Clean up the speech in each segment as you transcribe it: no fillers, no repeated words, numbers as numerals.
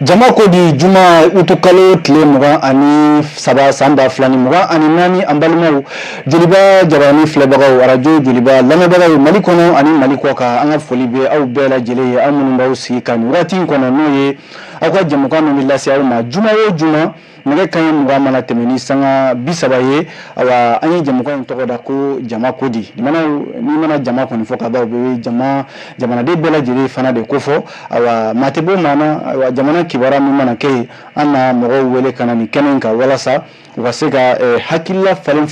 Jama ko di juma utukalo tile mugan ani saba samba filani mugan ani nani ambalimaw joliba jabani filɛbagaw arajo joliba lamɛnbagaw Mali kɔnɔ ani Mali kɔ kan an ka foli bɛ aw bɛɛ lajɛlen ye aw minnu b'aw sigi ka nin waati in kɔnɔ n'o ye aw ka jɛmukan min bɛ lase aw ma juma o juma nɛgɛ kanɲɛ mugan mana tɛmɛ ni sanga 30 ye awa an ye jɛmukan in tɔgɔ da ko jama ko di ni mana jama kɔni fɔ ka ban u bɛ jamanaden bɛɛ lajɛlen fana de ko fɔ awa maa tɛ bɔ maa na awa jamana kibaruya min mana kɛ yen an na mɔgɔw wele ka na nin kɛnɛ in kan walasa u ka se ka hakilila falen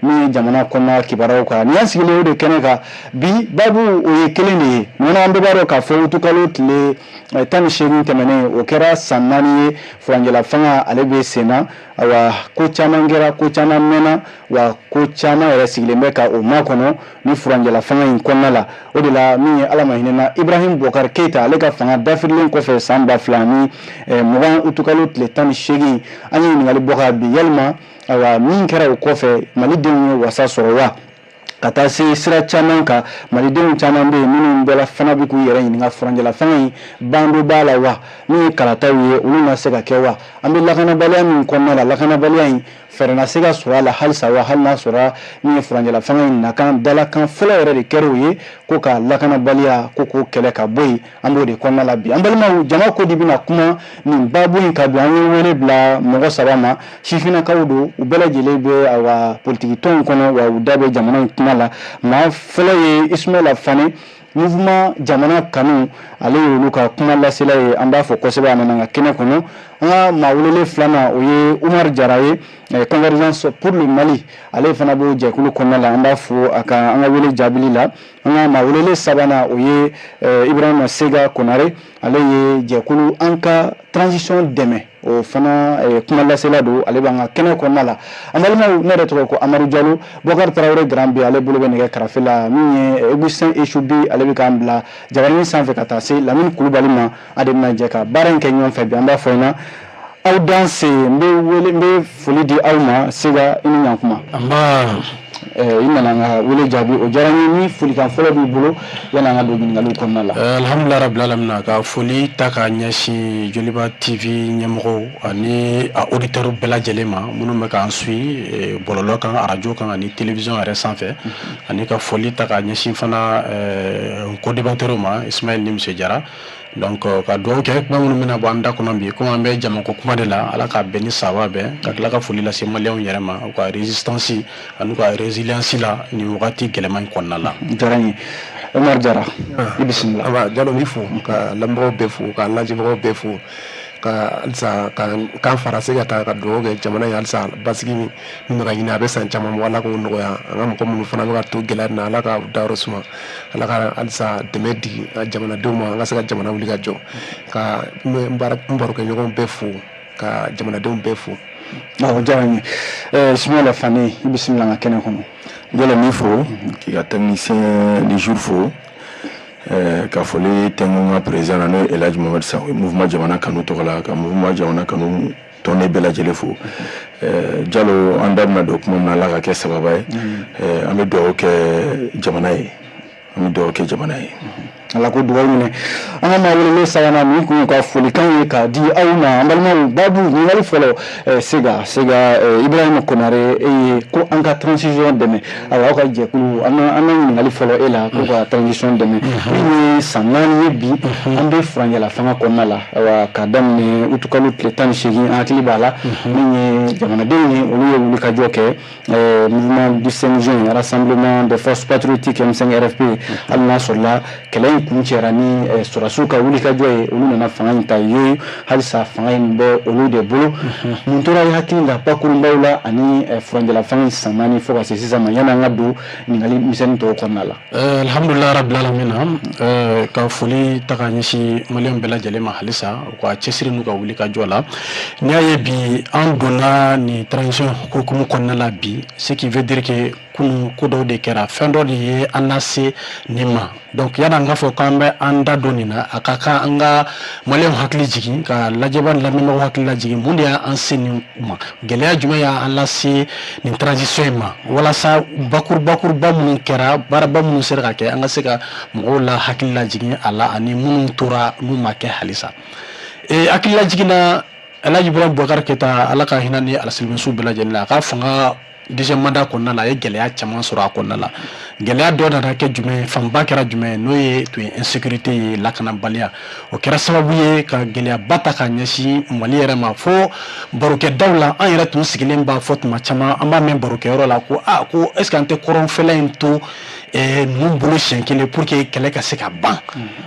min ye jamana kɔnɔna kibaruyaw kan ni an sigilen o de kɛnɛ kan bi babu o ye kelen de ye nɔnɔ an bɛɛ b'a dɔn k'a fɔ utukalo tile 18 tɛmɛnen o kɛra san 4 ye furancɛla fanga ale bɛ senna awa ko caman kɛra ko caman mɛnna wa ko caman yɛrɛ sigilen bɛ ka o makɔnɔ ni furancɛla fanga in kɔnɔna la o de la min ye ala ma hinɛna Ibrahim Boubacar Keita ale ka fanga dafirilen kɔfɛ san 2020 mugan utukalo tile 18 an ye ɲininkali bɔ ka bi yalima awa min kɛra o kɔfɛ malidenw ye wasa sɔrɔ wa ka taa se sira caman kan malidenw caman bɛ yen minnu bɛɛ la fana bɛ k'u yɛrɛ ɲininka furancɛla fanga in bando b'a la wa min ye kalataw ye olu na se ka kɛ wa an bɛ lakanabaliya min kɔnɔna la lakanabaliya in fɛɛrɛ na se ka sɔrɔ a la halisa wa hali n'a sɔrɔ min ye furancɛla fanga in nakan dalakan fɔlɔ yɛrɛ de kɛra o ye ko ka lakanabaliya ko k'o kɛlɛ ka bɔ yen an b'o de kɔnɔna la bi an balimaw jama ko de bɛna kuma nin baabu in ka don an ye wele bila mɔgɔ 3 ma sifinnakaw don u bɛɛ lajɛlen bɛ awa politiki tɔn kɔnɔ wa u da bɛ jamana in kuma la maa fɔlɔ ye Ismaila Fane mouvement jamana kanu ale y'olu ka kuma lasela ye an b'a fɔ kosɛbɛ a nana ka kɛnɛ kɔnɔ an ka maa welele filanan o ye Umar Jara ye Convergence pour le Mali ale fana b'o jɛkulu kɔnɔna la an b'a fɔ a ka an ka wele jaabili la an ka maa welele sabanan o ye Ibrahima Sega Konare ale ye jɛkulu an ka transition dɛmɛ o fana kuma lasela don ale b'an ka kɛnɛ kɔnɔna la an balimaw ne yɛrɛ tɔgɔ ko Amadu Jalo Boubacar Traoré Grand B ale bolo bɛ nɛgɛ karafe la min ye Augustin Echoubi ale bɛ k'an bila jabaranin sanfɛ ka taa se Lamine Kulubali ma a de bɛna jɛ ka baara in kɛ ɲɔgɔn fɛ bi an b'a fɔ ɲɛna aw danse n bɛ foli di aw ma Sega i ni ɲankuma i nana an ka wele jaabi o diyara n ye ni folikan fɔlɔ b'i bolo yanni an ka don ɲininkaliw kɔnɔna la alhamdulilayi rabbil alamin ka foli ta ka ɲɛsin Joliba TV ɲɛmɔgɔw ani a auditeurs bɛɛ lajɛlen ma minnu bɛ k'an suit bɔlɔlɔ kan radio kan ani télévision yɛrɛ sanfɛ ani ka foli ta ka ɲɛsin fana co-débatteurs ma Ismaël ni Monsieur Jara donc ka dugawu kɛ kuma minnu bɛna bɔ an da kɔnɔ bi komi an bɛ jamako kuma de la ala ka bɛn ni saba bɛɛ ka tila ka foli lase maliyɛnw yɛrɛ ma u ka résistance ani ka résilience la nin wagati gɛlɛman in kɔnɔna la diyara n ye Umar Jara i bisimila aba Jalo n b'i fo ka lamɛnbagaw bɛɛ fo ka lajɛbagaw bɛɛ fo ka halisa k'an fara se ka taa ka dugawu kɛ jamana ye halisa basigi min bɛ ka ɲini a bɛ san caman bɔ ala k'o nɔgɔya an ka mɔgɔ minnu fana bɛ ka to gɛlɛya na ala ka dayɔrɔ suma ala ka halisa dɛmɛ di jamanadenw ma an ka se ka jamana wuli ka jɔ ka n barokɛ ɲɔgɔn bɛɛ fo ka jamanadenw bɛɛ fo o diyara n ye Ismaila Fane i bisimila an ka kɛnɛ kɔnɔ Jalo n b'i fo k'i ka technicien du jour fo ka foli tɛŋu ka président n'o ye Elhaji Mohamed Sango mouvement jamana kanu tɔgɔ la ka mouvement jamana kanu tɔn bɛɛ lajɛlen fo Jalo an da bɛna don kuma min na ala ka kɛ sababa ye an bɛ dugawu kɛ jamana ye ala ko dugawu minɛ an ka maa welele sabanan min kun ye ka folikan ye k'a di aw ma an balimaw babu ɲininkali fɔlɔ Sega Ibrahima Konare e ye ko an ka transition dɛmɛ aw ka jɛkulu an ka ɲininkali fɔlɔ e la ko ka transition dɛmɛ min ye san 4 ye bi an bɛ furancɛla fanga kɔnɔna la awa k'a daminɛ utukalo tile 18 an hakili b'a la min ye jamanadenw ye olu ye wulikajɔ kɛ mouvement du 5 juin rassemblement des forces patriotiques M5 RFP hali n'a sɔrɔla kɛlɛ kun cɛra ni sɔrɔsiw ka wulikajɔ ye olu nana fanga in ta ye halisa fanga in bɛ olu de bolo mun tora i hakili la bakurunbaw la ani furancɛla fanga in san 4 fo ka se sisan ma yanni an ka don ɲininkali misɛnnin tɔw kɔnɔna la alhamdulilayi rabbil alamin ka foli ta ka ɲɛsin maliyɛnw bɛɛ lajɛlen ma halisa u ka cɛsiri n'u ka wulikajɔ la n'i y'a ye bi an donna nin transition hukumu kɔnɔna la bi ce qui veut dire que kunun ko dɔw de kɛra fɛn dɔ de ye an lase nin ma donc yanni an ka fɔ k'an bɛ an da don nin na a ka kan an ka maliyɛnw hakili jigin ka lajɛba ni lamɛnbagaw hakili lajigin mun de y'an se nin ma gɛlɛya jumɛn y'an lase nin transition in ma walasa bakuruba minnu kɛra baaraba minnu sera ka kɛ an ka se ka mɔgɔw la hakili lajigin a la ani minnu tora n'u ma kɛ halisa akila jigina ala Ibrahim Boubacar Keita ala ka hinani ala silmisu bela jella ka fanga deuxième mandat kɔnɔna la a ye gɛlɛya caman sɔrɔ a kɔnɔna la gɛlɛya dɔ nana kɛ jumɛn fanba kɛra jumɛn n'o ye tun ye insécurité ye lakanabaliya o kɛra sababu ye ka gɛlɛyaba ta ka ɲɛsin Mali yɛrɛ ma fo barokɛdaw la an yɛrɛ tun sigilen b'a fɔ tuma caman an b'a mɛn barokɛyɔrɔ la ko ko est ce que an tɛ kɔrɔnfɛla in to ninnu bolo siɲɛ kelen pour que kɛlɛ ka se ka ban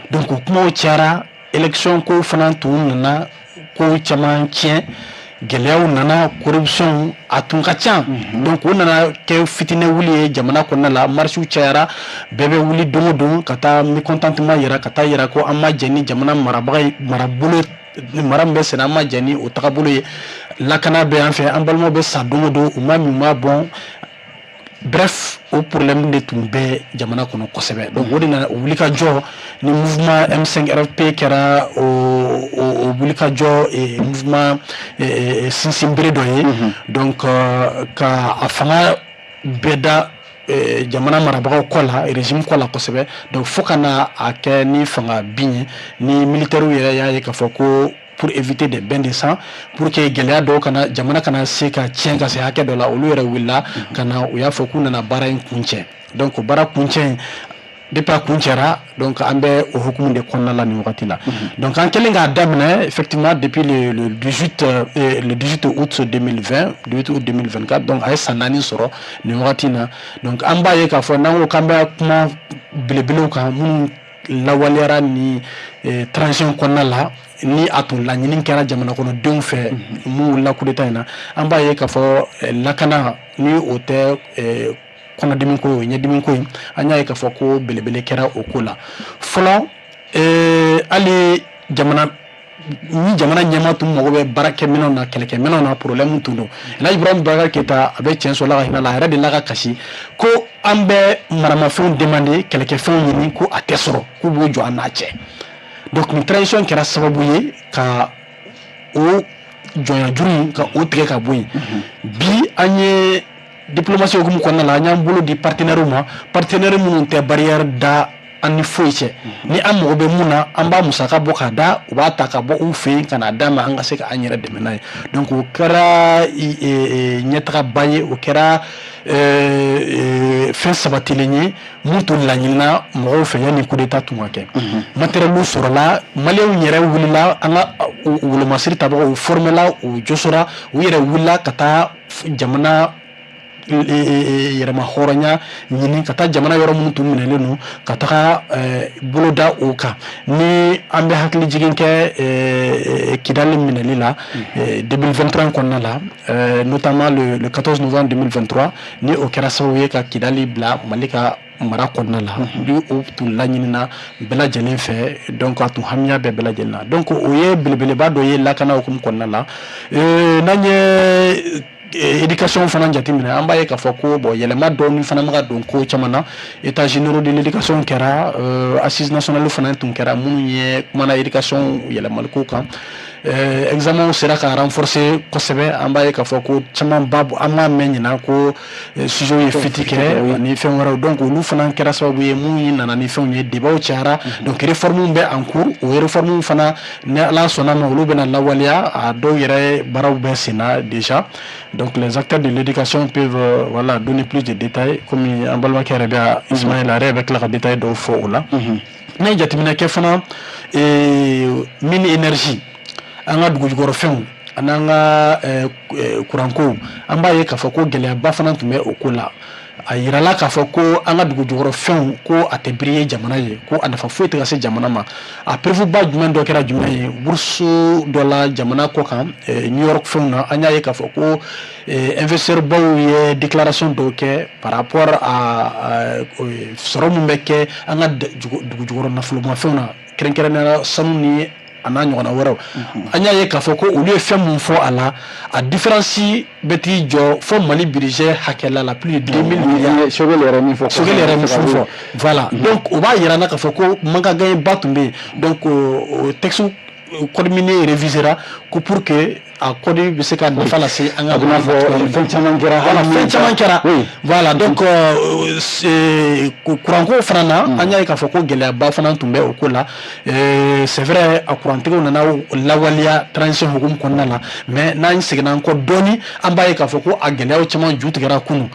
donc o kumaw cayara élection ko fana tun nana ko caman tiɲɛ gɛlɛyaw nana corruption a tun ka ca donc o nana kɛ fitinɛ wuli ye jamana kɔnɔna la marchiw cayara bɛɛ bɛ wuli don o don ka taa mécontentement yira ka taa yira ko an ma jɛ ni jamana marabolo mara min bɛ senna an ma jɛ ni o tagabolo ye lakana bɛ an fɛ an balimaw bɛ sa don o don u ma min u ma bɔn bref o problème de tun bɛ jamana kɔnɔ kosɛbɛ donc o de nana wulikajɔ ni mouvement M5RFP kɛra o wulikajɔ mouvement sinsinbere dɔ ye donc ka a fanga bɛɛ da jamana marabagaw kɔ la régime kɔ la kosɛbɛ donc fo ka na a kɛ ni fanga bin ye ni militaires yɛrɛ y'a ye k'a fɔ ko pour éviter des bains de sang pour que gɛlɛya dɔw kana jamana kana se ka tiɲɛ ka se hakɛ dɔ la olu yɛrɛ wulila kana u y'a fɔ k'u nana baara in kuncɛ donc baara kuncɛ depuis a kuncɛra donc an bɛ o hukumu de kɔnɔna la nin wagati la donc an kɛlen k'a daminɛ effectivement depuis le 18 août 2020 18 août 2024 donc a ye san 4 sɔrɔ nin wagati na donc an b'a ye k'a fɔ n'an ko k'an bɛ kuma belebelew kan minnu lawaleyara ni transition kɔnɔna la ni a tun laɲini kɛra jamana kɔnɔdenw fɛ mun wulila coup d'état in na an b'a ye k'a fɔ lakana ni o tɛ kɔnɔdimi ko ye ɲɛdimi ko ye an y'a ye k'a fɔ ko belebele kɛra o ko la fɔlɔ hali jamana ɲɛma tun mago bɛ baarakɛminɛnw na kɛlɛkɛminɛnw na problème tun don n'a Ibrahim Boubacar Keita a bɛ tiɲɛ sɔrɔ la ka hinɛ la a yɛrɛ de la ka kasi ko an bɛ maramafɛnw demander kɛlɛkɛfɛnw ɲini ko a tɛ sɔrɔ k'u b'o jɔ an n'a cɛ donc nin transition kɛra sababu ye ka o jɔnyajuru in ka o tigɛ ka bɔ yen bi an ye diplomatie hukumu kɔnɔna la an y'an bolo di partenaires ma partenaires minnu tɛ barrière da an ni foyi cɛ ni an mago bɛ mun na an b'a musaka bɔ k'a da u b'a ta ka bɔ u fɛ yen ka n'a d'a ma an ka se ka an yɛrɛ dɛmɛ n'a ye donc o kɛra ɲɛtagaba ye o kɛra fɛn sabatilen ye mun tun laɲinina mɔgɔw fɛ yanni coup d'état tun ka kɛ matériel sɔrɔla maliyɛnw yɛrɛ wulila an ka wolomasiri tabagaw u formela u jɔsora u yɛrɛ wulila ka taa jamana yɛrɛma hɔrɔnya ɲini ka taa jamana yɔrɔ minnu tun minɛlen don ka taga boloda o kan ni an bɛ hakili jigin kɛ Kidali minɛli la 2023 kɔnɔna la notamment le 14 novembre 2023 ni o kɛra sababu ye ka Kidali bila Mali ka mara kɔnɔna la ni o tun laɲinina bɛɛ lajɛlen fɛ donc a tun hamiya bɛɛ bɛɛ lajɛlen na donc o ye belebeleba dɔ ye lakana hukumu kɔnɔna la n'an ye éducation fana jateminɛ an b'a ye k'a fɔ ko bon yɛlɛma dɔɔni fana bɛ ka don ko caman na états généraux de l'éducation kɛra assises nationales fana tun kɛra minnu ye kumana éducation yɛlɛmaliko kan examen sera ka renforcer kosɛbɛ an b'a ye k'a fɔ ko caman ba an m'a mɛn ɲinan ko sujet ye fiti kɛ ni fɛn wɛrɛw donc olu fana kɛra sababu ye mun nana ni fɛnw ye débat cayara donc réforme bɛ en cours o réforme fana ni Ala sɔnna ma olu bɛna lawaleya a dɔw yɛrɛ baaraw bɛ sen na déjà donc les acteurs de l'éducation peuvent voilà donner plus de détails comme an balimakɛ yɛrɛ bɛ Ismaël a yɛrɛ bɛ tila ka détail dɔw fɔ o la n'a ye jateminɛ kɛ fana mine énergie an ka dugujukɔrɔfɛnw an'an ka kuranko an b'a ye k'a fɔ ko gɛlɛyaba fana tun bɛ o ko la a yirala k'a fɔ ko an ka dugujukɔrɔfɛnw ko a tɛ biri ye jamana ye ko a nafa foyi tɛ ka se jamana ma a preuve-ba jumɛn dɔ kɛra jumɛn ye bourse dɔ la jamana kɔ kan New York fɛnw na an y'a ye k'a fɔ ko investisseurs baw ye déclaration dɔw kɛ par rapport à sɔrɔ min bɛ kɛ an ka dugujukɔrɔ nafolomafɛnw na kɛrɛnkɛrɛnnenya sanu ni a n'a ɲɔgɔnna wɛrɛw an y'a ye k'a fɔ ko olu ye fɛn mun fɔ a la a différence bɛ t'i jɔ fo Mali budget hakɛla la plus de 2000 milliards Sogɛli yɛrɛ min fɔ voilà donc o b'a yira na k'a fɔ ko mankan gagné ba tun bɛ yen donc o texte code minier révisera ko pour que a kodi bɛ se ka nafa lase an ka fɛn caman kɛra voilà fɛn caman kɛra voilà donc kuranko fana na an y'a ye k'a fɔ ko gɛlɛyaba fana tun bɛ o ko la c'est vrai a kurantigiw nana lawaleya transition hukumu kɔnɔna la mais n'an seginna an kɔ dɔɔni an b'a ye k'a fɔ ko a gɛlɛyaw caman ju tigɛra kunun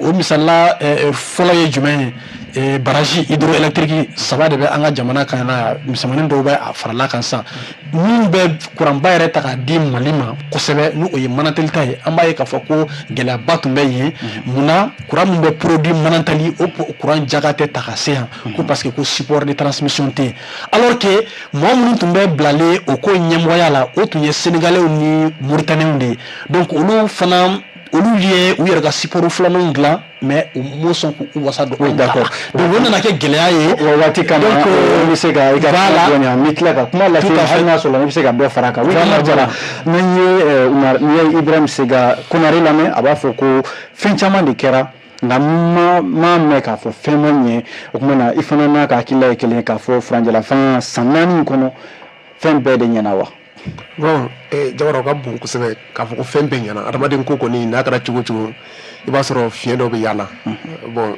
o misala fɔlɔ ye jumɛn ye baraji hydroélectrique 3 de bɛ an ka jamana kan na misɛnmanin dɔw bɛ a farala kan sisan min bɛ kuranba yɛrɛ ta k'a di Mali ma kosɛbɛ n'o ye manatɛli ta ye an b'a ye k'a fɔ ko gɛlɛyaba tun bɛ yen munna kuran min bɛ produit manatɛli o kuran jaga tɛ ta ka se yan ko parce que ko support de transmission tɛ yen alors que mɔgɔ minnu tun bɛ bilalen o ko ɲɛmɔgɔya la o tun ye Sénégalais ni Mauritaniens de ye donc olu fana olu ye u yɛrɛ ka support filananw dilan mais u m'o sɔn k'u wasa don anw d'accord donc o nana kɛ gɛlɛya ye o waati kama n bɛ se ka i ka dɔɔni an bɛ tila ka kuma lase hali n'a sɔrɔ ne bɛ se ka dɔ fara a kan Umar Jara n'an ye Ibrahim Sega Konare lamɛn a b'a fɔ ko fɛn caman de kɛra nka ma mɛn k'a fɔ fɛn ma ɲɛ o tuma na i fana n'a ka hakilila ye kelen ye k'a fɔ furanjɛlafan san 4 in kɔnɔ fɛn bɛɛ de ɲɛna wa. Bon Jawara ka bon kosɛbɛ k'a fɔ ko fɛn bɛɛ ɲɛna adamaden ko kɔni n'a kɛra cogo cogo i b'a sɔrɔ fiɲɛ dɔ bɛ yaala bon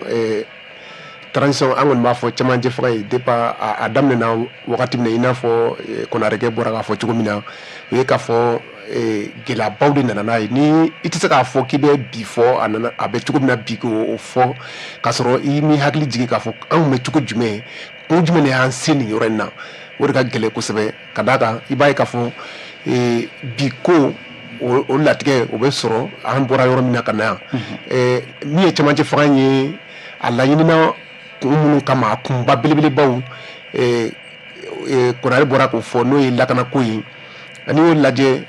transition an kɔni b'a fɔ cɛmancɛ faga ye depuis a daminɛna wagati min na i n'a fɔ Konareke bɔra k'a fɔ cogo min na o ye k'a fɔ gɛlɛyabaw de nana n'a ye ni i tɛ se k'a fɔ k'i bɛ bi fɔ a bɛ cogo min na bi k'o fɔ k'a sɔrɔ i m'i hakili jigin k'a fɔ anw bɛ cogo jumɛn kun jumɛn de y'an se nin yɔrɔ in na o de ka gɛlɛn kosɛbɛ ka d'a kan i b'a ye k'a fɔ bi ko o latigɛ o bɛ sɔrɔ an bɔra yɔrɔ min na ka na yan min ye cɛmancɛ faga ye a laɲinina kun minnu kama a kunba belebelebaw Konare bɔra k'o fɔ n'o ye lakanako ye ani y'o lajɛ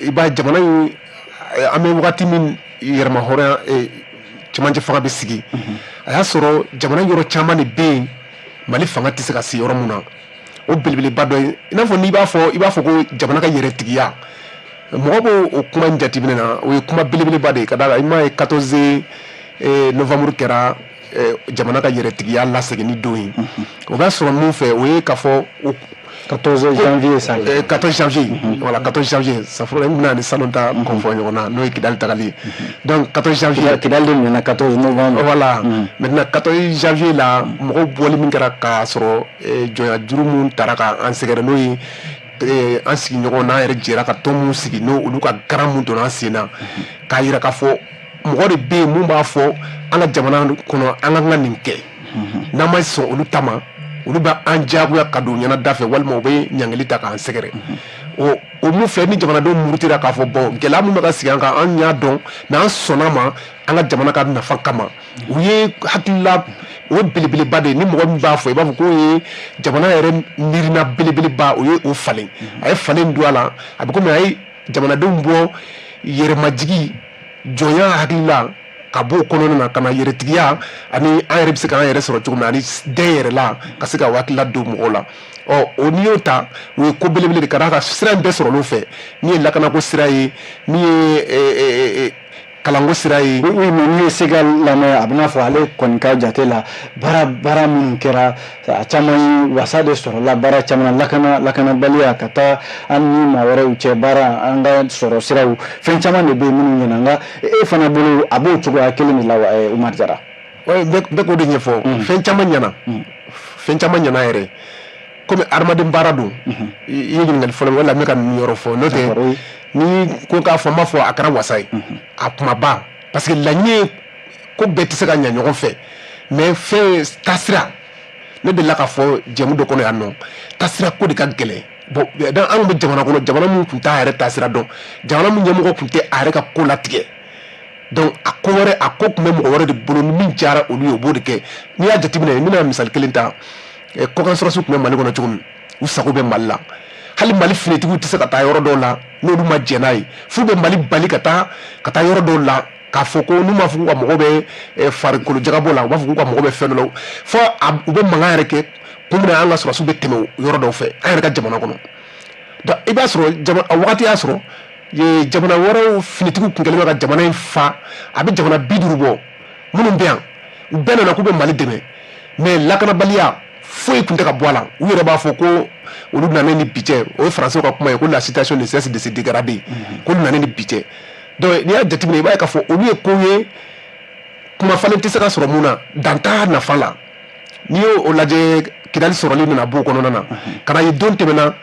i b'a jamana in an bɛ wagati min yɛrɛma hɔrɔnya cɛmancɛ faga bɛ sigi a y'a sɔrɔ jamana yɔrɔ caman de bɛ yen Mali fanga tɛ se ka se yɔrɔ min na o belebeleba dɔ ye i n'a fɔ n'i b'a fɔ ko jamana ka yɛrɛtigiya mɔgɔ b'o kuma in jateminɛ na o ye kuma belebeleba de ye ka d'a kan i m'a ye 14 novembre kɛra jamana ka yɛrɛtigiya lasegin don ye o b'a sɔrɔ min fɛ o ye k'a fɔ 14 janvier ça 14 janvier voilà 14 janvier ça fera une année salon ta confort ɲɔgɔnna n'o ye Kidali tagali donc 14 janvier Kidali de 14 novembre voilà maintenant 14 janvier la mɔgɔw bɔli min kɛra k'a sɔrɔ jɔnya juru min taara k'an sɛgɛrɛ n'o ye an sigiɲɔgɔn n'an yɛrɛ jɛra ka tɔn min sigi n'o olu ka garan min donna an sen na k'a yira k'a fɔ mɔgɔ de bɛ yen mun b'a fɔ an ka jamana kɔnɔ an ka nin kɛ n'an ma sɔn olu ta ma olu bɛ an diyagoya ka don ɲɛna da fɛ walima u bɛ ɲangili ta k'an sɛgɛrɛ o mun fɛ ni jamanadenw murutira k'a fɔ bon gɛlɛya min bɛ ka sigi an kan an y'a dɔn mais an sɔnna ma an ka jamana ka nafa kama u ye hakilila o ye belebeleba de ye ni mɔgɔ min b'a fɔ i b'a fɔ k'o ye jamana yɛrɛ miirina belebeleba o ye o falen a ye falen don a la a bɛ komi a ye jamanadenw bɔ yɛrɛmajigi jɔnya hakilila ka bɔ o kɔnɔna na ka na yɛrɛtigiya ani an yɛrɛ bɛ se k'an yɛrɛ sɔrɔ cogo min na ani den yɛrɛ la ka se ka hakilila don mɔgɔw la o n'i y'o ta o ye ko belebele de ka d'a kan sira in bɛɛ sɔrɔ olu fɛ min ye lakanako sira ye min ye kalanko sira ye. oui mais n'i ye Sega lamɛn a bɛna fɔ ale kɔni ka jate la baara minnu kɛra a caman ye wasa de sɔrɔla baara caman lakanabaliya ka taa an ni maa wɛrɛw cɛ baara an ka sɔrɔ siraw fɛn caman de bɛ yen minnu ɲɛna nka e fana bolo a b'o cogoya kelen de la wa Umar Jara. bɛɛ k'o de ɲɛfɔ fɛn caman ɲɛna yɛrɛ komi adamaden baara don i ye ɲininkali fɔlɔ min wala n bɛ ka nin yɔrɔ fɔ n'o tɛ ni ko k'a fɔ n b'a fɔ a kɛra wasa ye a kumaba parce que laɲini ye ko bɛɛ tɛ se ka ɲɛ ɲɔgɔn fɛ mais fɛn taasira ne delila k'a fɔ jɛmu dɔ kɔnɔ yan nɔ taasira ko de ka gɛlɛn bon an bɛ jamana kɔnɔ jamana min tun t'a yɛrɛ taasira dɔn jamana min ɲɛmɔgɔ tun tɛ a yɛrɛ ka ko latigɛ donc a ko tun bɛ mɔgɔ wɛrɛ de bolo ni min diyara olu ye o b'o de kɛ n'i y'a jateminɛ n bɛna misali kelen ta kɔkansɔrɔsiw tun bɛ Mali kɔnɔ cogo min u sago bɛ Mali la hali Mali finitigiw tɛ se ka taa yɔrɔ dɔw la n'olu ma jɛn n'a ye f'u bɛ Mali bali ka taa yɔrɔ dɔw la k'a fɔ ko n'u m'a fɔ k'u ka mɔgɔ bɛ farikolo jagabɔ la u b'a fɔ k'u ka mɔgɔ bɛ fɛn dɔ la fo u bɛ mankan yɛrɛ kɛ kun min na an ka sɔrɔsiw bɛ tɛmɛ yɔrɔ dɔw fɛ an yɛrɛ ka jamana kɔnɔ donc i b'a sɔrɔ a wagati y'a sɔrɔ jamana wɛrɛw finitigiw tun kɛlen bɛ ka jamana in fa a bɛ jamana 50 bɔ minnu bɛ yan u bɛɛ nana k'u bɛ Mali dɛmɛ mais lakanabaliya foyi kun tɛ ka bɔ a la u yɛrɛ b'a fɔ ko olu nana ni bi cɛ o ye français ka kuma ye ko la situation ne cesse de se dégrader ko olu nana ni bi cɛ donc n'i y'a jateminɛ i b'a ye k'a fɔ olu ye ko ye kuma falen tɛ se ka sɔrɔ mun na dan t'a nafa la n'i y'o lajɛ Kidali sɔrɔli nana bɔ o kɔnɔna na ka na ye don tɛmɛna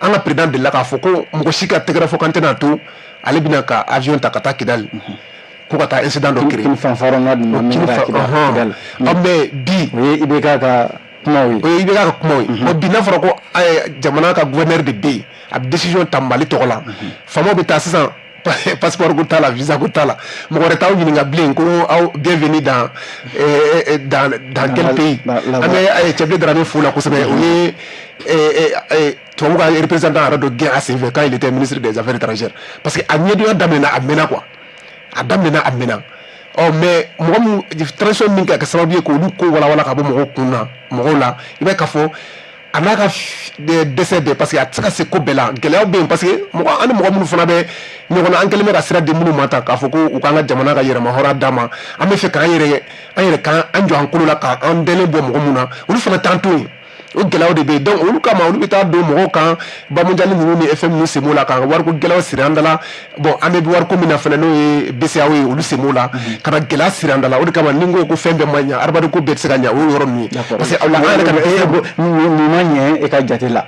an ka président delila k'a fɔ ko mɔgɔ si ka tɛgɛrɛ fɔ kan tɛna to ale bɛna ka avion ta ka taa Kidali ko ka taa incident dɔ créer mais bi o ye IBK ka kumaw ye o ye IBK ka kumaw ye bi n'a fɔra ko jamana ka gouverneur de bɛ yen a bɛ décision ta Mali tɔgɔ la faamaw bɛ taa sisan passeport ko t'a la visa ko t'a la mɔgɔ wɛrɛ t'aw ɲininka bilen ko aw bienvenue dans quel pays an bɛ Cɛbilen Darame fo la kosɛbɛ o ye tubabu ka représentant yɛrɛ dɔ gɛn a senfɛ quand il était ministre des affaires étrangères parce que a ɲɛdonya daminɛna a mɛnna quoi a daminɛna a mɛnna mais mɔgɔ min transition min kɛ ka sababu ye k'olu ko walawala ka bɔ mɔgɔw kun na mɔgɔw la i b'a ye k'a fɔ a n'a ka dɛsɛ bɛɛ parce que a tɛ se ka se ko bɛɛ la gɛlɛyaw bɛ yen parce que an ni mɔgɔ minnu fana bɛ ɲɔgɔn na an kɛlen bɛ ka sira di minnu ma ta k'a fɔ ko u k'an ka jamana ka yɛrɛma hɔrɔnya d'a ma an bɛ fɛ k'an yɛrɛ k'an jɔ an kolo la k'an dɛnlen bɔ mɔgɔ min na olu fana t'an to yen o gɛlɛyaw de bɛ yen donc olu kama olu bɛ taa don mɔgɔw kan Bamujani ninnu ni FM ninnu sen b'o la k'an ka wariko gɛlɛyaw siri an da la bon an bɛ wariko min na fana n'o ye BCEAO ye olu sen b'o la ka na gɛlɛya siri an da la o de kama ni n ko fɛn bɛɛ ma ɲɛ adamaden ko bɛɛ tɛ se ka ɲɛ o ye yɔrɔ ninnu ye parce que an yɛrɛ ka nin ma ɲɛ e ka jate la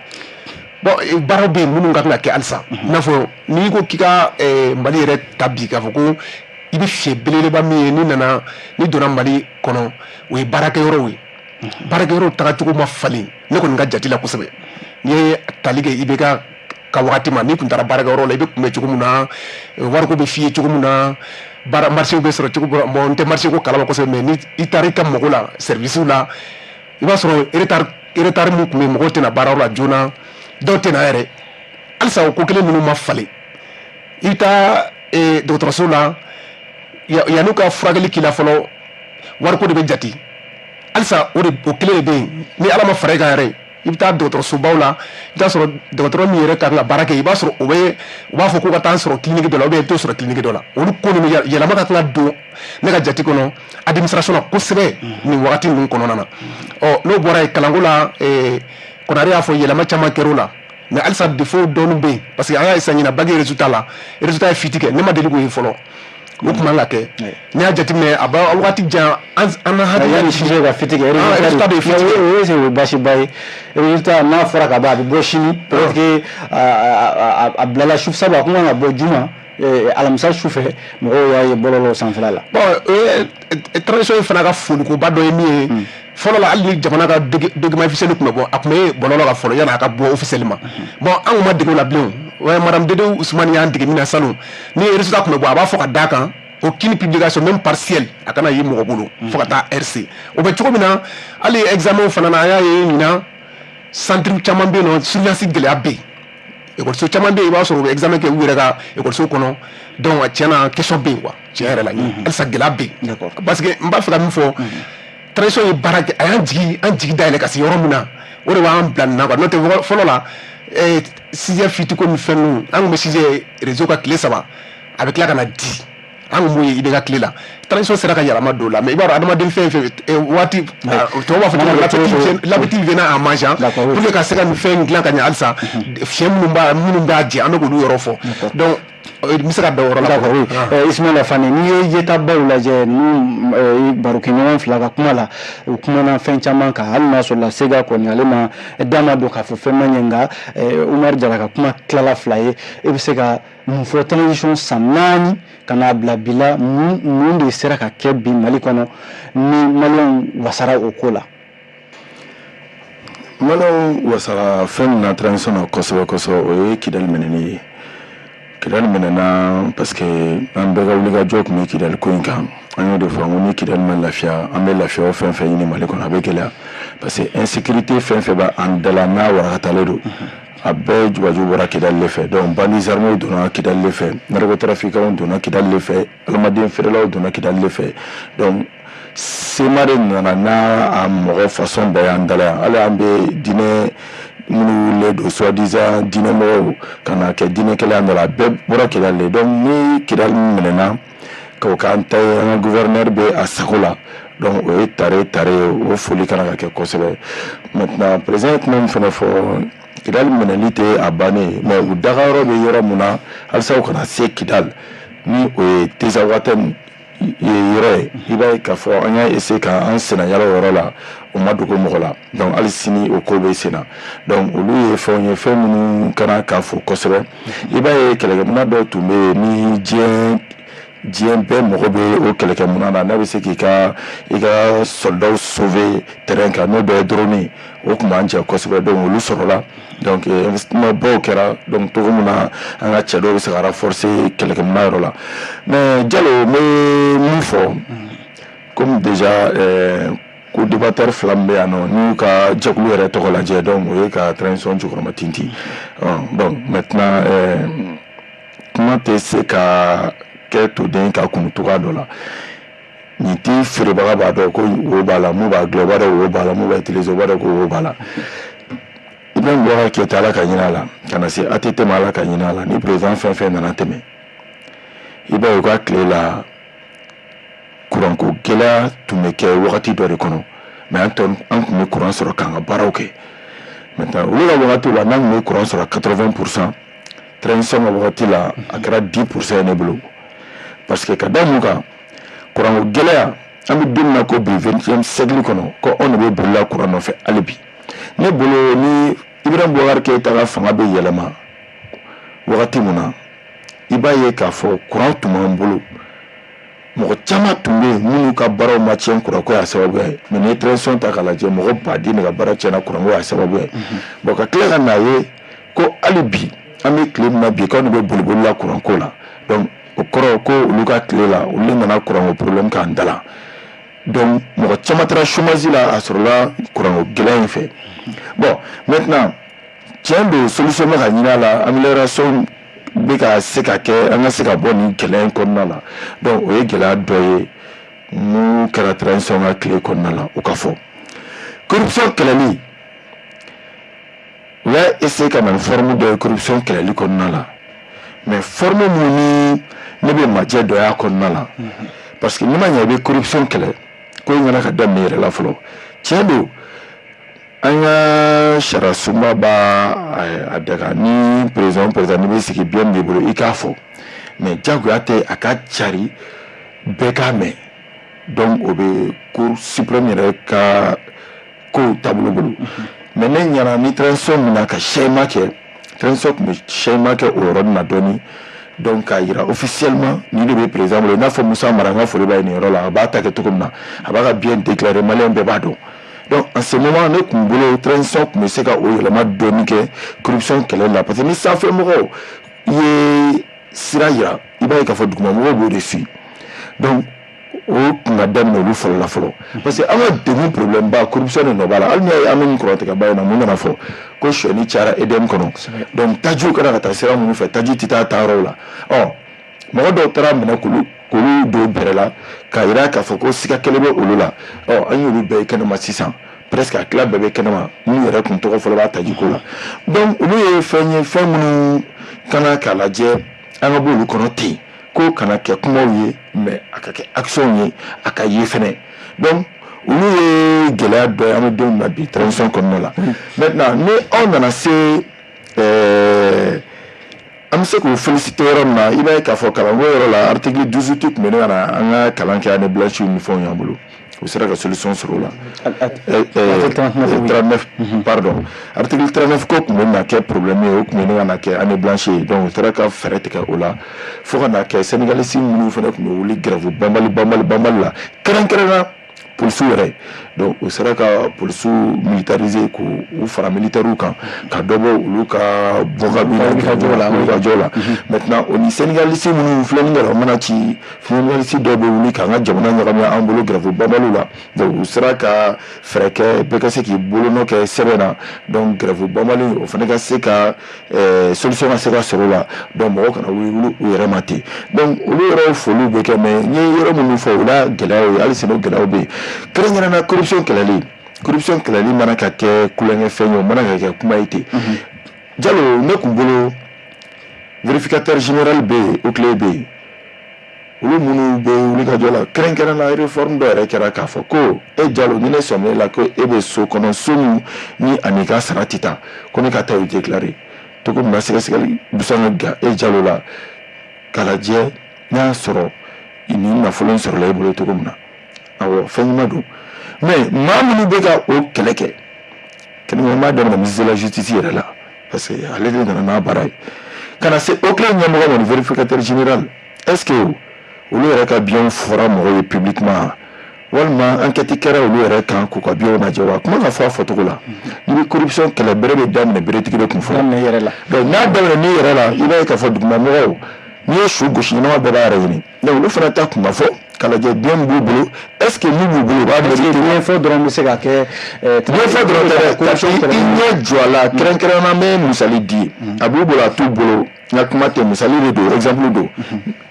bon baaraw bɛ yen minnu ka kan ka kɛ halisa i n'a fɔ n'i ko k'i ka Mali yɛrɛ ta bi k'a fɔ ko i bɛ fiɲɛ belebeleba min ye n'i donna Mali kɔnɔ o ye baarakɛyɔrɔw ye baarakɛyɔrɔw tagacogo ma falen ne kɔni ka jate la kosɛbɛ n'i ye tali kɛ IBK ka wagati ma n'i kun taara baarakɛyɔrɔ la i bɛ kunbɛn cogo min na wariko bɛ f'i ye cogo min na marché bɛ sɔrɔ cogo bon n tɛ marché ko kalama kosɛbɛ mais ni i taara i ka mago la service la i b'a sɔrɔ retard min tun bɛ mɔgɔw tɛna baarayɔrɔ la joona dɔw tɛna yɛrɛ halisa o ko kelen ninnu ma falen i bɛ taa dɔgɔtɔrɔso la yan'u ka furakɛli k'i la fɔlɔ wariko de bɛ jate halisa o kelen de bɛ yen ni ala ma fara i kan yɛrɛ i bɛ taa dɔgɔtɔrɔsobaw la i b'a sɔrɔ dɔgɔtɔrɔ min yɛrɛ kan ka baara kɛ i b'a sɔrɔ u b'a fɔ k'u ka taa sɔrɔ clinique dɔ la ou bien i t'o sɔrɔ clinique dɔ la olu ko ninnu yɛlɛma ka tila don ne ka jate kɔnɔ administration na kosɛbɛ nin wagati ninnu kɔnɔna na n'o bɔra yen kalanko la Konare y'a fɔ yɛlɛma caman kɛr'o la mais halisa défaut dɔɔni bɛ yen parce que an y'a san ɲina bagi résultat la résultat ye fiti kɛ ne ma deli k'o ye fɔlɔ o tuma ka kɛ n'i y'a jateminɛ a b'a wagati jan an na hakili yanni sujet ka fiti kɛ résultat de fiti kɛ o ye baasiba ye résultat n'a fɔra ka ban a bɛ bɔ sini peut-être que a bilala su sabu a kun kan ka bɔ juma alamisa su fɛ mɔgɔw y'a ye bɔlɔlɔ sanfɛla la bon transition in fana ka folikoba dɔ ye min ye fɔlɔ la hali ni jamana ka document officiel tun bɛ bɔ a tun bɛ bɔlɔlɔ ka fɔlɔ yan'a ka bɔ officiellement bon an kun ma dege o la bilen madame Dédé Ousmane y'an dege min na salon ni résultat tun bɛ bɔ a b'a fɔ ka d'a kan aucune publication même partielle a kana ye mɔgɔ bolo fo ka taa RC o bɛ cogo min na hali examen fana na an y'a ye ɲinan centre caman bɛ yen nɔ surveillance gɛlɛya bɛ yen école caman bɛ yen i b'a sɔrɔ u bɛ examen kɛ u yɛrɛ ka école kɔnɔ donc tiɲɛna question bɛ yen quoi tiɲɛ yɛrɛ la halisa gɛlɛya bɛ yen parce que n b'a fɛ ka min fɔ transition ye baara kɛ a y'an jigi dayɛlɛ ka se yɔrɔ min na o de b'an bila nin na quoi n'o tɛ fɔlɔ la sixième fiti ko ni fɛn ninnu an tun bɛ sixième réseau ka tile 3 a bɛ tila ka na di an kun b'o ye i bɛ ka tile la transition sera ka yɛlɛma don la mais i b'a dɔn adamaden fɛn fɛn waati tubabu b'a fɔ cogo l'appétit vient en mangeant pour que ka se ka nin fɛn dilan ka ɲɛ halisa fiɲɛ minnu b'a jɛ an bɛ k'olu yɔrɔ fɔ donc n bɛ se ka da o yɔrɔ la Ismaila Fane n'i ye yetabaw lajɛ n'u barokɛɲɔgɔn fila ka kuma la u kumana fɛn caman kan hali n'a sɔrɔ la Sega kɔni ale ma da ma don k'a fɔ fɛn ma ɲɛ nka Umaru Jara ka kuma tilala fila ye e bɛ se ka mun fɔ transition san 4 ka n'a bila bi la mun de sera ka kɛ bi Mali kɔnɔ ni Maliyɛnw wasara o ko la Maliyɛnw wasara fɛn min na transition na kosɛbɛ kosɛbɛ o ye Kidali minɛni ye Kidali minɛna parce que an bɛɛ ka wulikajɔ tun bɛ Kidali ko in kan an y'o de fɔ n ko ni Kidali ma lafiya an bɛ lafiya o fɛn fɛn ɲini Mali kɔnɔ a bɛ gɛlɛya parce que insécurité fɛn fɛn b'an dala n'a warakatalen don a bɛɛ jubaju bɔra Kidali de fɛ donc bandits armés donna Kidali de fɛ narcotrafiquants donna Kidali de fɛ adamaden feerelaw donna Kidali de fɛ donc sema de nana n'a mɔgɔ façon bɛɛ y'an dala yan hali an bɛ diinɛ minnu wele don soi-disant diinɛmɔgɔw ka na kɛ diinɛkɛla yan dɔ la a bɛɛ bɔra Kidali de donc ni Kidali minɛna k'o k'an ta ye an ka gouverneur bɛ a sago la donc o ye tare o foli kana ka kɛ kosɛbɛ. Maintenant président kuma min fana fɔ Kidal minɛli tɛ a bannen mais u dagayɔrɔ bɛ yɔrɔ mun na halisa u kana se Kidal ni o ye Tezawaten yɔrɔ ye i b'a ye k'a fɔ an y'a essayer k'an senna yala o yɔrɔ la o ma dogo mɔgɔ la donc hali sini o ko bɛ sen na donc olu ye fɛnw ye fɛn minnu kana k'a fɔ kosɛbɛ i b'a ye kɛlɛkɛminɛ dɔw tun bɛ yen ni diɲɛ bɛɛ mɔgɔ bɛ o kɛlɛkɛminɛ na n'a bɛ se k'i ka soldat sauver terrain kan n'o bɛɛ ye drone o tun b'an jɛ kosɛbɛ donc olu sɔrɔla donc investissement baw kɛra donc cogo min na an ka cɛ dɔw bɛ se ka renforcer kɛlɛkɛminɛ yɔrɔ la mais Diallo n bɛ min fɔ comme déjà ko débatteur fila min bɛ yan nɔ n'u ka jɛkulu yɛrɛ tɔgɔ lajɛ donc o ye ka transition jukɔrɔma tinti donc maintenant kuma tɛ se ka kɛ toden ka kunu cogoya dɔ la nin tɛ feerebaga b'a dɔn ko o b'a la mun b'a dilan o b'a dɔn o b'a la mun b'a utiliser o b'a dɔn ko o b'a la Ibrahim Boubacar Keita Ala ka ɲinɛ a la ka na se ATT ma Ala ka ɲinɛ a la ni président fɛn fɛn nana tɛmɛ i b'a ye u ka tile la kuranko gɛlɛya tun bɛ kɛ wagati dɔ de kɔnɔ mais an tun bɛ kuran sɔrɔ k'an ka baaraw kɛ maintenant olu ka wagati la n'an tun bɛ kuran sɔrɔ 80% transition ka wagati la a kɛra 10% ye ne bolo parce que ka da mun kan kuranko gɛlɛya an bɛ don min na ko bi 20e siècle kɔnɔ ko anw de bɛ bolila kuran nɔfɛ hali bi ne bolo ni Ibrahim Boubacar Keita ka fanga bɛ yɛlɛma wagati mun na i b'a ye k'a fɔ kuran tun b'an bolo mɔgɔ caman tun bɛ yen minnu ka baaraw ma tiɲɛ kuranko y'a sababuya ye mais ni ye transition ta k'a lajɛ mɔgɔ baden de ka baara tiɲɛna kuranko y'a sababuya ye bon ka tila ka n'a ye ko hali bi an bɛ tile min na bi k'anw de bɛ boliboli la kuranko la donc o kɔrɔ ko olu ka tile la olu nana kuranko problème k'an da la donc mɔgɔ caman taara chômage la a sɔrɔla kuranko gɛlɛya in fɛ bon maintenant tiɲɛ don solution bɛ ka ɲini a la amélioration bɛ ka se ka kɛ an ka se ka bɔ nin gɛlɛya in kɔnɔna la donc o ye gɛlɛya dɔ ye mun kɛra transition ka tile kɔnɔna la o ka fɔ corruption kɛlɛli u y'a essayer ka na ni forme dɔ ye corruption kɛlɛli kɔnɔna la mais forme mun ni ne bɛ majɛ dɔ y'a kɔnɔna la parce que n'i ma ɲɛ i bɛ corruption kɛlɛ ko in kana ka daminɛ yɛrɛ la fɔlɔ tiɲɛ don an ka sariya sunba b'a a daga ni président n'i bɛ sigi bien b'i bolo i k'a fɔ mais jagoya tɛ a ka cari bɛɛ k'a mɛn donc o bɛ cour suprême yɛrɛ ka kow taabolo bolo mais ne ɲɛna ni transition min na ka changement kɛ transition tun bɛ changement kɛ o yɔrɔnin na dɔɔni donc k'a yira officiellement ni de bɛ président bolo i n'a fɔ Musa Mara n ka foli b'a ye nin yɔrɔ la a b'a ta kɛ cogo min na a b'a ka bien déclarer maliyɛn bɛɛ b'a dɔn donc en ce moment ne tun bolo transition tun bɛ se ka o yɛlɛma dɔɔni kɛ corruption kɛlɛ la parce que ni sanfɛmɔgɔw ye sira yira i b'a ye k'a fɔ dugumamɔgɔw b'o de suit donc o tun ka daminɛ olu fɔlɔ la fɔlɔ parce que an ka degun problème ba corruption de nɔ b'a la hali n'i y'a ye an bɛ nin kɔrɔtigɛba in na mun nana fɔ ko sonyani cayara EDM kɔnɔ donc tajiw kana ka taa sira minnu fɛ taji tɛ taa taayɔrɔw la mɔgɔ dɔw taara minɛ k'olu don bɛrɛ la k'a yira k'a fɔ ko siga kɛlɛ bɛ olu la an y'olu bɛɛ ye kɛnɛma sisan presque a tila bɛɛ bɛ kɛnɛma minnu yɛrɛ kun tɔgɔ fɔlɔ b'a tajiko la donc olu ye fɛn ye fɛn minnu kana k'a lajɛ an ka bɔ olu kɔnɔ ten ko kana kɛ kumaw ye mais a ka kɛ action ye a ka ye fɛnɛ donc olu ye gɛlɛya dɔ ye an bɛ don min na bi transition kɔnɔna la maintenant ni aw nana se an bɛ se k'o féliciter yɔrɔ min na i b'a ye k'a fɔ kalanko yɔrɔ la article 12 tun bɛ ne ka na an ka kalan kɛ ani blanche ni fɛnw y'an bolo u sera ka solution sɔrɔ o la 39 pardon article 39 ko tun bɛ na kɛ problème ye o tun bɛ ne ka na kɛ ani blanche ye donc u sera ka fɛɛrɛ tigɛ o la fo ka na kɛ sénégalais minnu fana tun bɛ wuli grève banbali la kɛrɛnkɛrɛnna polisiw yɛrɛ donc u sera ka polisiw militariser k'u fara militaires kan ka dɔ bɔ olu ka wulikajɔ la maintenant o ni sénégalais minnu filɛ nin yɛrɛ mana ci sénégalais dɔw bɛ wuli k'an ka jamana ɲagami an bolo grève banbaliw la donc u sera ka fɛɛrɛ kɛ bɛɛ ka se k'i bolonɔ kɛ sɛbɛn na donc grève banbali o fana ka se ka solution ka se ka sɔrɔ o la donc mɔgɔw kana wuli u yɛrɛ ma ten donc olu yɛrɛ foliw bɛ kɛ mais n ye yɔrɔ minnu fɔ o la gɛlɛyaw ye hali sini o gɛlɛyaw bɛ yen kɛrɛnkɛrɛnna corruption kɛlɛli mana ka kɛ kulonkɛfɛn ye o mana ka kɛ kuma ye ten Diallo ne kun bolo vérificateur général bɛ yen o tile bɛ yen olu minnu bɛ wuli ka jɔ la kɛrɛnkɛrɛnna réforme dɔ yɛrɛ kɛra k'a fɔ ko e Jalo ni ne sɔmina la ko e bɛ so kɔnɔ so min ni a n'i ka sara tɛ taa ko ne ka taa o déclarer cogo min na sɛgɛsɛgɛli busan ka e Jalo la k'a lajɛ n'a y'a sɔrɔ ni nafolo sɔrɔla e bolo cogo min na awɔ fɛn ɲuman don mais maa minnu bɛ ka o kɛlɛ kɛ kɛnɛma m'a daminɛ ministre de la justice yɛrɛ la parce que ale de nana n'a baara ye ka na se au clé ɲɛmɔgɔ ma ni vérificateur général est-ce que olu yɛrɛ ka biɲɛw fɔra mɔgɔw ye publiquement walima enquête kɛra olu yɛrɛ kan k'u ka biɲɛw lajɛ wa kuma ka fɔ a fɔcogo la ni bɛ corruption kɛlɛ bere bɛ daminɛ beretigi de kun fɔlɔ donc n'a daminɛ n'i yɛrɛ la i b'a ye k'a fɔ dugumamɔgɔw n'i ye su gosi ɲɛnama bɛɛ b'a yɛrɛ ɲini donc olu fana ta kun ka fɔ k'a lajɛ biɲɛ b'u bolo est-ce que min b'u bolo u b'a mérité ɲɛfɔ dɔrɔn bɛ se ka kɛ ɲɛfɔ dɔrɔn tɛ dɛ i ɲɛ jɔ a la kɛrɛnkɛrɛnna n bɛ misali di a b'u bolo a t'u bolo n ka kuma tɛ misali de don exemple don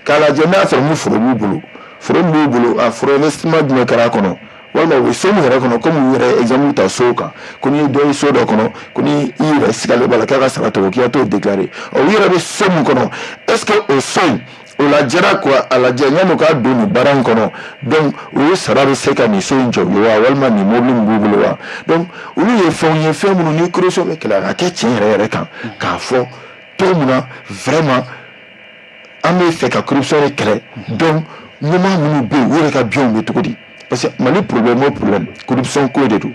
k'a lajɛ n'a sɔrɔ mun foro b'u bolo foro min b'u bolo a foro investissement jumɛn kɛra a kɔnɔ walima u bɛ so min yɛrɛ kɔnɔ komi u yɛrɛ exemple ta so kan ko n'i ye dɔ ye so dɔ kɔnɔ ko ni i yɛrɛ sigalen b'a la k'a ka sara tɔgɔ k'i ka t'o déclarer u yɛrɛ bɛ so min kɔnɔ est-ce que o so in o lajɛra quoi a lajɛ yanni u k'a don nin baara in kɔnɔ donc o ye sara bɛ se ka nin so in jɔ u ye wa walima nin mobili min b'u bolo wa donc olu ye fɛnw ye fɛn minnu ni corruption bɛ kɛlɛ a ka kɛ tiɲɛ yɛrɛ yɛrɛ kan k'a fɔ cogo min na vraiment an bɛ fɛ ka corruption de kɛlɛ donc ɲɛmaa minnu bɛ yen u yɛrɛ ka biɲɛw bɛ cogo di parce que Mali problème o problème corruption ko de don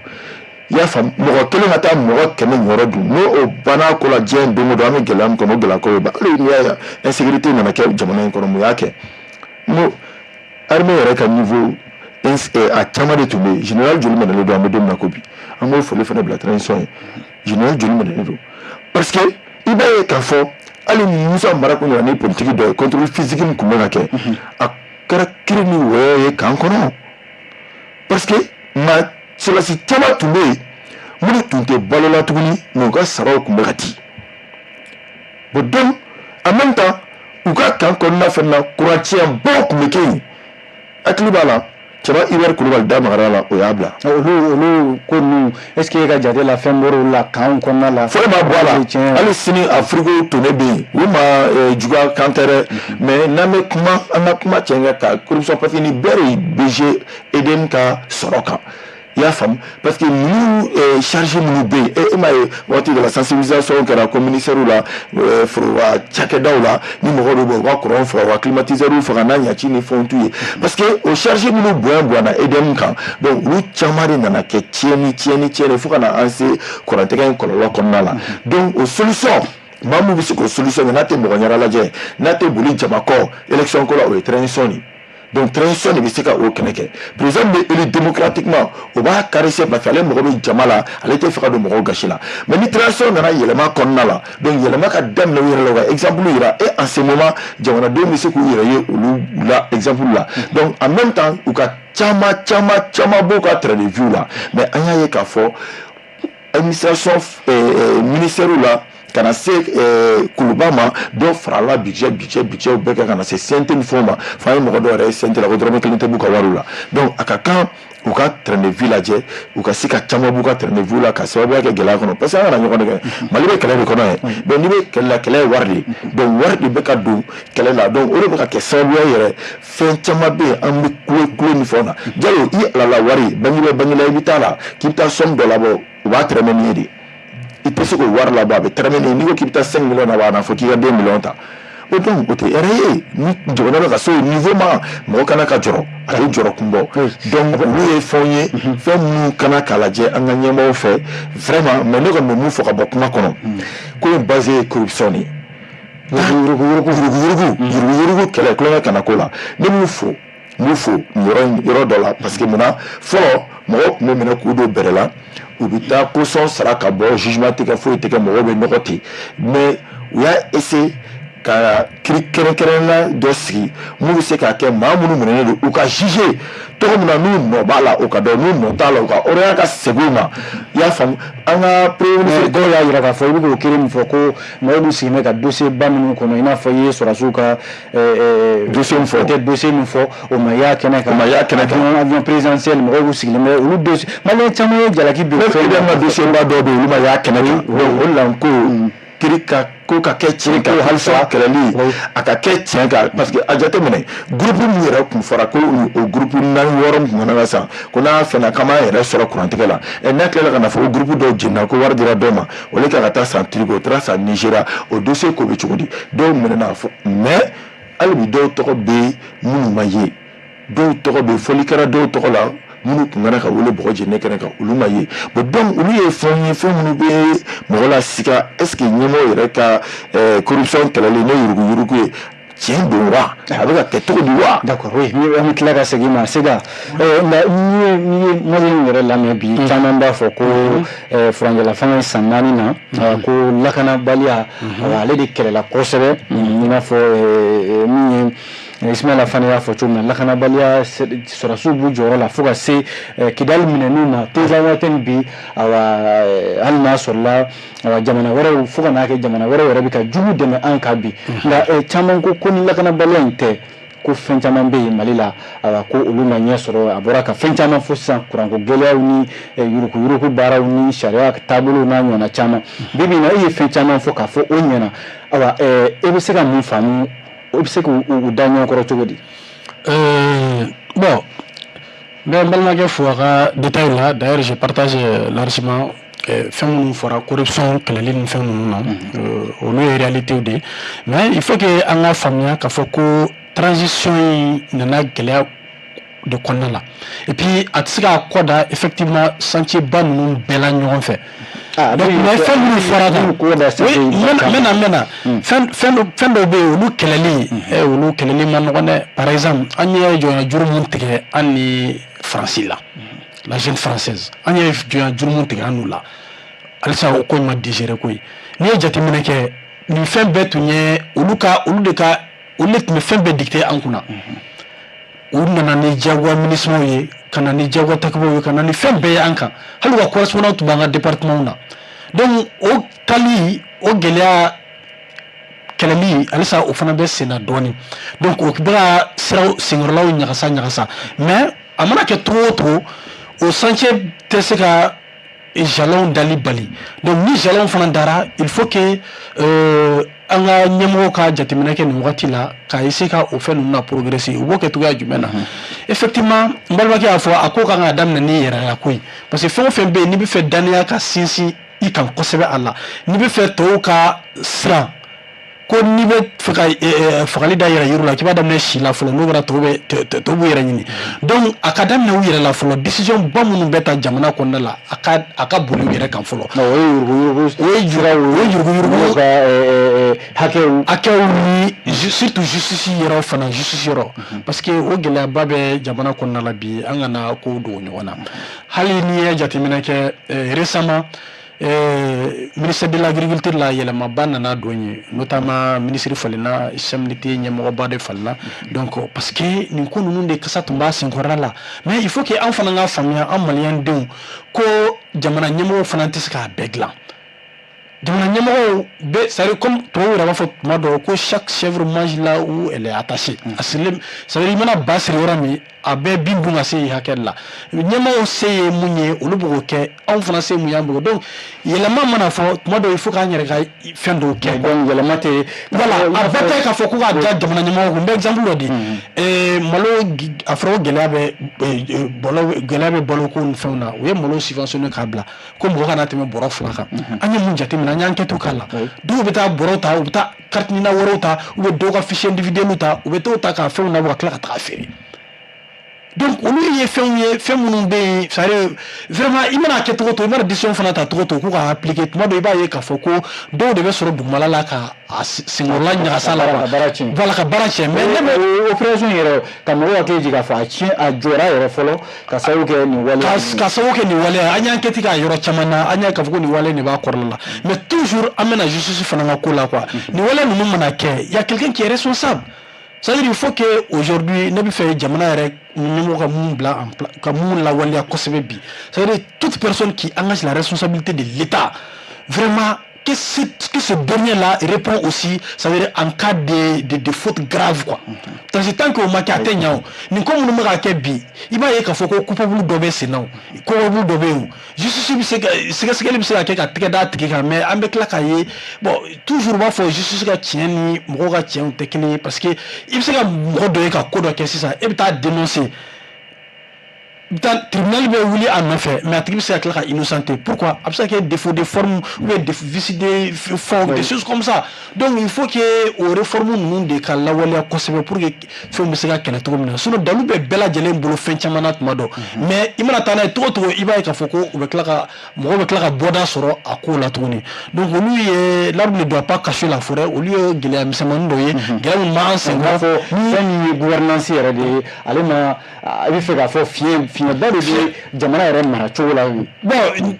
i y'a faamu mɔgɔ kelen ka taa mɔgɔ 100 ɲɔrɔ dun n'o o banna ko la diɲɛ don o don an bɛ gɛlɛya min kɔnɔ o gɛlɛya ko bɛ ban hali n'i y'a ye insécurité nana kɛ jamana in kɔnɔ mun y'a kɛ n ko armée yɛrɛ ka niveau a caman de tun bɛ yen général joli minɛlen don an bɛ don min na ko bi an b'o foli fana bila transition ye général joli minɛlen don parce que i b'a ye k'a fɔ hali Musa Mara kun nana ni politique dɔ ye contrôle physique min tun bɛ ka kɛ a kɛra kiri ni wɔyɔ ye k'an kɔnɔ parce que maa sɔrɔsi caman tun bɛ yen minnu tun tɛ balo la tuguni mais u ka saraw tun bɛ ka di bon donc en même temps u ka kan kɔnɔna fɛnɛ na kuranciyɛnbaw tun bɛ kɛ yen hakili b'a la cɛba Iber Kulubali da magara la o y'a bila olu ko ninnu est-ce que e ka jate la fɛn bɔr'o la kan kɔnɔna la foyi ma bɔ a la hali sini a frigo tonne bɛ yen u ma juguya kan tɛ dɛ mais n'an bɛ kuma an ka kuma cɛ ka corruption parce que nin bɛɛ de BG EDM ka sɔrɔ kan i y'a faamu parce que ninnu charge minnu bɛ yen e m'a ye waati dɔ la sensibilisation kɛra ko ministère la foroba cakɛdaw la ni mɔgɔw bɛ bɔ u ka courant faga u ka climatiseur faga n'a ɲaci ni fɛnw t'u ye parce que o charge minnu bonya EDM kan donc olu caman de nana kɛ tiɲɛni fo ka na an se kurantigɛ in kɔlɔlɔ kɔnɔna la donc o solution maa min bɛ se k'o solution n'a tɛ mɔgɔ ɲɛda lajɛ n'a tɛ boli jama kɔ élection ko la o ye transition de donc transition de bɛ se ka o kɛlɛ kɛ président bɛ élu démocratiquement o b'a caresser parce que ale mago bɛ jama la ale tɛ fɛ ka don mɔgɔw gasi la mais ni transition nana yɛlɛma kɔnɔna la donc yɛlɛma ka daminɛ u yɛrɛ la u ka exemple yira et en ce moment jamanadenw bɛ se k'u yɛrɛ ye olu la exemple la donc en même temps u ka caman b'u ka terrain de vue la mais an y'a ye k'a fɔ administration ministère la kana se kuluba ma dɔ farala budget bɛɛ kɛ kana se CNT ni fɛnw ma fo an ye mɔgɔ dɔw yɛrɛ ye CNT la ko dɔrɔmɛ 1 tɛ b'u ka wariw la donc a ka kan u ka terrain de vie lajɛ u ka se ka caman b'u ka terrain de vie la ka sababuya kɛ gɛlɛya kɔnɔ parce que an kana ɲɔgɔn nɛgɛ Mali bɛ kɛlɛ de kɔnɔ ye donc n'i bɛ kɛlɛ la kɛlɛ ye wari de donc wari de bɛ ka don kɛlɛ la donc o de bɛ ka kɛ sababuya yɛrɛ fɛn caman bɛ yen an bɛ kulo ni fɛnw na Jalo i alala wari bange la i bɛ taa la k'i bɛ taa somme dɔ labɔ u b'a tɛrɛmɛ n'i ye de i tɛ se k'o wari labɔ a bɛ tɛrɛmɛ n'i ye n'i ko k'i bɛ taa 5 millions na b'a fɔ k'i ka 2 millions ta o donc o tɛ hɛrɛ ye ni jamana bɛ ka se o niveau ma mɔgɔ kana ka jɔrɔ a bɛ jɔrɔ kun bɔ donc olu ye fɛnw ye fɛn minnu kana k'a lajɛ an ka ɲɛmɔgɔw fɛ vraiment mais ne kɔni bɛ mun fɔ ka bɔ kuma kɔnɔ ko ye basé ye corruption de yurugu kɛlɛ kulonkɛ kana ko la ne m'u fo yɔrɔ dɔ la parce que munna fɔlɔ mɔgɔw tun bɛ minɛ k'u don bɛrɛ la u bɛ taa caution sara ka bɔ jugement tɛ kɛ foyi tɛ kɛ mɔgɔw bɛ nɔgɔ ten mais u y'a essayer ka kiri kɛrɛnkɛrɛnna dɔ sigi mun bɛ se k'a kɛ maa minnu minɛnen don u ka juger cogo min na n'u nɔ b'a la o ka dɔn n'u nɔ t'a la u ka hɔrɔnya ka segin u ma i y'a faamu an ka premier ministre dɔw y'a jira k'a fɔ i bɛ k'o kelen min fɔ ko mɔgɔw b'u sigi bɛ ka dossier ba minnu kɔnɔ i n'a fɔ i ye sɔrɔdasiw ka dossier min fɔ dossier min fɔ o ma y'a kɛnɛ kan avion présidentiel mɔgɔw b'u sigilen bɛ olu dossier maliyɛn caman ye jalaki bi fɛn ka dossier ba dɔw bɛ yen olu ma y'a kɛnɛ kan o de la n ko ko ka kɛ tiɲɛ ka halisa kɛlɛli a ka kɛ tiɲɛ kan parce que a jateminɛ groupe min yɛrɛ kun fɔra ko o groupe 4 6 min tun na sa ko n'a fɛnɛ kama yɛrɛ sɔrɔ kurantigɛ la n'a tilala ka na fɔ groupe dɔw jenna ko wari dira dɔw ma o le ka taa san Togo o taara san Nigeria o dossier ko bɛ cogo di dɔw minɛna fɔ mais hali bi dɔw tɔgɔ bɛ minnu ma ye dɔw tɔgɔ bɛ fɔli kɛra dɔw tɔgɔ la minnu kun kana ka wele bɔgɔ jɛnɛ kɛnɛ kan olu ma ye donc olu ye fɛn ye fɛn minnu bɛ mɔgɔ la siga est ce que ɲɛmɔgɔ yɛrɛ ka corruption kɛlɛli ne yuruguyurugu ye tiɲɛ don wa a bɛ ka kɛ cogo di wa. d'accord oui an bɛ tila ka segin ma Sega n'i ye Mali yɛrɛ lamɛn bi caman b'a fɔ ko furanjɛla fanga ye san 4 na ko lakanabaliya ale de kɛlɛla kosɛbɛ i n'a fɔ min ye Ismaila Fane y'a fɔ cogo min na lakanabaliya sɔrɔsiw b'u jɔyɔrɔ la fo ka se Kidali minɛnniw ma Teza waati bi hali n'a sɔrɔla jamana wɛrɛw fo ka n'a kɛ jamana wɛrɛw yɛrɛ bɛ ka jugu dɛmɛ an kan bi nka caman ko ni lakanabaliya in tɛ ko fɛn caman bɛ yen Mali la ko olu ma ɲɛ sɔrɔ a bɔra ka fɛn caman fɔ sisan kuranko gɛlɛyaw ni yuruguyurugu baaraw ni sariya taabolo n'a ɲɔgɔnna caman bi bi in na e ye fɛn caman fɔ k'a fɔ o ɲɛna e bɛ se ka mun faamu o bɛ se k'u da ɲɔgɔn kɔrɔ cogo di. Bon n bɛ n balimakɛ fo a ka détail la d'ailleurs je partage largement fɛn minnu fɔra corruption kɛlɛli ni fɛn ninnu na olu ye réalités de mais il faut que an ka faamuya k'a fɔ ko transition in nana gɛlɛya de kɔnɔna la et puis a tɛ se k'a kɔ da effectivement chantier ba ninnu bɛɛ la ɲɔgɔn fɛ. Donc mais fɛn minnu fɔra kan mɛna fɛn dɔw bɛ yen olu kɛlɛli ma nɔgɔn dɛ par exemple an ye jɔnya juru mun tigɛ an ni Faransi la jeune française an ye jɔnya juru mun tigɛ an n'u la halisa o ko in ma digérer ko ye n'i ye jateminɛ kɛ nin fɛn bɛɛ tun ye olu de tun bɛ fɛn bɛɛ dicter an kunna u nana ni jagoya ministres ye ka na ni jagoya takibaw ye ka na ni fɛn bɛɛ ye an kan hali ka correspondant tun b'an ka département na donc o tali o gɛlɛya kɛlɛli halisa o fana bɛ senna dɔɔnin donc o bɛ ka siraw senkɔrɔlaw ɲagasa mais a mana kɛ cogo o cogo o chantier tɛ se ka jalons dali bali donc ni jalons fana dara il faut que an ka ɲɛmɔgɔw ka jateminɛ kɛ nin wagati la ka essayer ka o fɛn ninnu na progresser u b'o kɛ cogoya jumɛn na effectivement n balimakɛ y'a fɔ a ko kan ka daminɛ ni yɛrɛla ko ye parce que fɛn o fɛn bɛ yen n'i bɛ fɛ daniya ka sinsin i kan kosɛbɛ a la n'i bɛ fɛ tɔw ka siran ko n'i bɛ fɛ ka fagali da yɛrɛ yiriw la k'i b'a daminɛ si la fɔlɔ n'o kɛra tɔw b'u yɛrɛ ɲini donc a ka daminɛ u yɛrɛ la fɔlɔ décision ba minnu bɛ ta jamana kɔnɔna la a ka boli u yɛrɛ kan fɔlɔ. o ye yuruguyurugu ka hakɛw ni surtout justice yɔrɔ fana justice yɔrɔ parce que o gɛlɛyaba bɛ jamana kɔnɔna la bi an kana ko dogo ɲɔgɔn na hali n'i ye jateminɛ kɛ récemment ministère de l'agriculture la yɛlɛmaba nana don ye notamment ministre falenna CMDT ɲɛmɔgɔba de falenna donc parce que nin ko ninnu de kasa tun b'a senkɔrɔla la mais il faut que an fana ka faamuya an maliyɛn denw ko jamana ɲɛmɔgɔw fana tɛ se k'a bɛɛ dilan jamana ɲɛmɔgɔw bɛ c'est à dire comme tubabuw yɛrɛ b'a fɔ tuma dɔw ko chaque chèvre mange là où elle est attachée a sirilen c'est à dire i mana ba siri yɔrɔ min a bɛɛ bin dun ka se yen hakɛ la ɲɛmɔgɔw se ye mun ye olu b'o kɛ anw fana se mun y'an bolo donc yɛlɛma mana fɔ tuma dɔw il faut k'an yɛrɛ ka fɛn dɔw kɛ donc yɛlɛma tɛ voilà a bɛɛ tɛ k'a fɔ ko k'a da jamana ɲɛmɔgɔw kun n bɛ exemple dɔ di malo a fɔra ko gɛlɛya bɛ baloko ni fɛnw na u ye malo subventionné k'a bila ko mɔgɔ kana tɛmɛ bɔrɔ 2 kan an ye mun jateminɛ an y'an kɛto k'a la dɔw bɛ taa bɔrɔw ta u bɛ taa carte nina wɛrɛw ta u bɛ dɔw ka fichier individuel ta u bɛ t'o ta k'a fɛnw labɔ ka tila ka taga feere donc olu ye fɛnw ye fɛn minnu bɛ yen c'est à dire vraiment i mana kɛ cogo o cogo i mana décision fana ta cogo o cogo k'u ka appliquer tuma dɔ i b'a ye k'a fɔ ko dɔw de bɛ sɔrɔ dugumala la ka a senkɔrɔla ɲagasa la voilà ka baara tiɲɛ mais ne bɛ opération yɛrɛ ka mɔgɔw hakili jigin k'a fɔ a jɔra yɛrɛ fɔlɔ ka sababu kɛ nin wale ka sababu kɛ nin wale an y'an kɛti k'a yɔrɔ caman na an y'a k'a fɔ ko nin wale de b'a kɔrɔla la mais toujours an bɛna justice fana ka ko la quoi nin wale ninnu mana kɛ y a quelqu'un qui est responsable. C'est-à-dire il faut que aujourd'hui ne bɛ fɛ jamana yɛrɛ ɲɛmɔgɔ ka mun bila en place ka mun lawaleya kosɛbɛ bi c'est-à-dire toute personne qui engage la responsabilité de l'État vraiment que ce dernier-là répond aussi, ça veut dire en cas de fautes graves, quoi. Tant que vous atteint, ni comme nous m'avons bi, il va y avoir qu'il faut coupable d'obé sinon, coupable d'obé ou. Je suis sûr que c'est que c'est la quelque mais avec la cahier, bon, toujours va faut juste que tiens ni m'aura tiens technique parce que il sait que m'aura donné qu'à quoi donc c'est ça, et puis t'as dénoncé. Dans le tribunal va voulu en fait, mais attribuer c'est clair innocenté. Pourquoi? Parce qu'il y a des défauts de forme ou des déficits de forme, des choses comme ça. Donc il faut que au réforme nous de kala wala kosebe pour que fait me sega kala to mina. Sinon dalu be bela jelen bolo fin chamana mado. Mais il m'a tana to il va être foko ou be klaka mo be klaka boda soro ako la tourner. Donc lui l'arbre ne doit pas cacher la forêt au lieu de la misamando doye. Gela ma c'est ni gouvernance era de alema il fait ga fo fier ba de jamana yɛrɛ maracogo la bon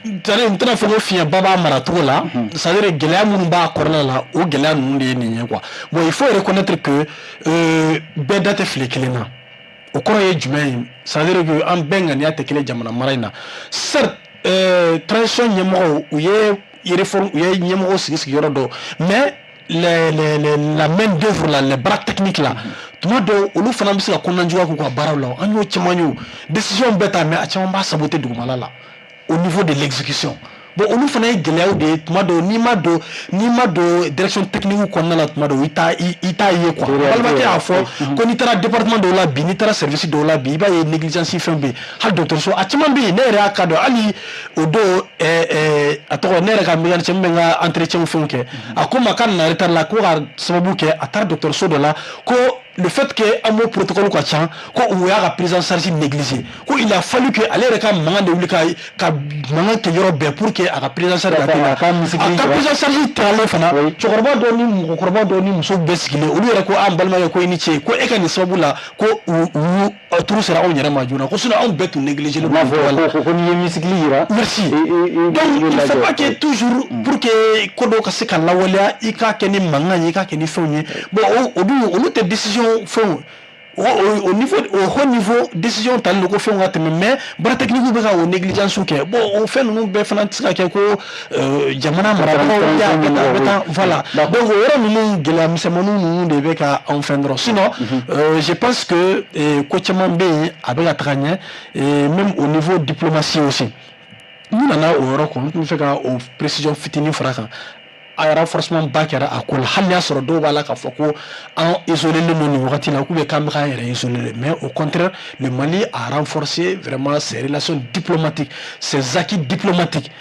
n tɛna fɔ ko fiɲɛ ba b'a maracogo la c'est à dire gɛlɛya minnu b'a kɔrɔla la o gɛlɛya ninnu de ye nin ye quoi bon il faut reconnaître que bɛɛ da tɛ fili kelen na o kɔrɔ ye jumɛn ye c'est à dire que an bɛɛ ŋaniya tɛ kelen jamana mara in na certes transition ɲɛmɔgɔw u ye réforme u ye ɲɛmɔgɔw sigi yɔrɔ dɔ mais la main d'œuvre là les bras techniques là tuma dɔw olu fana bɛ se ka kɔnɔnajuguya k'u ka baaraw la an y'o caman ye décision bɛɛ ta mais a caman b'a saboter dugumala la au niveau de l'exécution bon olu fana ye gɛlɛyaw de ye tuma dɔw n'i ma don direction technique kɔnɔna la tuma dɔw i t'a ye quoi balimakɛ y'a fɔ ko n'i taara département dɔw la bi n'i taara service dɔw la bi i b'a ye négligence fɛn bɛ yen hali dɔgɔtɔrɔso a caman bɛ yen ne yɛrɛ y'a ka dɔn hali o don a tɔgɔ ne yɛrɛ ka mécanicien min bɛ n ka entretien fɛnw kɛ a ko n ma k'a nana retard la ko ka sababu kɛ a taara dɔgɔtɔrɔso dɔ la ko le fait que un mot protocole quoi tiens ko o y'a ka prise en charge négligée ko il a fallu que ale yɛrɛ ka mankan de wuli ka mankan kɛ yɔrɔ bɛɛ pour que a ka prise en charge ka tɛmɛ a ka prise en charge taalen fana cɛkɔrɔba dɔ ni mɔgɔkɔrɔba dɔ ni muso bɛɛ sigilen olu yɛrɛ ko an balimakɛ ko i ni ce ko e ka nin sababu la ko turu sera anw yɛrɛ ma joona ko sinon anw bɛɛ tun négligé le ko n'i ye misikili yira merci donc il faut pas que toujours pour que ko dɔw ka se ka lawaleya i k'a kɛ ni mankan ye i k'a kɛ ni fɛnw ye bon olu tɛ décision fɛnw au haut niveau décision tali le ko fɛnw ka tɛmɛ mais baara technique bɛ ka o négligence kɛ bon o fɛn ninnu bɛɛ fana tɛ se ka kɛ ko jamana marabagaw y'a bɛ taa voilà donc o yɔrɔ ninnu gɛlɛya misɛnmaninw ninnu de bɛ ka anw fɛn dɔrɔn sinon je pense que ko caman bɛ yen a bɛ ka taga ɲɛ même au niveau diplomatie aussi n'u nana o yɔrɔ kɔnɔ n tun bɛ fɛ ka o précision fitinin fara kan a renforcement ba kɛra a ko la hali n'a sɔrɔ dɔw b'a la k'a fɔ ko an isolé len don nin wagati la k'u bɛ k'an bɛ k'an yɛrɛ isolé mais au contraire le Mali a renforcé vraiment ses relations diplomatiques ses acquis diplomatiques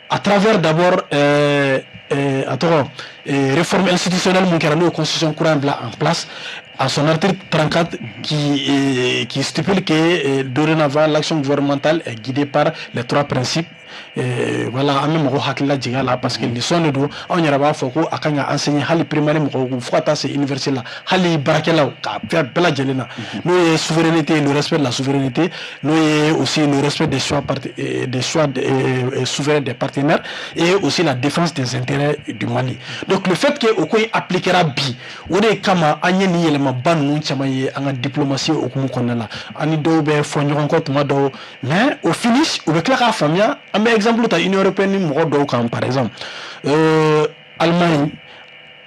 à travers d'abord réforme institutionnelle mun kɛra n'o ye constitution kura bila en place à son article 34 qui stipule que dorénavant l'action gouvernementale est guidée par les trois principes voilà an bɛ mɔgɔw hakilila jigin la parce que leçon de don anw yɛrɛ b'a fɔ ko a kan ka enseigner hali primaire mɔgɔw fo ka taa se université la hali baarakɛlaw ka fɛn bɛɛ lajɛlen na n'o ye souveraineté le respect de la souveraineté n'o ye aussi le respect des choix souverains des partenaires et aussi la défense des intérêts du Mali donc le fait que o ko appliquera bi o de kama an ye nin yɛlɛmaba ninnu caman ye an ka diplomatie hukumu kɔnɔna la ani dɔw bɛ fɔ ɲɔgɔn kɔ tuma dɔw mais au finish u bɛ tila k'a faamuya an bɛ exemple ta Union européenne ni mɔgɔ dɔw kan par exemple Allemagne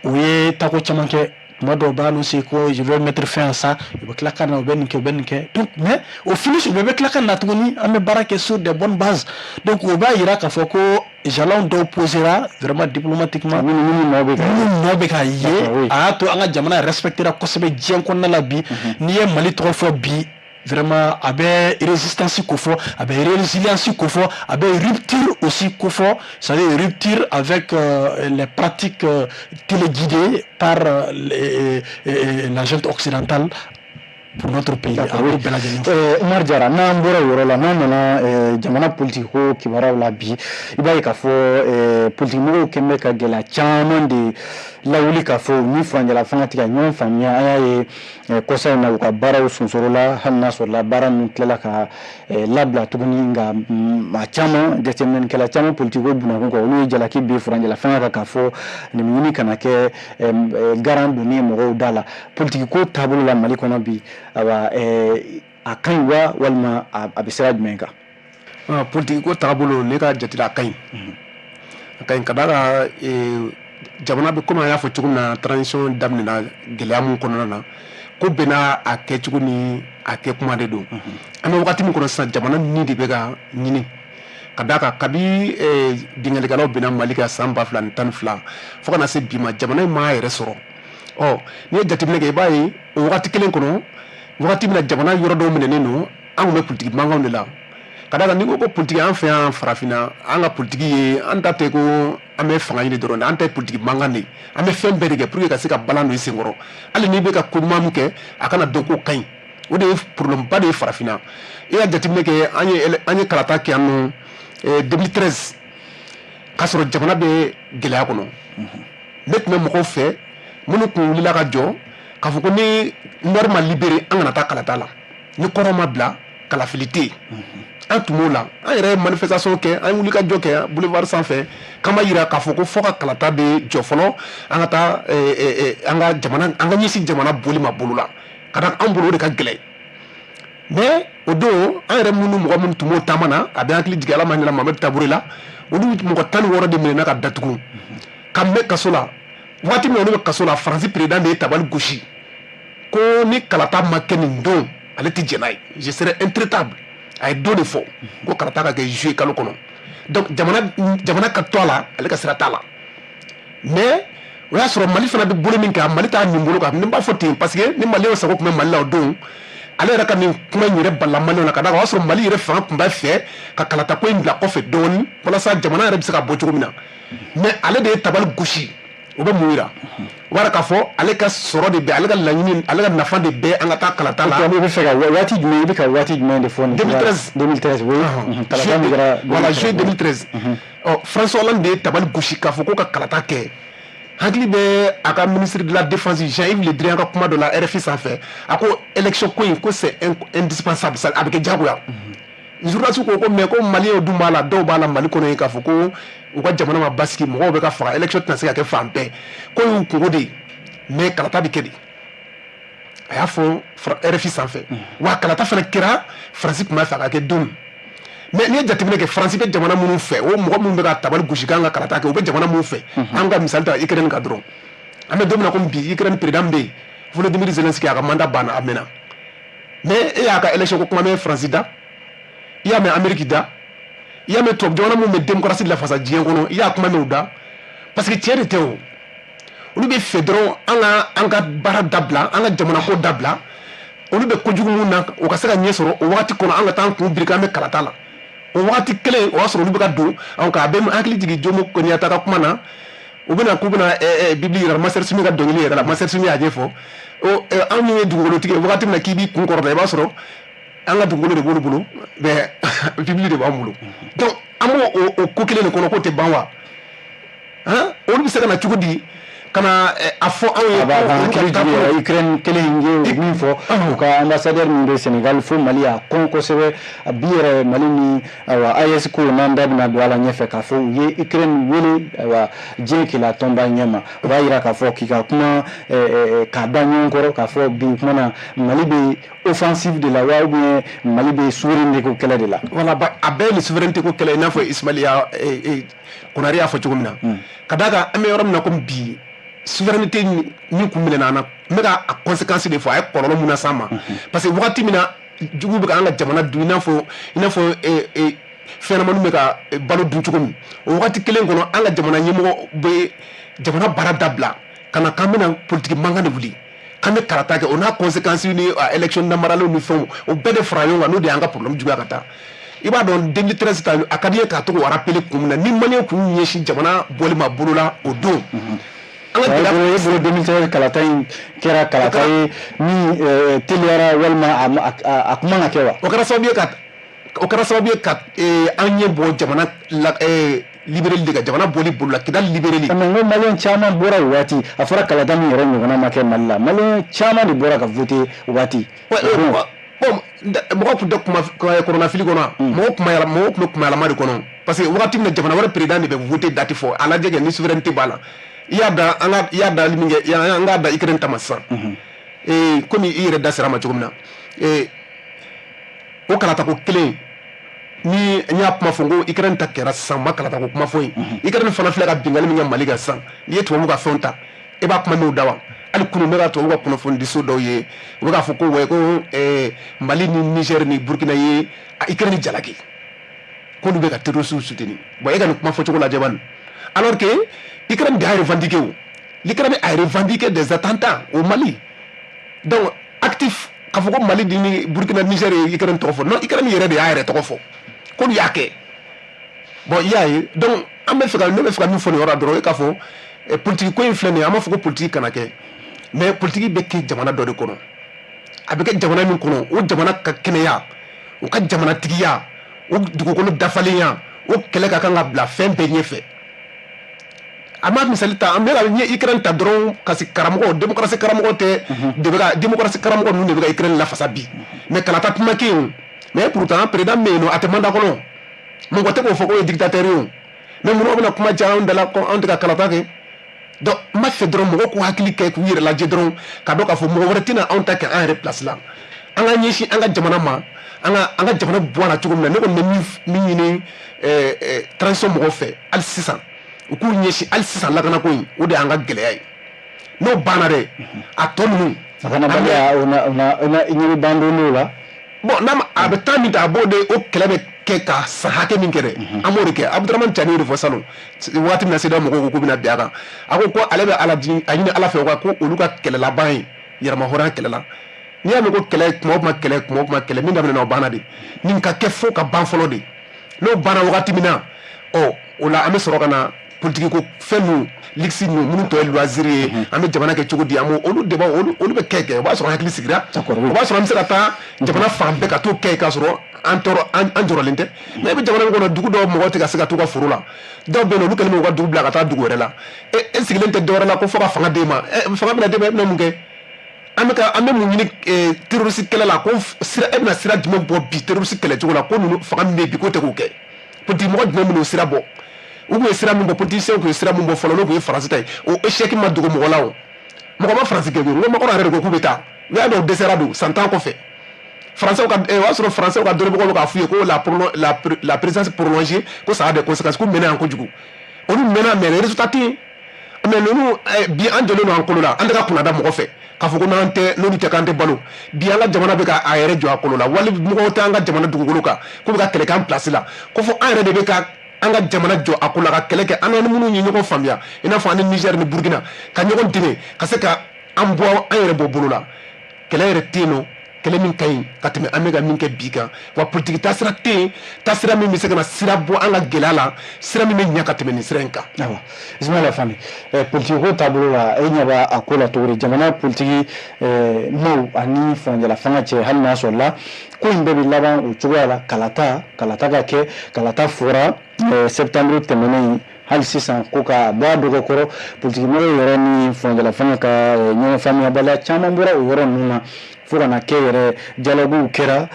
u ye tako caman kɛ tuma dɔw b'a annoncé ko je vais mettre fin à ça u bɛ tila ka na u bɛ nin kɛ u bɛ nin kɛ donc mais au finish u bɛ tila ka na tuguni an bɛ baara kɛ sur des bonnes bases donc o b'a yira k'a fɔ ko jalons dɔw posera vraiment diplomatiquement minnu nɔ bɛ ka ye a y'a to an ka jamana respectera kosɛbɛ diɲɛ kɔnɔna la bi n'i ye Mali tɔgɔ fɔ bi vraiment a bɛ résistance ko fɔ a bɛ résilience ko fɔ a bɛ rupture aussi ko fɔ c'est-à-dire rupture avec les pratiques téléguidées par l'agent occidental pour notre pays Umar Jara n'an bɔra o yɔrɔ la n'an nana jamana politique ko kibaruyaw la bi i b'a ye k'a fɔ politique mɔgɔw kɛn bɛ ka gɛlɛya caman de lawuli k'a fɔ ni furancɛla fanga tɛ ka ɲɔgɔn faamuya an y'a ye kɔsa in na u ka baaraw sonsoro la hali n'a sɔrɔla baara ninnu tilala ka labila tuguni nka maa caman jateminɛlikɛla caman politique ko bunakun kan olu ye jalaki bin furancɛla fanga kan k'a fɔ nin ɲini kana kɛ garan donni ye mɔgɔw da la politique ko taabolo la Mali kɔnɔ bi aba a kan ɲi wa walima a bɛ sira jumɛn kan politique ko taabolo ne ka jate la a ka ɲi ka in ka da ka jamana bɛ komi an y'a fɔ cogo min na transition daminɛna gɛlɛya mun kɔnɔna na ko bɛɛ n'a a kɛcogo ni a kɛ kuma de don an bɛ wagati min kɔnɔ sisan jamana ni de bɛ ka ɲini ka d'a kan kabi bingannikɛlaw bɛnna Mali kan san 2012 fo ka na se bi ma jamana in m'a yɛrɛ sɔrɔ n'i ye jateminɛ kɛ i b'a ye o wagati kelen kɔnɔ wagati min na jamana yɔrɔ dɔw minɛnen don an tun bɛ politiki mankanw de la ka d'a kan n'i ko politiki an fɛ yan farafinna an ka politiki ye an ta tɛ ko an bɛ fanga ɲini dɔrɔn an tɛ politiki mankan de an bɛ fɛn bɛɛ de kɛ pour que ka se ka balan don i senkɔrɔ hali n'i bɛ ka ko ɲuman min kɛ a kana dɔn ko ka ɲi o de ye problème ba de ye farafinna i ka jateminɛ kɛ an ye kalata kɛ yan nɔ 2013 k'a sɔrɔ jamana bɛ gɛlɛya kɔnɔ ne tun bɛ mɔgɔw fɛ minnu tun wulila ka jɔ k'a fɔ ko ni nord ma libéré an kana taa kalata la ni kɔrɔ ma bila kalafili tɛ yen an tun b'o la an yɛrɛ ye manifestation kɛ an ye wuli ka jɔ kɛ boulevard sanfɛ k'an b'a yira k'a fɔ ko fɔ ka kalata bɛ jɔ fɔlɔ an ka taa an ka ɲɛsin jamana boli ma bolo la ka da an bolo o de ka gɛlɛn mais o don an yɛrɛ minnu mɔgɔ minnu tun b'o taama na a bɛ hakili jigin ala ma ɲɛna Mamadu Tabure la olu mɔgɔ 16 de minɛna ka datugu ka mɛn kaso la waati min olu bɛ kaso la Faransi président de ye tabali gosi ko ni kalata ma kɛ nin don ale tɛ jɛn n'a ye je serai intraitable a ye don de fɔ ko kalata ka kɛ juillet kalo kɔnɔ donc jamana ka to a la ale ka sira t'a la mais o y'a sɔrɔ Mali fana bɛ bolo min kan Mali t'a nin bolo kan ne b'a fɔ ten parce que ni Maliyɛnw sago tun bɛ Mali la o don ale yɛrɛ ka nin kuma in yɛrɛ balila Maliyɛnw na ka d'a kan o y'a sɔrɔ Mali yɛrɛ fanga tun b'a fɛ ka kalata ko in bila kɔfɛ dɔɔni walasa jamana yɛrɛ bɛ se ka bɔ cogo min na mais ale de ye tabali gosi o bɛ mun yira o b'a k'a fɔ ale ka sɔrɔ de bɛ ale ka laɲini ale ka nafa de bɛ an ka taa kalata la. i bɛ fɛ ka waati jumɛn i bɛ ka waati jumɛn de fɔ nin 2013 oui kalata min kɛra voilà juillet 2013 François Hollande de ye tabali gosi k'a fɔ ko ka kalata kɛ hakili bɛ a ka ministre de la défense Jean-Yves Le Drian ka kuma dɔ la RFI sanfɛ a ko élection ko in ko c'est indispensable a bɛ kɛ jagoya journaliste ko mais ko Maliyɛnw dun b'a la dɔw b'a la Mali kɔnɔ yen k'a fɔ ko u ka jamana ma basigi mɔgɔw bɛ ka faga élection tɛna se ka kɛ fan bɛɛ ko y'u kungo de ye mais kalata bɛ kɛ de a y'a fɔ RFI sanfɛ wa kalata fana kɛra Faransi tun b'a fɛ a ka kɛ don mais n'i ye jateminɛ kɛ Faransi bɛ jamana minnu fɛ o mɔgɔ minnu bɛ ka tabali gosi k'an ka kalata kɛ u bɛ jamana minnu fɛ an ka misali ta Ukraine kan dɔrɔn an bɛ don min na komi bi Ukraine président bɛ yen Volodymyr Zelensky a ka mandat banna a mɛnna mais e y'a ka élection ko kuma mɛn Faransi da i y'a mɛn Amérique da i y'a mɛn tubabu jamana minnu bɛ démocratie lafasa diɲɛ kɔnɔ i y'a kuma mɛn o da parce que tiɲɛ de tɛ o olu bɛ fɛ dɔrɔn an ka baara dabila an ka jamana ko dabila olu bɛ kojugu mun na o ka se ka ɲɛ sɔrɔ o wagati kɔnɔ an ka taa an kun biri k'an bɛ kalata la o wagati kelen o y'a sɔrɔ olu bɛ ka don a bɛ hakili jigin Jomo Kenyatta ka kuma na u bɛna k'u bɛna bibili yɛrɛ Master Simi ka dɔnkili yɛrɛ la Master Simi y'a ɲɛfɔ anw ye dugukolotigi wagati min na k'i b'i kun kɔrɔta i b'a sɔrɔ an ka dugukolo de b'olu bolo mais bibili de b'an bolo donc an b'o ko kelen de kɔnɔ k'o tɛ ban wa olu bɛ se ka na cogo di ka na a fɔ anw ye Ukraine kelen ye min fɔ u ka ambassadeur min bɛ Sénégal fo Mali a kɔn kosɛbɛ a bi yɛrɛ Mali ni AES ko n'an da bɛna don a la ɲɛfɛ k'a fɔ u ye Ukraine wele diɲɛ kɛlɛ tɔnba ɲɛma o b'a yira k'a fɔ k'i ka kuma k'a da ɲɔgɔn kɔrɔ k'a fɔ bi kuma na Mali bɛ offensive de la wa ou bien Mali bɛ souveraineté ko kɛlɛ de la. voilà a bɛɛ ye souveraineté ko kɛlɛ i n'a fɔ Ismaël Konare y'a fɔ cogo min na ka d'a kan an bɛ yɔrɔ min na komi bi souveraineté min kun minɛna an na n bɛ ka a conséquence de fɔ a ye kɔlɔlɔ mun las'an ma parce que wagati min na jugu bɛ k'an ka jamana dun i n'a fɔ fɛnɲɛnamaninw bɛ ka balo dun cogo min o wagati kelen kɔnɔ an ka jamana ɲɛmɔgɔ bɛ jamana baara dabila ka na k'an bɛna politiki mankan de wuli k'an bɛ karata kɛ o n'a conséquence ni élection namaralaw ni fɛnw o bɛɛ de fara ɲɔgɔn kan n'o de y'an ka problème juguya ka taa i b'a dɔn 2013 ta a ka di ye k'a to k'o rappeler kun min na ni Maliyɛnw kun ɲɛsin jamana bɔli ma bolo la o don e bolo 2013 kalata in kɛra kalata ye min teliyara walima a kuma ka kɛ wa o kɛra sababu ye ka an ɲɛ bɔ jamana libérali de ka jamana bɔli bolo la kida libérali mais n ko Maliyɛn caman bɔra o waati a fɔra kalata min yɛrɛ ɲɔgɔnna ma kɛ Mali la Maliyɛn caman de bɔra ka voter o waati mɔgɔ tun tɛ kɔnɔnafili kɔnɔ mɔgɔ tun bɛ kumayalama de kɔnɔ parce que wagati min na jamana wɛrɛ président de bɛ voter date fɔ a lajɛ kɛ ni souveraineté b'a la i y'a da min kɛ an k'a da Ukraine ta ma sisan komi i yɛrɛ da sera a ma cogo min na o kalata ko kelen ni n y'a kuma fɔ n ko Ukraine ta kɛra sisan ma kalata ko kuma fɔ yen Ukraine fana filɛ ka bingali min kɛ Mali kan sisan n'i ye tubabu ka fɛnw ta e b'a kuma n'o da wa hali kunu bɛ ka tubabu ka kunnafonidiso dɔw ye u bɛ k'a fɔ ko wɛ ko Mali ni Niger ni Burkina ye Ukraine jalaki k'olu bɛ ka terroristes soutenir bon e ka nin kuma fɔcogo lajɛ bani alors que Ukraine de a revendiqué o l'Ukraine a revendiqué des attentats au Mali donc actif k'a fɔ ko Mali ni Burkina Niger ye Ukraine tɔgɔ fɔ non Ukraine yɛrɛ de y'a yɛrɛ tɔgɔ fɔ k'olu y'a kɛ bon i y'a ye donc an bɛ fɛ ka ne bɛ fɛ ka min fɔ nin yɔrɔ la dɔrɔn e k'a fɔ politique ko in filɛ nin ye an b'a fɔ ko politique kana kɛ mais politique bɛ kɛ jamana dɔ de kɔnɔ a bɛ kɛ jamana min kɔnɔ o jamana ka kɛnɛya o ka jamanatigiya o dugukolo dafalenya o kɛlɛ ka kan ka bila fɛn bɛɛ ɲɛfɛ a ma misali ta an bɛ ka Ukraine ta dɔrɔn kasi karamɔgɔ démocratie karamɔgɔ tɛ de bɛ ka démocratie karamɔgɔ ninnu de bɛ ka Ukraine lafasa bi mais kalata kuma kɛ yen mais pourtant président bɛ yen nɔ a tɛ mandat kɔnɔ mɔgɔ tɛ k'o fɔ k'o ye dictateur ye o mais munna o bɛna kuma caya anw da la ko anw tɛ ka kalata kɛ donc n b'a fɛ dɔrɔn mɔgɔw k'u hakili kɛ k'u yɛrɛ lajɛ dɔrɔn ka dɔn k'a fɔ mɔgɔ wɛrɛ tɛna anw ta kɛ an yɛrɛ place la an ka ɲɛsin an ka jamana ma an ka jamana bɔ a la cogo min na ne kɔni bɛ min ɲini transition mɔgɔw fɛ hali sisan u k'u ɲɛsin hali sisan lakanako in o de y'an ka gɛlɛya ye n'o banna dɛ a tɔ ninnu a kana baliya una ɲini bandolo la bon n'a ma a bɛ temps min ta a b'o de o kɛlɛ bɛ kɛ ka san hakɛ min kɛ dɛ an b'o de kɛ Abdramane Tiani y'o de fɔ salon waati min na CEDEAO mɔgɔw ko k'u bɛna bin a kan a ko ale bɛ Ala ɲini Ala fɛ ko olu ka kɛlɛ laban ye yɛrɛma hɔrɔnya kɛlɛ la n'i y'a mɛn ko kɛlɛ kuma o kuma kɛlɛ min daminɛna o banna de nin ka kɛ fo ka ban fɔlɔ de n'o banna wagati min na o la an bɛ sɔrɔ ka na politique ko fɛn ninnu liksi ninnu minnu tɔ ye loisir ye an bɛ jamana kɛ cogo di an olu de olu bɛ kɛ o b'a sɔrɔ hakili sigira o b'a sɔrɔ an bɛ se ka taa jamana fan bɛɛ ka t'o kɛ k'a sɔrɔ an jɔrɔlen tɛ mais i bɛ jamana min kɔnɔ dugu dɔw mɔgɔw tɛ ka se ka t'u ka foro la dɔw bɛ yen nɔ olu kɛlen bɛ u ka dugu bila ka taa dugu wɛrɛ la e sigilen tɛ dɔwɛrɛ la ko fo ka fanga d'e ma fanga bɛna d'e ma e bɛna mun kɛ an bɛ mun ɲini terroriste kɛlɛ la ko e bɛna sira jumɛn bɔ bi terroriste kɛlɛ cogo la ko ninnu fanga min bɛ yen bi k'o tɛ k'o kɛ politique mɔgɔ jumɛn minnu sira bɔ u kun ye sira min bɔ politicien kun ye sira min bɔ fɔlɔ n'o kun ye faransi ta ye o échec ma dogo mɔgɔ la o mɔgɔ ma faransi kɛ koyi n ko Macron yɛrɛ de ko k'u bɛ taa u y'a dɔn o dɛsɛra don san 10 kɔfɛ français o y'a sɔrɔ français ka dɔnnibagaw bɛ k'a f'u ye ko la présidence prolongée ko ça a des conséquences ko mɛnna yan kojugu olu mɛnna mais résultat tɛ yen mais ninnu bi an jɔlen don an kolo la an tɛ ka kunna da mɔgɔ fɛ k'a fɔ ko n'olu tɛ k'an tɛ balo bi an ka jamana bɛ k'a yɛrɛ jɔ a kolo la wali mɔgɔw tɛ an ka jamana dugukolo kan k'u bɛ ka kɛlɛ kɛ an place la ko fɔ an yɛrɛ de bɛ ka an ka jamana jɔ a ko la ka kɛlɛ kɛ an ni minnu ye ɲɔgɔn faamuya i n'a fɔ an ni Niger ni Burkina ka ɲɔgɔn dɛmɛ ka se ka an yɛrɛ bɔ bolo la kɛlɛ yɛrɛ tɛ yen nɔ kɛlɛ min ka ɲi ka tɛmɛ an bɛ ka min kɛ bi kan wa politique taasira tɛ yen taasira min bɛ se ka na sira bɔ an ka gɛlɛya la sira min bɛ ɲɛ ka tɛmɛ nin sira in kan. Awɔ Ismaila Fane politique ko taabolo la e ɲɛ b'a ko la cogo di jamana politique maaw ani fangala fanga cɛ hali n'a sɔrɔ la ko in bɛɛ bɛ laban o cogoya la kalata ka kɛ kalata fɔra septembre tɛmɛnen hali sisan ko ka bɔ a dɔgɔ kɔrɔ politique mɔgɔw yɛrɛ ni fangala fanga ka ɲɔgɔn faamuyabaliya caman bɔra o yɔrɔ ninnu na fo kana kɛ yɛrɛ dialogue kɛra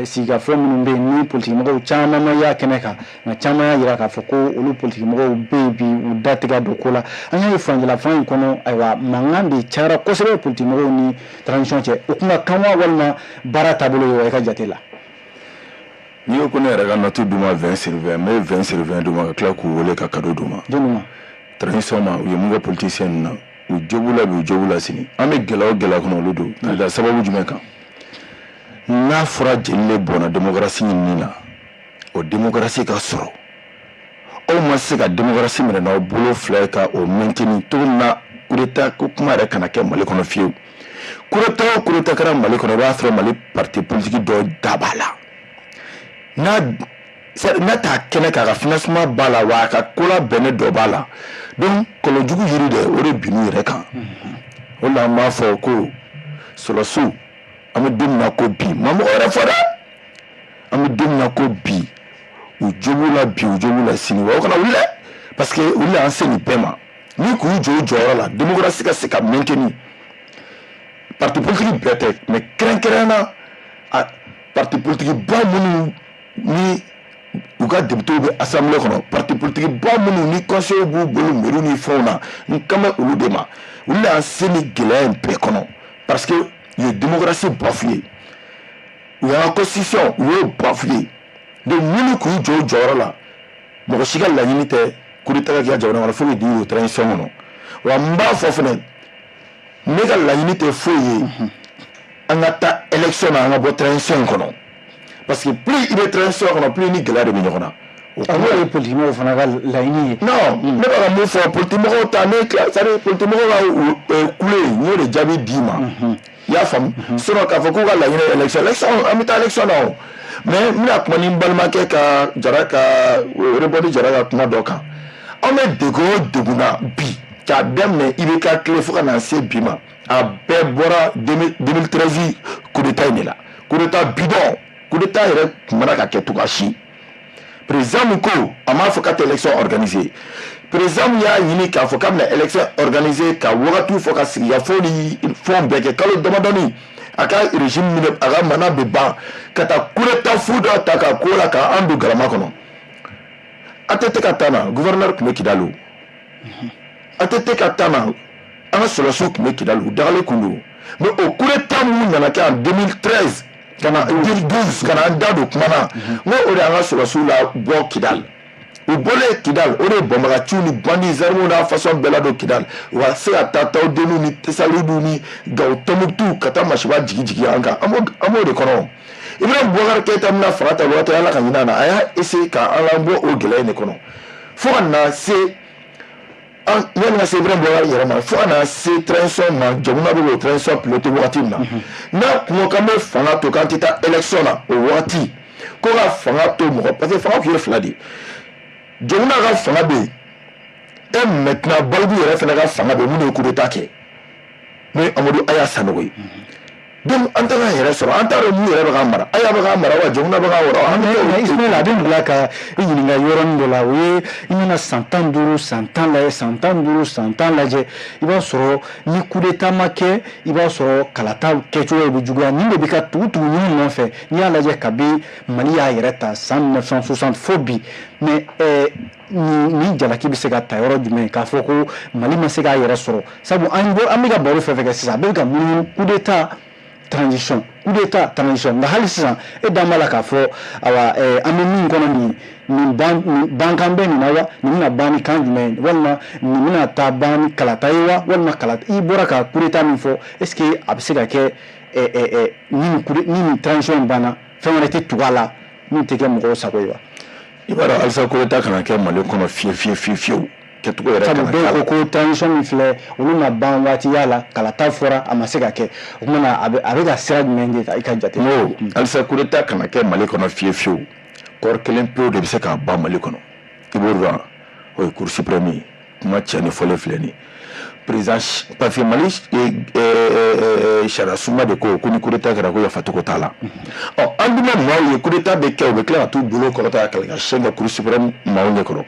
sigikafɔ minnu bɛ yen ni politique mɔgɔw caman ma y'a kɛnɛ kan nka caman y'a jira k'a fɔ ko olu politique mɔgɔw bɛ yen bi u da tigɛ don ko la an y'a ye fangala fanga in kɔnɔ ayiwa mankan de cayara kosɛbɛ politique mɔgɔw ni transition cɛ o tun ka kan wa walima baara taabolo ye o ka jate la. n'i ko ne yɛrɛ ka note d'u ma 20/20 n bɛ 20/20 d'u ma ka tila k'u wele ka cadeau d'u ma. jɔnni ma. transition ma u ye mun kɛ politicien ninnu na u jobu la bi u jobu la sini an bɛ gɛlɛya o gɛlɛya kɔnɔ olu don ka da sababu jumɛn kan n'a fɔra jeli le bɔnna démocratie ɲinini na o démocratie ka sɔrɔ aw ma se ka démocratie minɛ n'aw bolo fila ye ka o maintenir cogo min na coup d'état ko kuma yɛrɛ kana kɛ Mali kɔnɔ fiyewu coup d'état o coup d'état kɛra Mali kɔnɔ i b'a sɔrɔ Mali parti politique dɔ da b'a la n'a t'a kɛnɛ k'a ka financement b'a la wa a ka kola bɛnɛ dɔ b'a la donc kɔlɔjugu yiri dɛ o de binnu yɛrɛ kan o la an b'a fɔ ko sɔrɔsiw an bɛ don min na ko bi ma mɔgɔ yɛrɛ fɔ dɛ an bɛ don min na ko bi u jogu la bi u jogu la sini wa o kana wuli dɛ parce que olu y'an se nin bɛɛ ma ni k'u jɔ u jɔyɔrɔ la démocratie ka se ka maintenir parti politique bɛɛ tɛ mais kɛrɛnkɛrɛnnena parti politique ba minnu ni u ka députés bɛ assemblée kɔnɔ parti politique ba minnu ni conseillers b'u bolo mairie ni fɛnw na n kan bɛ olu de ma olu y'an se ni gɛlɛya in bɛɛ kɔnɔ parce que u ye démocratie bafoué u y'an ka constitution u y'o bafoué donc minnu k'u jɔ o jɔyɔrɔ la mɔgɔ si ka laɲini tɛ coup d'état ka kɛ jamana kɔnɔ fo k'i di o transition kɔnɔ wa n b'a fɔ fɛnɛ ne ka laɲini tɛ foyi ye an ka taa élection na an ka bɔ transition kɔnɔ parce que plus i bɛ transition kɔnɔ plus ni gɛlɛya de bɛ ɲɔgɔn na. o ye politique mɔgɔw fana ka laɲini ye. non ne bɛ ka mun fɔ politique mɔgɔw ta ne c'est-à-dire politique mɔgɔw ka kule n y'o de jaabi d'i ma i y'a faamu sinon k'a fɔ k'u ka laɲini ye élection an bɛ taa élection na o mais n bɛna kuma ni n balimakɛ ka Jara ka rebodi Jara ka kuma dɔ kan an bɛ degun o degun na bi k'a daminɛ IBK tile fo ka na se bi ma a bɛɛ bɔra 2013 coup d'état in de la coup d'état bidon coup d'état yɛrɛ tun mana ka kɛ cogoya si. Président mun ko a m'a fɔ k'a tɛ élection organisée président mun y'a ɲini k'a fɔ k'a bɛna élection organisée ka wagatiw fɔ ka sigikafɔ ni fɛnw bɛɛ kɛ kalo damadɔni a ka régime minɛ a ka mana bɛ ban ka taa coup d'état fu dɔ ta ka ko la k'an don galama kɔnɔ a tɛ ka taa na gouverneur tun bɛ Kidali o a tɛ ka taa na an ka sɔrɔsiw tun bɛ Kidali o dagalen kun don mais o coup d'état mun nana kɛ en 2013 kana 2012 kana an da don kuma na n ko o de an ka sɔrɔsiw la bɔ Kidali u bɔlen Kidali o de bɔnbagaciw ni bandi zarimu n'a façon bɛɛ la don Kidali u ka se ka taa Tawudenu ni Tesalidu ni Gawo Tɔnbukutu ka taa Masiba jigi an kan an b'o de kɔnɔ Ibrahima Boubacar Keïta mina fanga ta waati Ala ka ɲin'a na a y'a essayer ka an bɔ o gɛlɛya in de kɔnɔ fo ka na se yani ka se Ibrahima Boubacar yɛrɛ ma fo ka na se transition ma jamana bɛ k'o transition piloter wagati min na n'a kun k'an bɛ fanga to k'an tɛ taa élection na o wagati ko ka fanga to mɔgɔ parce que fanga tun ye fila de ye jamana ka fanga bɛ yen et maintenant Balibu yɛrɛ fana ka fanga bɛ yen minnu ye coup d'état kɛ n'o ye Amadu Aya Sanogo ye donc an tɛ k'an yɛrɛ sɔrɔ an t'a dɔn mun yɛrɛ bɛ k'an mara Aya bɛ k'an mara wa jamana bɛ k'an wɔrɔ mais Ismaël a bɛ bila ka i ɲininka yɔrɔnin dɔ la o ye i mana san 15 san 10 lajɛ san 15 san 10 lajɛ i b'a sɔrɔ ni coup d'état ma kɛ i b'a sɔrɔ kalata kɛcogo bɛ juguya nin de bɛ ka tugu ɲini nɔfɛ n'i y'a lajɛ kabi Mali y'a yɛrɛ ta san 1960 fo bi mais ni jalaki bɛ se ka ta yɔrɔ jumɛn k'a fɔ ko Mali ma se k'a yɛrɛ sɔrɔ sabu an bɛ ka baro fɛn fɛn kɛ sisan a bɛ ka munumunu coup d'état transition coup d'état transition nka hali sisan e dan b'a la k'a fɔ awa an bɛ min kɔnɔ nin bankan bɛ nin na wa nin bɛna ban ni kan jumɛn walima nin bɛna taa ban ni kalata ye wa walima kalata i bɔra ka coup d'état min fɔ est ce que a bɛ se ka kɛ ni transition banna fɛn wɛrɛ tɛ tugu a la min tɛ kɛ mɔgɔw sago ye wa. I b'a dɔn halisa coup d'état kana kɛ Mali kɔnɔ fiyewu kɛcogo yɛrɛ kana k'a la sabu dɔw ko transition min filɛ olu ma ban waati y'a la kalata fɔra a ma se ka kɛ o kumana a bɛ ka sira jumɛn de ta i ka jate. n'o halisa coup d'état kana kɛ Mali kɔnɔ fiyewu kɔɔri kelen pewu de bɛ se k'a ban Mali kɔnɔ i b'o dɔn o ye cour suprême ye kuma cɛ ni fɔlen filɛ nin président parce que Mali sariya sunba de ko ni coup d'état kɛra ko yafacogo t'a la an dun bɛ maaw ye coup d'état bɛ kɛ u bɛ tila ka t'u bolo kɔrɔta ka siyɛn ka cour suprême maaw ɲɛkɔrɔ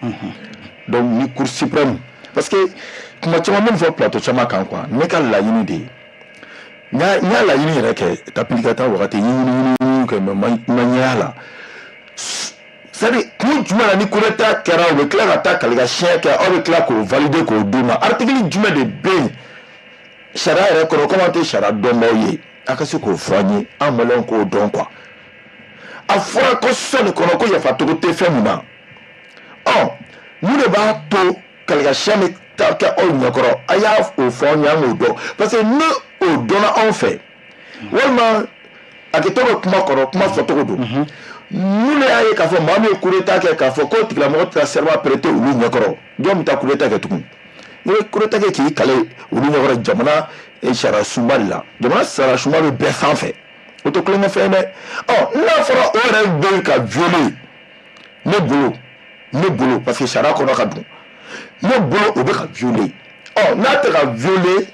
donc ni cour suprême parce que kuma caman bɛ fɔ plateau caman kan quoi ne ka laɲini de ye n y'a laɲini yɛrɛ kɛ tapili ka taa wagati ɲinini kɛ mais ma ɲɛ la c'est-à-dire kun jumɛn na ni coup d'état kɛra u bɛ tila ka taa kalikasiyɛn kɛ aw bɛ tila k'o valider k'o d'u ma article jumɛn de bɛ yen sariya yɛrɛ kɔrɔ comme an tɛ sariya dɔnbaaw ye a ka se k'o fɔ an ye an maliyɛnw k'o dɔn quoi a fɔra constitution de kɔnɔ ko yafacogo tɛ fɛn mun na mun de b'a to kalikasiyɛn bɛ taa kɛ aw ɲɛkɔrɔ a y'a o fɔ an ye an k'o dɔn parce que ni o dɔnna anw fɛ walima a kɛ to bɛ kuma kɔrɔ kuma fɔcogo don mun de y'a ye k'a fɔ maa min ye coup d'état kɛ k'a fɔ ko tigilamɔgɔ tɛ ka serment prêter olu ɲɛkɔrɔ jɔn bɛ taa coup d'état kɛ tugun n'i ye coup d'état kɛ k'i kale olu ɲɛkɔrɔ jamana sariya sunba de la jamana sariya sunba bɛ bɛɛ sanfɛ o tɛ kulonkɛ fɛn dɛ n'a fɔra o yɛrɛ bɛ ka violer ne bolo parce que sariya kɔnɔ ka don ne bolo o bɛ ka violer n'a tɛ ka violer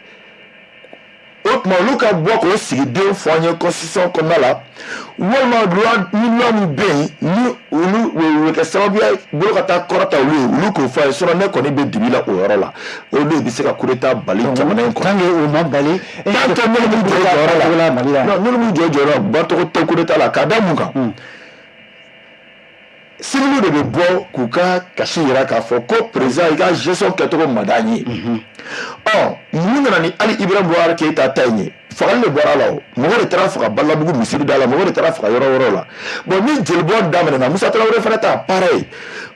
o tuma olu ka bɔ k'o sigidenw fɔ an ye constitution kɔnɔna la walima loi min bɛ yen ni olu bɛ kɛ sababu ye bolo ka taa kɔrɔta olu ye olu k'o fɔ a ye sinon ne kɔni bɛ dibi la o yɔrɔ la olu de bɛ se ka coup d'état bali jamana in kɔnɔ. tant que o ma bali tant que n'olu m'u jɔ jɔyɔrɔ la non n'olu m'u jɔ jɔyɔrɔ la batɔgɔ tɛ coup d'état la k'a da mun kan. Civiliw de bɛ bɔ k'u ka kasi yira k'a fɔ ko président i ka gestion kɛcogo man d'an ye mun nana ni hali Ibrahima Boubacar Keïta ta in ye fagali le bɔra la o mɔgɔ de taara faga Balabugu misiri da la mɔgɔ de taara faga yɔrɔ wɛrɛw la bon ni jelibɔ daminɛna Musa Traoré fana ta pareil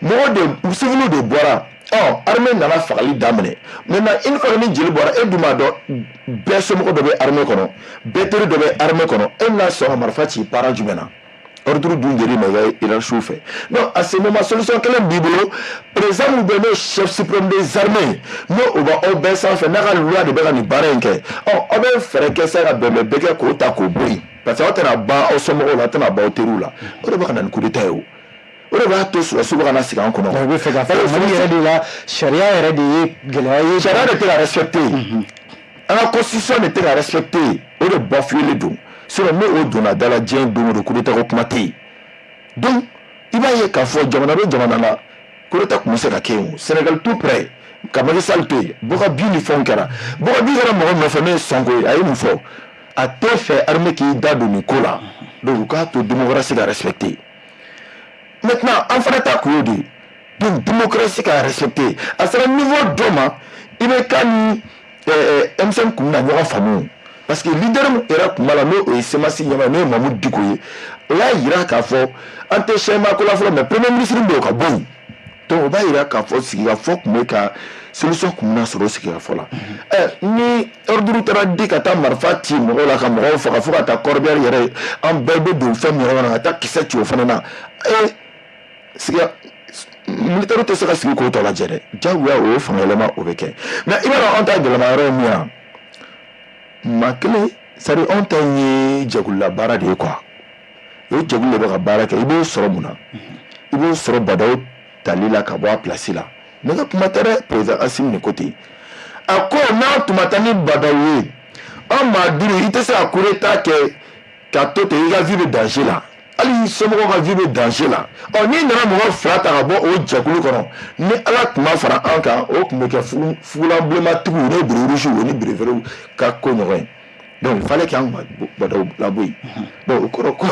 mɔgɔ de civil de bɔra armée nana fagali daminɛ maintenant une fois ni jeli bɔra e dun b'a dɔn bɛɛ somɔgɔ dɔ bɛ armée kɔnɔ bɛɛ teri dɔ bɛ armée kɔnɔ e bɛna sɔn ka marifa ci parent jumɛn na ordre dun jeli ma i ka hiérarchie fɛ donc à ce moment solution kelen b'i bolo président min bɛ n'o chef suprême des armées n'o o b'a aw bɛɛ sanfɛ n'a ka loi de bɛ ka nin baara in kɛ aw bɛ fɛɛrɛ kɛ sa ka bɛnbɛn bɛɛ kɛ k'o ta k'o bɔ yen parce que aw tɛna ban aw somɔgɔw la aw tɛna ban aw teriw la o de bɛ ka na ni coup d'état ye o de b'a to sɔrɔsiw bɛ ka na sigi an kɔnɔ. donc i bɛ fɛ k'a fɔ Mali yɛrɛ de la sariya yɛrɛ de ye gɛlɛya ye. sariya de tɛ ka respecté an ka constitution de tɛ ka respecté o de bafoué don sinon ne o donna da la diɲɛ don o don coup d'état ko kuma tɛ yen donc i b'a ye k'a fɔ jamana bɛ jamana la coup d'état tun bɛ se ka kɛ yen o Sénégal tout près ka Macky Sall to yen Bɔkabi ni fɛnw kɛra Bɔkabi kɛra mɔgɔ nɔfɛ n'o ye Sanko ye a ye mun fɔ a tɛ fɛ armée k'i da don nin ko la donc u k'a to démocratie ka respecté. Maintenant, en fait, donc démocratie a respecté. À ce niveau d'homme, il est quand M5 Koumna n'a pas famille. Parce que le leader era Koumalano et Semasi Yamane Mahmoud Dikoye. Là, il y a qu'à faire. Ante Chema Kolafla, mais premier ministre de Kabou. Donc, on va y avoir qu'à faire ce qu'il y a fait pour que solution Koumna soit ce qu'il y a fait là. Ni ordre de la dictature Marfati, Morola Kamoro, Faka ta Corbière, en bébé de femme, on attaque qui s'est tué au Fanana. Militaire tɛ se ka sigi k'o tɔ lajɛ dɛ jagoya o ye fangayɛlɛma o bɛ kɛ mais i b'a dɔn anw ta gɛlɛma yɔrɔ ye min ye maa kelen c'est à dire anw ta ye jɛkulula baara de ye quoi o jɛkulu de bɛ ka baara kɛ i b'o sɔrɔ mun na i b'o sɔrɔ Badawu tali la ka bɔ a place la ne ka kuma tɛ dɛ président Assimi ni ko ten a ko n'a tun ma taa ni Badawu ye an maa duuru i tɛ se ka coup d'état kɛ ka to ten i ka vie bɛ danger la. Ali somɔgɔw ka vie bɛ danger la n'i nana mɔgɔ fila ta ka bɔ o jɛkulu kɔnɔ ni Ala tun ma fara an kan o tun bɛ kɛ fugulanbilenmatigiw ni bureaurusiw ni berefɛrɛw ka ko ɲɔgɔn ye donc il fallait qu'an Badawu labɔ yen donc o kɔrɔ ko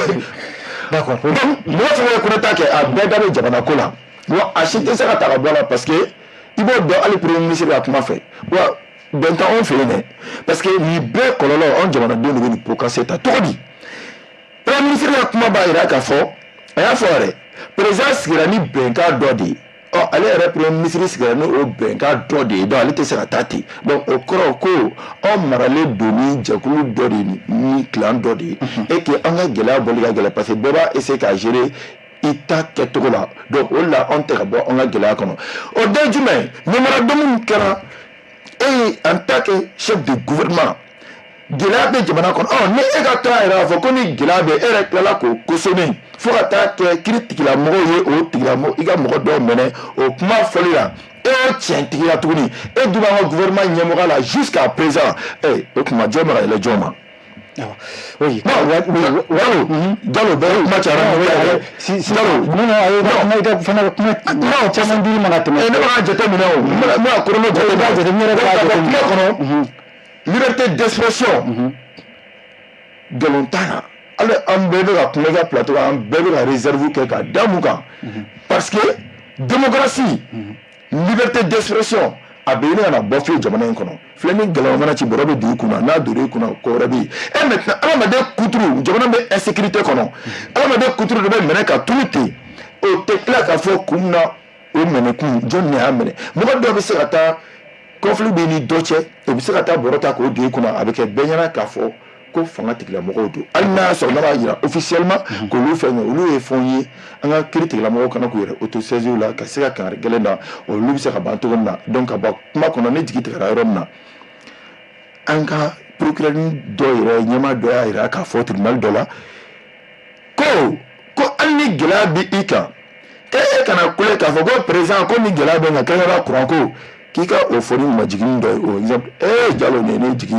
d'accord donc mɔgɔ fɛn fɛn ye coup d'état kɛ a bɛɛ da bɛ jamana ko la bon a si tɛ se ka ta ka bɔ a la parce que i b'o dɔn hali premier ministre ka kuma fɛ wa bɛn t'anw fɛ yen dɛ parce que nin bɛɛ kɔlɔlɔ anw jamanadenw de bɛ nin pot cassé ta cogo di. Premier ministre ya kuma b'a yira k'a fɔ a y'a fɔ yɛrɛ président sigira ni bɛnkan dɔ de ye ale yɛrɛ premier ministre sigira ni o bɛnkan dɔ de ye donc ale tɛ se ka taa ten donc o kɔrɔ ko anw maralen don ni jɛkulu dɔ de ye ni clan dɔ de ye et que an ka gɛlɛya bɔli ka gɛlɛ parce que bɛɛ b'a essayer k'a gérer i ta kɛcogo la donc o de la anw tɛ ka bɔ an ka gɛlɛya kɔnɔ o dɔ ye jumɛn ɲɛmaradenw min kɛra e en tant que chef de gouvernement gɛlɛya bɛ jamana kɔnɔ ni e ka taa yɛrɛ fɔ ko ni gɛlɛya bɛ e yɛrɛ tilala k'o kosonne fo ka taa kɛ kiiri tigilamɔgɔw ye o tigilamɔgɔ i ka mɔgɔ dɔw minɛ o kuma fɔli la e y'o tiɲɛ tigi la tuguni e dun b'an ka gouvernement ɲɛmɔgɔ la jusqu'à présent o tuma jɔn bɛ ka yɛlɛ jɔn ma. Oui, Diallo bɛɛ kuma cayara non caman di ma ka tɛmɛ ne b'a jateminɛ o n bɛna kɔrɔnɔ jateminɛ kɔnɔ liberté d'expression nkalon t'a la hali an bɛɛ bɛ ka kuma i ka plateau kan an bɛɛ bɛ ka réserve kɛ ka da mun kan parce que démocratie liberté d'expression a bɛ ɲini ka na bɔ fiyewu jamana in kɔnɔ filɛ ni gɛlɛya mana ci bɔrɔ bɛ don i kunna n'a donna i kunna ko wɛrɛ bɛ yen et maintenant adamaden kuturu jamana bɛ insécurité kɔnɔ adamaden kuturu de bɛ minɛ ka tunu ten o tɛ tila k'a fɔ kun na o minɛkun jɔn de y'a minɛ mɔgɔ dɔw bɛ se ka taa conflit bɛ ni dɔ cɛ o bɛ se ka taa bɔrɔ ta k'o don i kunna a bɛ kɛ bɛɛ ɲɛna k'a fɔ ko fanga tigilamɔgɔw don hali n'a y'a sɔrɔ n'a b'a jira officiellement k'olu fɛn ye olu ye fɛnw ye an ka kiiri tigilamɔgɔw kana k'u yɛrɛ autosaisir la ka se ka kangari gɛlɛn na olu bɛ se ka ban cogo min na donc ka bɔ kuma kɔnɔ ne jigi tigɛra yɔrɔ min na an ka procureur dɔ yɛrɛ ɲɛmaa dɔ y'a jira k'a fɔ tribunal dɔ la ko hali ni gɛlɛya bɛ i kan e kana kule k'a fɔ ko président ko ni gɛlɛya bɛ n kan k'e ka kuran ko k'i ka o fɔ ni majigin dɔ ye o exemple Diallo nin ye ne jigi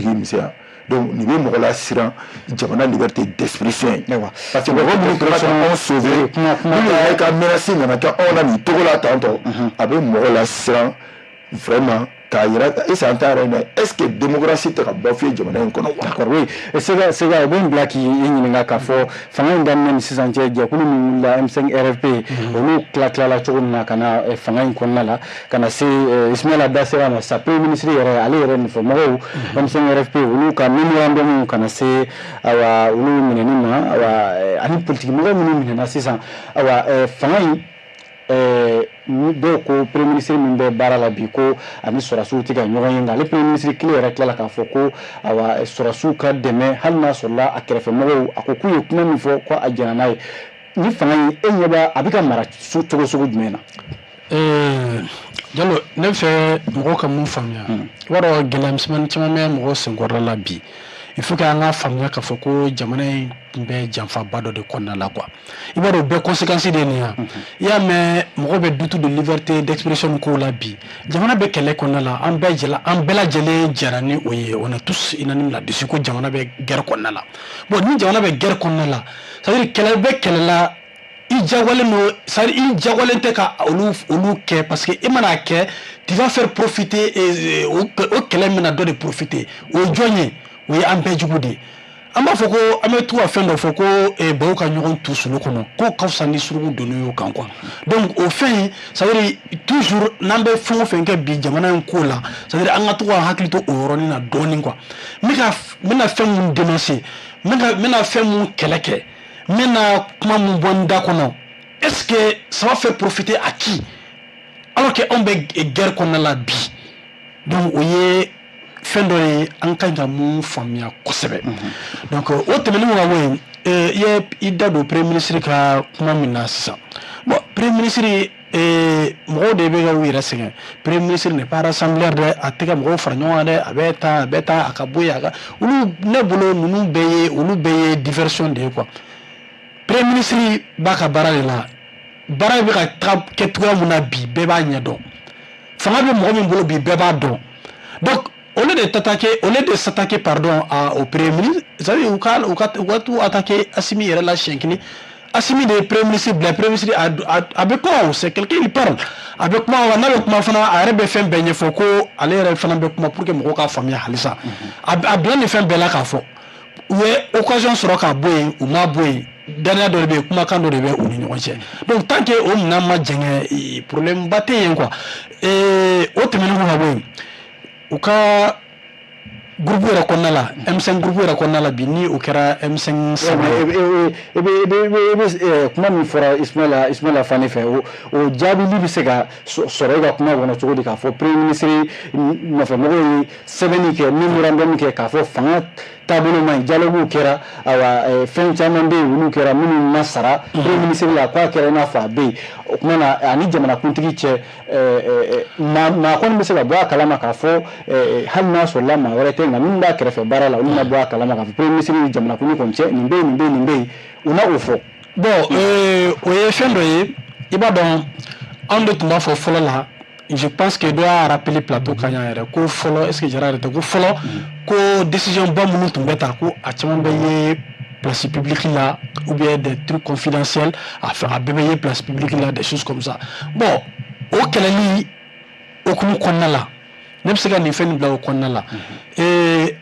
misɛnya donc nin bɛ mɔgɔ la siran jamana liberté d'expression ye parce que mɔgɔ minnu kɛra ka anw sauver minnu yɛrɛ ka menace nana kɛ anw na nin cogo la tantɔ a bɛ mɔgɔ la siran vraiment k'a yira est-ce que an t'a yɛrɛ est-ce que démocratie tɛ ka bɔ fiye jamana in kɔnɔ. D'accord, oui. Sega o bɛ n bila k'i ɲininka k'a fɔ fanga in daminɛ ni sisan cɛ jɛkulu min wulila M5 RFP olu tila cogo min na ka na fanga in kɔnɔna la ka na se Ismaila da sera ma sa premier ministre yɛrɛ ale yɛrɛ nin fɔ mɔgɔw M5 RFP olu ka memorandum ka na se awa olu minɛni ma awa ani politique mɔgɔ minnu minɛna sisan awa fanga in dɔw ko premier ministre min bɛ baara la bi ko ani sɔrɔdasiw tɛ ka ɲɔgɔn ye nka ale premier ministre kelen yɛrɛ tilala k'a fɔ ko awa sɔrɔdasiw ka dɛmɛ hali n'a sɔrɔla a kɛrɛfɛmɔgɔw a ko k'u ye kuma min fɔ ko a jɛna n'a ye ni fanga in e ɲɛ b'a a bɛ ka mara cogo sugu jumɛn na. Jalo ne fɛ mɔgɔw ka mun faamuya i b'a dɔn gɛlɛya misɛnmanin caman bɛ mɔgɔw senkɔrɔla la bi il faut qu'an ka faamuya k'a fɔ ko jamana in bɛ janfaba dɔ de kɔnɔna la quoi i b'a dɔn bɛɛ conséquence de nin i y'a mɛn mɔgɔ bɛ dutu de liberté d'expression ko la bi jamana bɛ kɛlɛ kɔnɔna la an bɛɛ lajɛlen jɛra ni o ye on est tous unanimes là-dessus ko jamana bɛ guerre kɔnɔna la bon ni jamana bɛ guerre kɔnɔna la c'est à dire kɛlɛ bɛ kɛlɛ la i diyagoyalen don c'est à dire i diyagoyalen tɛ ka olu kɛ parce que i mana kɛ tu vas faire profiter o kɛlɛ mina dɔ de profiter o ye jɔn ye o ye an bɛɛ jugu de ye an b'a fɔ ko an bɛ to ka fɛn dɔ fɔ ko baw ka ɲɔgɔn tu sulu kɔnɔ ko ka fisa ni suruku donni y'o kan quoi donc o fɛn c'est à dire toujours n'an bɛ fɛn o fɛn kɛ bi jamana in ko la c'est à dire an ka to ka hakili to o yɔrɔnin na dɔɔnin quoi n bɛna fɛn mun dénoncer n bɛna fɛn mun kɛlɛ kɛ n bɛna kuma mun bɔ n da kɔnɔ est-ce que ça va faire profiter à qui alors que anw bɛ guerre kɔnɔna la bi donc o ye fɛn dɔ ye an ka kan mun faamuya kosɛbɛ donc o tɛmɛnen ka bɔ yen i da don premier ministre ka kuma min na sisan bon premier ministre mɔgɔw de bɛ ka u yɛrɛ sɛgɛn premier ministre n'est pas rassembleur dɛ a tɛ ka mɔgɔw fara ɲɔgɔn kan dɛ a bɛ taa a ka bɔ yen a ka olu ne bolo ninnu bɛɛ ye diversion de ye quoi premier ministre b'a ka baara de la baara bɛ ka kɛ cogoya min na bi bɛɛ b'a ɲɛ dɔn fanga bɛ mɔgɔ min bolo bi bɛɛ b'a dɔn donc au lieu de s'attaquer pardon au premier ministre, vous savez, on va tout attaquer Assimi yɛrɛ la siɲɛ kelen. Assimi de premier ministre bila premier ministre a bɛ kuma c'est quelqu'un il parle a bɛ kuma n'a bɛ kuma fana a yɛrɛ bɛ fɛn bɛɛ ɲɛfɔ ko ale yɛrɛ fana bɛ kuma pour que mɔgɔw k'a faamuya halisa a bila nin fɛn bɛɛ la k'a fɔ u ye occasion sɔrɔ k'a bɔ yen u m'a bɔ yen danaya dɔ de bɛ yen kumakan dɔ de bɛ u ni ɲɔgɔn cɛ donc tant que o minɛn ma jɛngɛ problème ba tɛ yen quoi o tɛmɛnen kɔ ka bɔ yen u ka groupe yɛrɛ kɔnɔna la M5 groupe yɛrɛ kɔnɔna la bi ni o kɛra M5 kuma min fɔra Ismaila Fane fɛ o jaabili bɛ se ka sɔrɔ e ka kuma kɔnɔ cogo di k'a fɔ premier ministre nɔfɛmɔgɔw ye sɛbɛnni kɛ memorandum kɛ k'a fɔ fanga taabolo man ɲi dialogue kɛra awa fɛn caman bɛ yen olu kɛra minnu ma sara premier ministre la k'a kɛra i n'a fɔ a bɛ yen o tuma na ani jamanakuntigi cɛ maa kɔni bɛ se ka bɔ a kalama k'a fɔ hali n'a sɔrɔla maa wɛrɛ tɛ nka minnu b'a kɛrɛfɛ baara la olu ma bɔ a kalama k'a fɔ premier ministre ni jamanakuntigi kɔni cɛ nin bɛ yen u na o fɔ. bon o ye fɛn dɔ ye i b'a dɔn anw de tun b'a fɔ fɔlɔ la je pense que dɔ y'a rappeler plateau kan yan yɛrɛ ko fɔlɔ est-ce que jara yɛrɛ tɛ ko fɔlɔ ko décision ba minnu tun bɛ ta ko a caman bɛ ye place publique la ou bien des trucs confidentiels a bɛɛ bɛ ye place publique la des choses comme ça bon o kɛlɛli okumu kɔnɔna la ne bɛ se ka nin fɛn nin bila o kɔnɔna la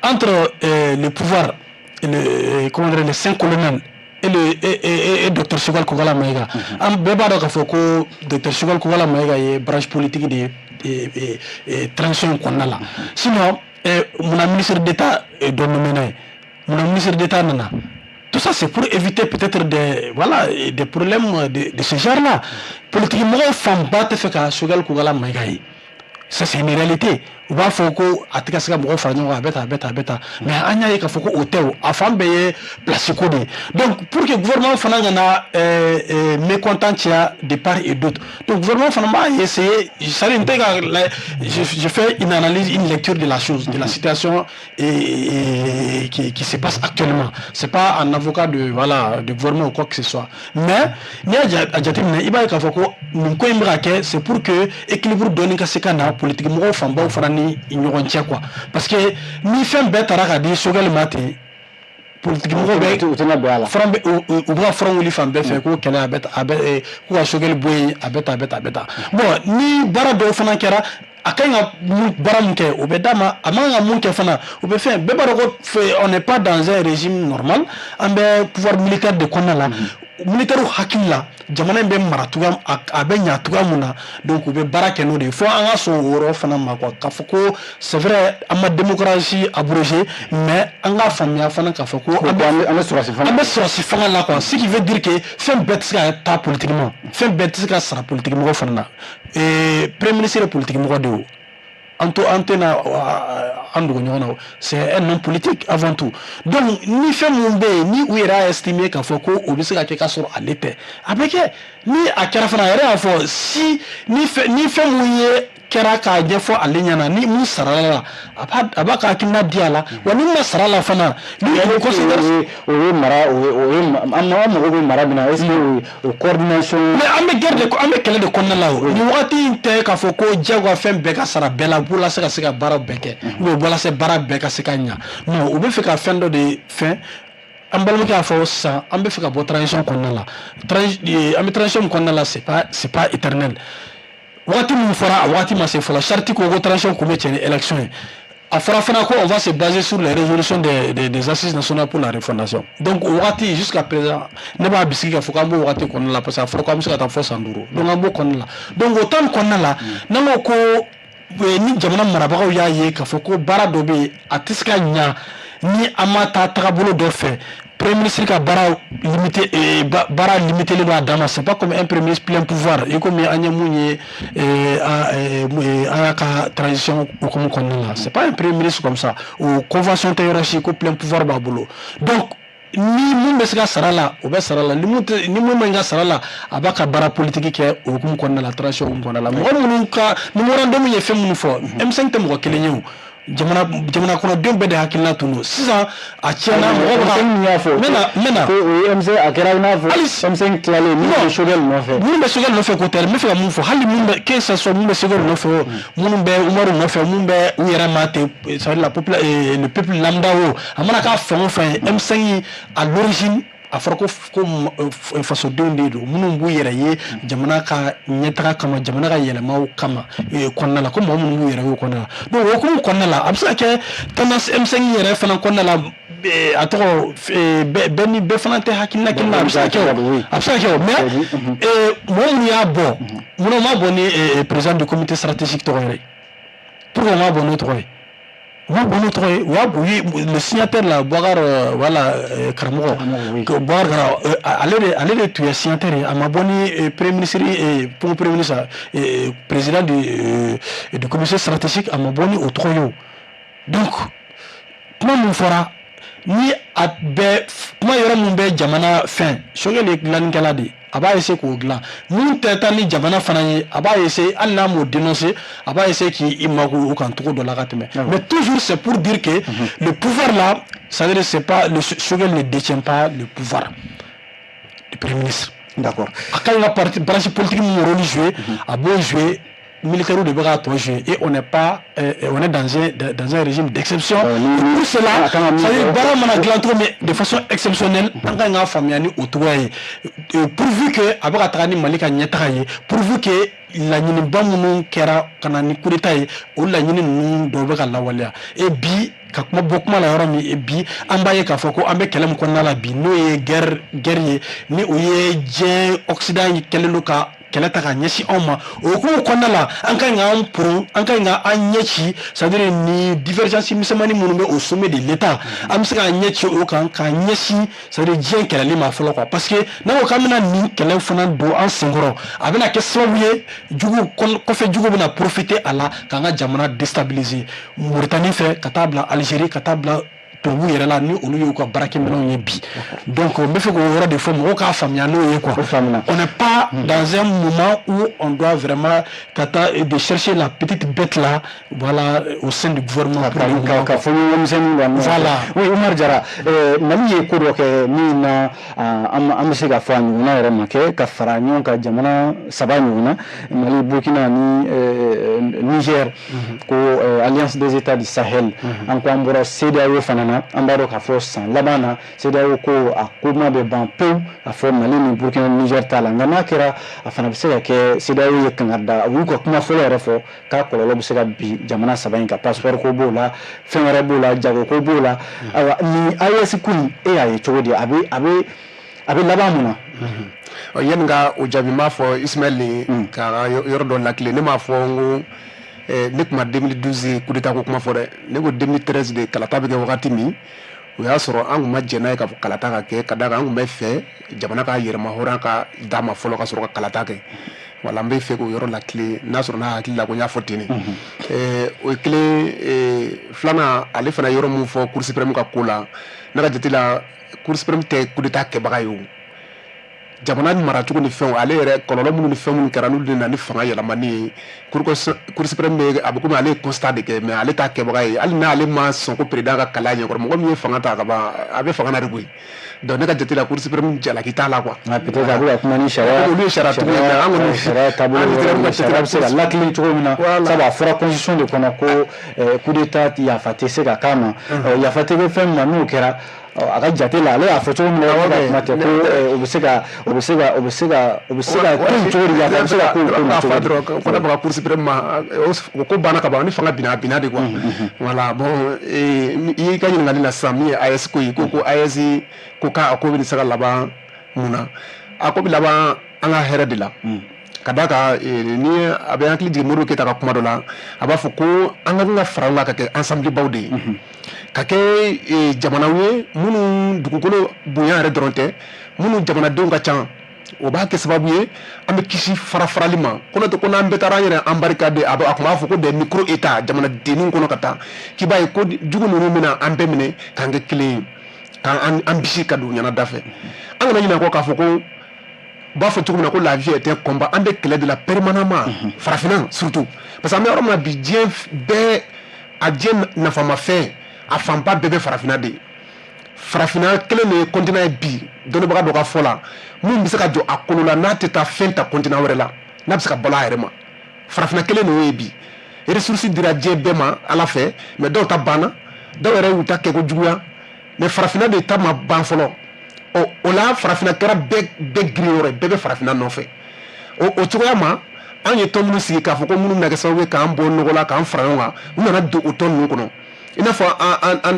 entre le pouvoir et comment dire les 5 colonels et Dr Choguel Kogala Maïga an bɛɛ b'a dɔn k'a fɔ ko Dr Choguel Kogala Maïga ye branche politique de transition kɔnɔna la sinon mun ministre d'État dɔ nommé n'a ye mun ministre d'État nana tout ça c'est pour éviter peut-être des problèmes de ce genre-là politique mɔgɔw fanba tɛ fɛ ka Choguel Kogala Maïga ye ça c'est une réalité u b'a fɔ ko a tɛ ka se ka mɔgɔw fara ɲɔgɔn kan a bɛ tan mais an y'a ye k'a fɔ ko o tɛ o a fan bɛɛ ye place ko de ye donc pour que gouvernement fana kana mécontent caya de part et d'autre donc gouvernement fana b'a essayer c'est-à-dire n tɛ ka je fais une analyse une lecture de la chose de la situation qui se passe actuellement c'est pas un avocat de gouvernement ou quoi que ce soit mais n'i y'a jateminɛ i b'a ye k'a fɔ ko nin ko in bɛ ka kɛ c'est pour que équilibre dɔɔni ka se ka na politique mɔgɔw fanbaw fana ni ɲɔgɔn cɛ quoi parce que ni fɛn bɛɛ taara ka di Choguel ma ten politique mɔgɔw bɛ front bɛ u bɛ front wuli fan bɛɛ fɛ ko kɛlɛ a bɛ ko ka Choguel bɔ yen a bɛ tan bon ni baara dɔw fana kɛra a kan ka baara mun kɛ o bɛ d'a ma a man ka mun kɛ fana o bɛ fɛn bɛɛ b'a dɔn ko on n'est pas dans un régime normal an bɛ pouvoir militaire de kɔnɔna la militaire hakili la jamana in bɛ mara cogoya a bɛ ɲa cogoya mun na donc u bɛ baara kɛ n'o de ye fo an ka sɔn o yɔrɔ fana ma quoi k'a fɔ ko c'est vrai an ma démocratie abrogée mais an ka faamuya fana k'a fɔ ko an bɛ sɔrɔsi fanga la quoi ce qui veut dire que fɛn bɛɛ tɛ se ka taa politiquement fɛn bɛɛ tɛ se ka sara politique mɔgɔ fana na premier ministre ye politique mɔgɔ de ye o an tɛna an dogo ɲɔgɔn na c'est un homme politique avant tout donc ni fɛn mun bɛ yen ni u yɛrɛ y'a estimer k'a fɔ ko o bɛ se ka kɛ k'a sɔrɔ ale tɛ a bɛ kɛ ni a kɛra fana a yɛrɛ y'a fɔ si ni fɛn mun ye kɛra k'a ɲɛfɔ ale ɲɛna ni mun sarala la a b'a ka hakilina di a la wa ni ma sara la fana ni o considère o ye mara o ye an mago bɛ mara min na est-ce que o coordination mais an bɛ kɛlɛ de kɔnɔna la o ni wagati in tɛ k'a fɔ ko diyagoya fɛn bɛɛ ka sara bɛɛ la walasa ka se ka baara bɛɛ kɛ ou walasa baara bɛɛ ka se ka ɲa non u bɛ fɛ ka fɛn dɔ de fɛn an balimakɛ y'a fɔ sisan an bɛ fɛ ka bɔ transition kɔnɔna la an bɛ transition min kɔnɔna la c'est pas éternel wagati min fɔra a wagati ma se fɔlɔ charte ko transition kun bɛ cɛ ni élection ye a fɔra fana ko on va se baser sur les résolutions des assises nationales pour la refondation donc o wagati jusqu'à présent ne b'a bisigi k'a fɔ k'an b'o wagati kɔnɔna la parce que a fɔra k'an bɛ se ka taa fɔ san 5 donc an b'o kɔnɔna la donc o temps kɔnɔna la n'an ko ni jamana marabagaw y'a ye k'a fɔ ko baara dɔ bɛ yen a tɛ se ka ɲa ni an ma taa tagabolo dɔ fɛ premier ministre ka baara limité le don a dan ma c'est pas comme un premier ministre plein pouvoir et comme an ye mun ye an ka transition hukumu kɔnɔna la c'est pas un premier ministre comme ça o convention tɛ yɔrɔ si ko plein pouvoir b'a bolo donc ni mun bɛ se ka sara la o bɛ sara la ni mun man ka sara la a b'a ka baara politique kɛ o hukumu kɔnɔna la transition hukumu kɔnɔna la mɔgɔ minnu ka memorandum ye fɛn minnu fɔ M5 tɛ mɔgɔ kelen ye o jamana kɔnɔdenw bɛɛ de hakilina tun don sisan a tiɲɛna mɔgɔ bɛ ka mena ko MC a kɛra i n'a fɔ M5 tilalen min bɛ Choguel nɔfɛ minnu bɛ Choguel nɔfɛ ko tɛ n bɛ fɛ ka mun fɔ hali mun bɛ que ça soit mun bɛ Choguel nɔfɛ o minnu bɛ Umaru nɔfɛ mun bɛ u yɛrɛ ma ten c'est-à-dire le peuple lambda o a mana k'a fɛn o fɛn M5 à l'origine a fɔra ko fasodenw de don minnu b'u yɛrɛ ye jamana ka ɲɛtaga kama jamana ka yɛlɛmaw kama kɔnɔna la ko mɔgɔ minnu b'u yɛrɛ ye o kɔnɔna la donc o hukumu kɔnɔna la a bɛ se ka kɛ tendance M5 yɛrɛ fana kɔnɔna la a tɔgɔ bɛɛ ni bɛɛ fana tɛ hakilina kelen na a bɛ se ka kɛ o mais mɔgɔ minnu y'a bɔ munna o m'a bɔ ni président du comité stratégique tɔgɔ yɛrɛ pourquoi o m'a bɔ n'o tɔgɔ ye le signataire la Boubacar voilà karamɔgɔ Boubacar ale de tun ye signataire a ma bɔ ni premier ministre président du comité stratégique a ma bɔ ni o tɔgɔ ye o donc kuma min fɔra ni a bɛ kuma yɔrɔ min bɛ jamana fɛn Choguel ye dilannikɛla de ye a b'a essayer k'o dilan mun tɛ taa ni jamana fana ye a b'a essayer hali n'a m'o dénoncer a b'a essayer k'i mago o kan cogo dɔ la ka tɛmɛ mais toujours c'est pour dire que le pouvoir là c'est-à-dire c'est pas le Choguel ne détient pas le pouvoir du premier ministre d'accord a ka ɲi ka branche politique min rôle jouer a b'o jouer militaires de bɛka tɔ jouer et on n'est pas on est dans un régime d'exception pour cela c'est-à-dire baara mana dilan cogo min de façon exceptionnelle an ka ɲi k'a faamuya ni o cogoya ye pourvu que a bɛ ka taga ni Mali ka ɲɛtaga ye pourvu que laɲiniba minnu kɛra ka na ni coup d'état ye o laɲini ninnu dɔw bɛ ka lawaleya et bi ka kuma bɔ kuma la yɔrɔ min bi an b'a ye k'a fɔ ko an bɛ kɛlɛ min kɔnɔna la bi n'o ye guerre ye ni o ye diɲɛ Occident kɛlen don ka kɛlɛ ta ka ɲɛsin anw ma o hukumu kɔnɔna la an ka ɲi k'an ɲɛci c'est-à-dire ni divergence misɛnmanin minnu bɛ au sommet de l'État an bɛ se k'an ɲɛci o kan k'an ɲɛsin c'est-à-dire diɲɛ kɛlɛli ma fɔlɔ quoi parce que n'an ko k'an bɛna nin kɛlɛ fana don an senkɔrɔ a bɛna kɛ sababu ye kɔfɛ jugu bɛna profiter a la k'an ka jamana déstabiliser Mauritanie fɛ ka taa bila Algérie ka taa bila tubabu yɛrɛ la ni olu y'u ka baarakɛminɛnw ye bi donc n bɛ fɛ k'o yɔrɔ de fɔ mɔgɔw k'a faamuya n'o ye quoi on n'est pas dans un moment où on doit vraiment ka taa de chercher la petite bête là voilà au sein du gouvernement ka fɔ ɲɔgɔnmisɛnninw la voilà oui Umar Jara Mali ye ko dɔ kɛ min na an bɛ se ka fɔ a ɲɔgɔnna yɛrɛ ma kɛ ka fara ɲɔgɔn kan jamana 3 ɲɔgɔnna Mali Burkina ni Niger ko Alliance des États du Sahel an ko an bɔra CEDEAO fana na fana an b'a dɔn k'a fɔ san laban na CEDEAO ko a kuma bɛ ban pewu a fɔ Mali ni Burkina Niger t'a la nka n'a kɛra a fana bɛ se ka kɛ CEDEAO ye kangari u y'u ka kuma fɔlɔ yɛrɛ fɔ k'a kɔlɔlɔ bɛ se ka bin jamana saba in kan passeport ko b'o la fɛn wɛrɛ b'o la jago ko b'o la ayiwa ni AES ko in e y'a ye cogo di a bɛ laban mun na. Yani ka o jaabi m'a fɔ Ismaël ni ka yɔrɔ dɔ lakile ne m'a fɔ n ko ne kuma 2012 coup d'état ko kuma fɔ dɛ ne ko 2013 de kalata bɛ kɛ wagati min o y'a sɔrɔ an kun ma jɛn n'a ye ka fɔ kalata ka kɛ ka d'a kan an kun bɛ fɛ jamana ka yɛrɛma hɔrɔnya ka d'a ma fɔlɔ ka sɔrɔ ka kalata kɛ wala n bɛ fɛ k'o yɔrɔ lakile n'a sɔrɔ n'a hakili la ko n y'a fɔ ten de o ye kelen filanan ale fana yɔrɔ mun fɔ Cour suprême ka ko la ne ka jate la Cour suprême tɛ coup d'état kɛbaga ye o jamana ni maracogo ni fɛnw ale yɛrɛ kɔlɔlɔ minnu ni fɛn minnu kɛra n'olu de na ni fanga yɛlɛmani ye Cour suprême bɛ a bɛ komi ale ye constat de kɛ mais ale t'a kɛbaga ye hali n'ale ma sɔn ko président ka kalan ɲɛkɔrɔ mɔgɔ min ye fanga ta ka ban a bɛ fanga na de koyi donc ne ka jate la Cour suprême jalaki t'a la quoi. peut-être a bɛ ka kuma ni sariya olu ye sariya tigiw ye mais an kɔni sariya taabolo sariya bɛ se ka lakile cogo min na sabu a fɔra constitution de kɔnɔ ko coup d'état yafa tɛ se ka k'a ma yafa tɛ kɛ fɛn min na n'o kɛra a ka jate la ale y'a fɔ cogo min na kuma tɛ ko o bɛ se ka ko in cogo di yafa bɛ se ka ko in cogo di. fana bɛ ka Cour suprême ma o ko banna ka ban ni fanga binna a binna de quoi. voilà bon i y'i ka ɲininkali la sisan min ye AES ko ye ko AES ko k'a ko bɛ se ka laban mun na a ko bɛ laban an ka hɛrɛ de la. ka d'a kan ni a bɛ hakili jigin Modibo Keyita ka kuma dɔ la a b'a fɔ ko an ka fara ɲɔgɔn kan ka kɛ ensemble baw de ye ka kɛ jamanaw ye minnu dugukolo bonya yɛrɛ dɔrɔn tɛ minnu jamanadenw ka ca o b'a kɛ sababu ye an bɛ kisi farafarali ma ko n'o tɛ ko n'an bɛɛ taara an yɛrɛ an barikade a tun b'a fɔ ko des micro états jamanadenninw kɔnɔ ka taa k'i b'a ye ko jugu ninnu bɛna an bɛɛ minɛ k'an kɛ kelen ye k'an bisi ka don ɲɛna da fɛ an kana ɲinɛ kɔ k'a fɔ ko b'a fɔ cogo min na ko la vie était combat an bɛ kɛlɛ de la permanemment farafinna surtout parce que an bɛ yɔrɔ min na bi diɲɛ bɛɛ a diɲɛ nafamafɛn a fanba bɛɛ bɛ farafinna de ye farafinna kelen de ye continent ye bi dɔnnibaga dɔ ka fɔ la mun bɛ se ka jɔ a kolo la n'a tɛ taa fɛn ta continent wɛrɛ la n'a bɛ se ka balo a yɛrɛ ma farafinna kelen de y'o ye bi ressources dira diɲɛ bɛɛ ma ala fɛ mais dɔw ta banna dɔw yɛrɛ y'u ta kɛ ko juguya mais farafinna de ta ma ban fɔlɔ o la farafinna kɛra bɛɛ girin yɔrɔ ye bɛɛ bɛ farafinna nɔfɛ o cogoya ma an ye tɔn minnu sigi k'a fɔ ko minnu bɛna kɛ sababu ye k'an bɔ nɔgɔ la k'an fara ɲɔgɔn kan u nana don o tɔn ninnu kɔnɔ i n'a fɔ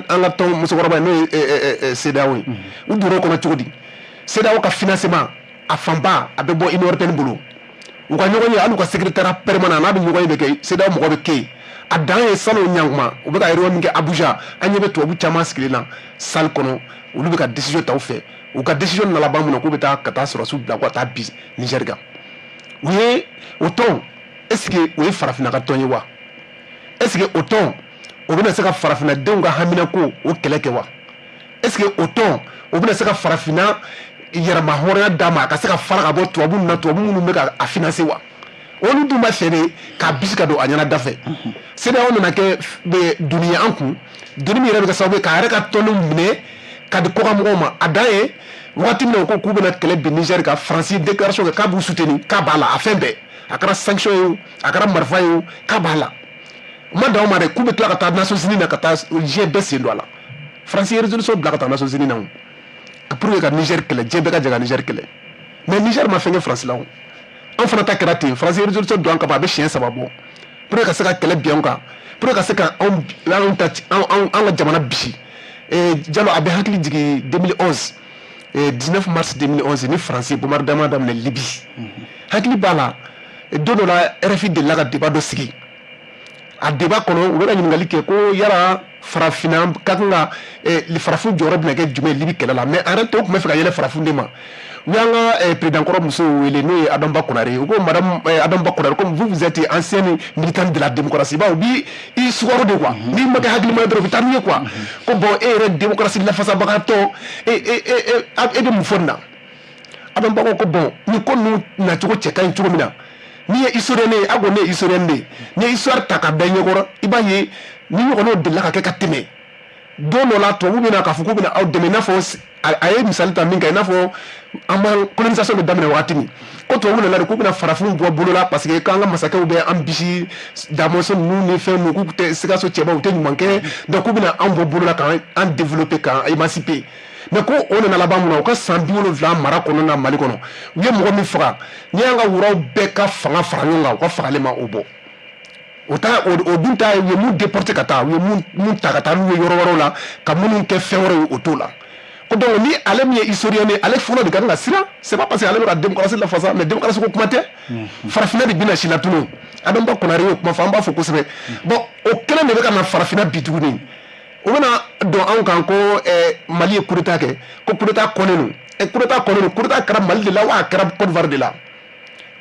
an ka tɔn musokɔrɔba n'o ye CEDEAO ye u donna o kɔnɔ cogo di CEDEAO ka financement a fanba a bɛ bɔ Union européenne bolo u ka ɲɔgɔn ye hali u ka secrétaire permanent n'a bɛ ɲɔgɔn ye bɛ kɛ CEDEAO mɔgɔ bɛ kɛ yen a dan ye salon ɲankuma u bɛ ka réunion min kɛ Abuja an ɲɛ bɛ tubabu caman sigilen na salle kɔnɔ olu bɛ ka décision ta u fɛ u ka décision na laban mun na k'u bɛ taa ka taa sɔrɔsiw bila ko ka taa bi Niger kan u ye o tɔn est-ce que o ye farafinna ka tɔn ye wa est-ce que o tɔn o bɛna se ka farafinnadenw ka haminako o kɛlɛ kɛ wa est-ce que o tɔn o bɛna se ka farafinna yɛrɛma hɔrɔnya d'a ma a ka se ka fara ka bɔ tubabu na tubabu minnu bɛ ka a financer wa olu dun ma fɛ de k'a bisi ka don a ɲɛna da fɛ CEDEAO nana kɛ duniya an kun doni min yɛrɛ bɛ kɛ sababu ye k'a yɛrɛ ka tɔnw minɛ ka di kɔkanmɔgɔw ma a dan ye wagati min na ko k'u bɛna kɛlɛ bin Niger kan Faransi ye déclaration kɛ k'a b'u soutenir k'a b'a la a fɛn bɛɛ a kɛra sanction ye o a kɛra marifa ye o k'a b'a la u ma dan o ma dɛ k'u bɛ tila ka taa Nations Unies na ka taa diɲɛ bɛɛ sen don a la Faransi ye résolution bila ka taa Nations Unies na o pour que ka Niger kɛlɛ diɲɛ bɛɛ ka jɛ ka Niger kɛlɛ mais Niger ma fɛn kɛ Faransi la o an fana ta kɛra ten Faransi ye résolution don an kama a bɛ siɲɛ 3 bɔ pour que ka se ka kɛlɛ bin an kan pour que ka se ka an ka jamana bisi Diallo a bɛ hakili jigin 2011 19 mars 2011 ni Faransi bombardement daminɛ Libye hakili b'a la don dɔ la RFI delila ka débat dɔ sigi a débat kɔnɔ u bɛna ɲininkali kɛ ko yala farafinna ka kan ka farafin jɔyɔrɔ bɛna kɛ jumɛn ye Libye kɛlɛ la mais en réalité u tun bɛ fɛ ka yɛlɛ farafin de ma u y'an ka président kɔrɔ muso wele n'o ye Adama Konare u ko madame Adama Konare comme vous êtes ancienne militante de la démocratie ba u bi i sukaro de quoi ni ma kɛ hakilima ye dɔrɔn u bɛ taa n'u ye quoi ko bon e yɛrɛ démocratie lafasabagatɔ e bɛ mun fɔ nin na Adama ko bon ni ko ninnu nacogo cɛ ka ɲi cogo min na n'i ye historien ye a ko ne ye historien de ye n'i ye histoire ta ka bɛn ɲɛkɔrɔ i b'a ye ni ɲɔgɔnnaw delila ka kɛ ka tɛmɛ don dɔ la tubabu bɛna k'a fɔ k'u bɛna aw dɛmɛ i n'a fɔ a ye misali ta min kan i n'a fɔ an b'an colonisation bɛ daminɛ waati min ko tubabu nana de k'u bɛna farafinw bɔ bolo la parce que k'an ka masakɛw bɛ an bisi damɔsɔn ninnu ni fɛn ninnu k'u tɛ sikaso cɛba u tɛ ɲuman kɛ donc k'u bɛna an bɔ bolo la k'an développer k'an émanciper mais ko o nana laban mun na u ka san 70 mara kɔnɔ na Mali kɔnɔ u ye mɔgɔ min faga n'i y'an ka wuraw bɛɛ ka fanga fara ɲɔgɔn kan u ka fagalen ma o bɔ o dun ta u ye mun déporter ka taa u ye mun ta ka taa n'u ye yɔrɔ wɛrɛw la ka minnu kɛ fɛn wɛrɛw ye o t'o la ko donc ni ale min ye historien ye ale fɔlɔ de ka kan ka siran c'est pas parce que ale bɛ ka démocratie lafasa mais démocratie ko kuma tɛ farafinna de bɛna si la tunu Adama Konare y'o kuma fɔ an b'a fɔ kosɛbɛ bon o kelen de bɛ ka na farafinna bi tuguni o bɛna don anw kan ko Mali ye coup d'état kɛ ko coup d'état kɔnnen don coup d'état kɛra Mali de la wa a kɛra Côte d'Ivoire de la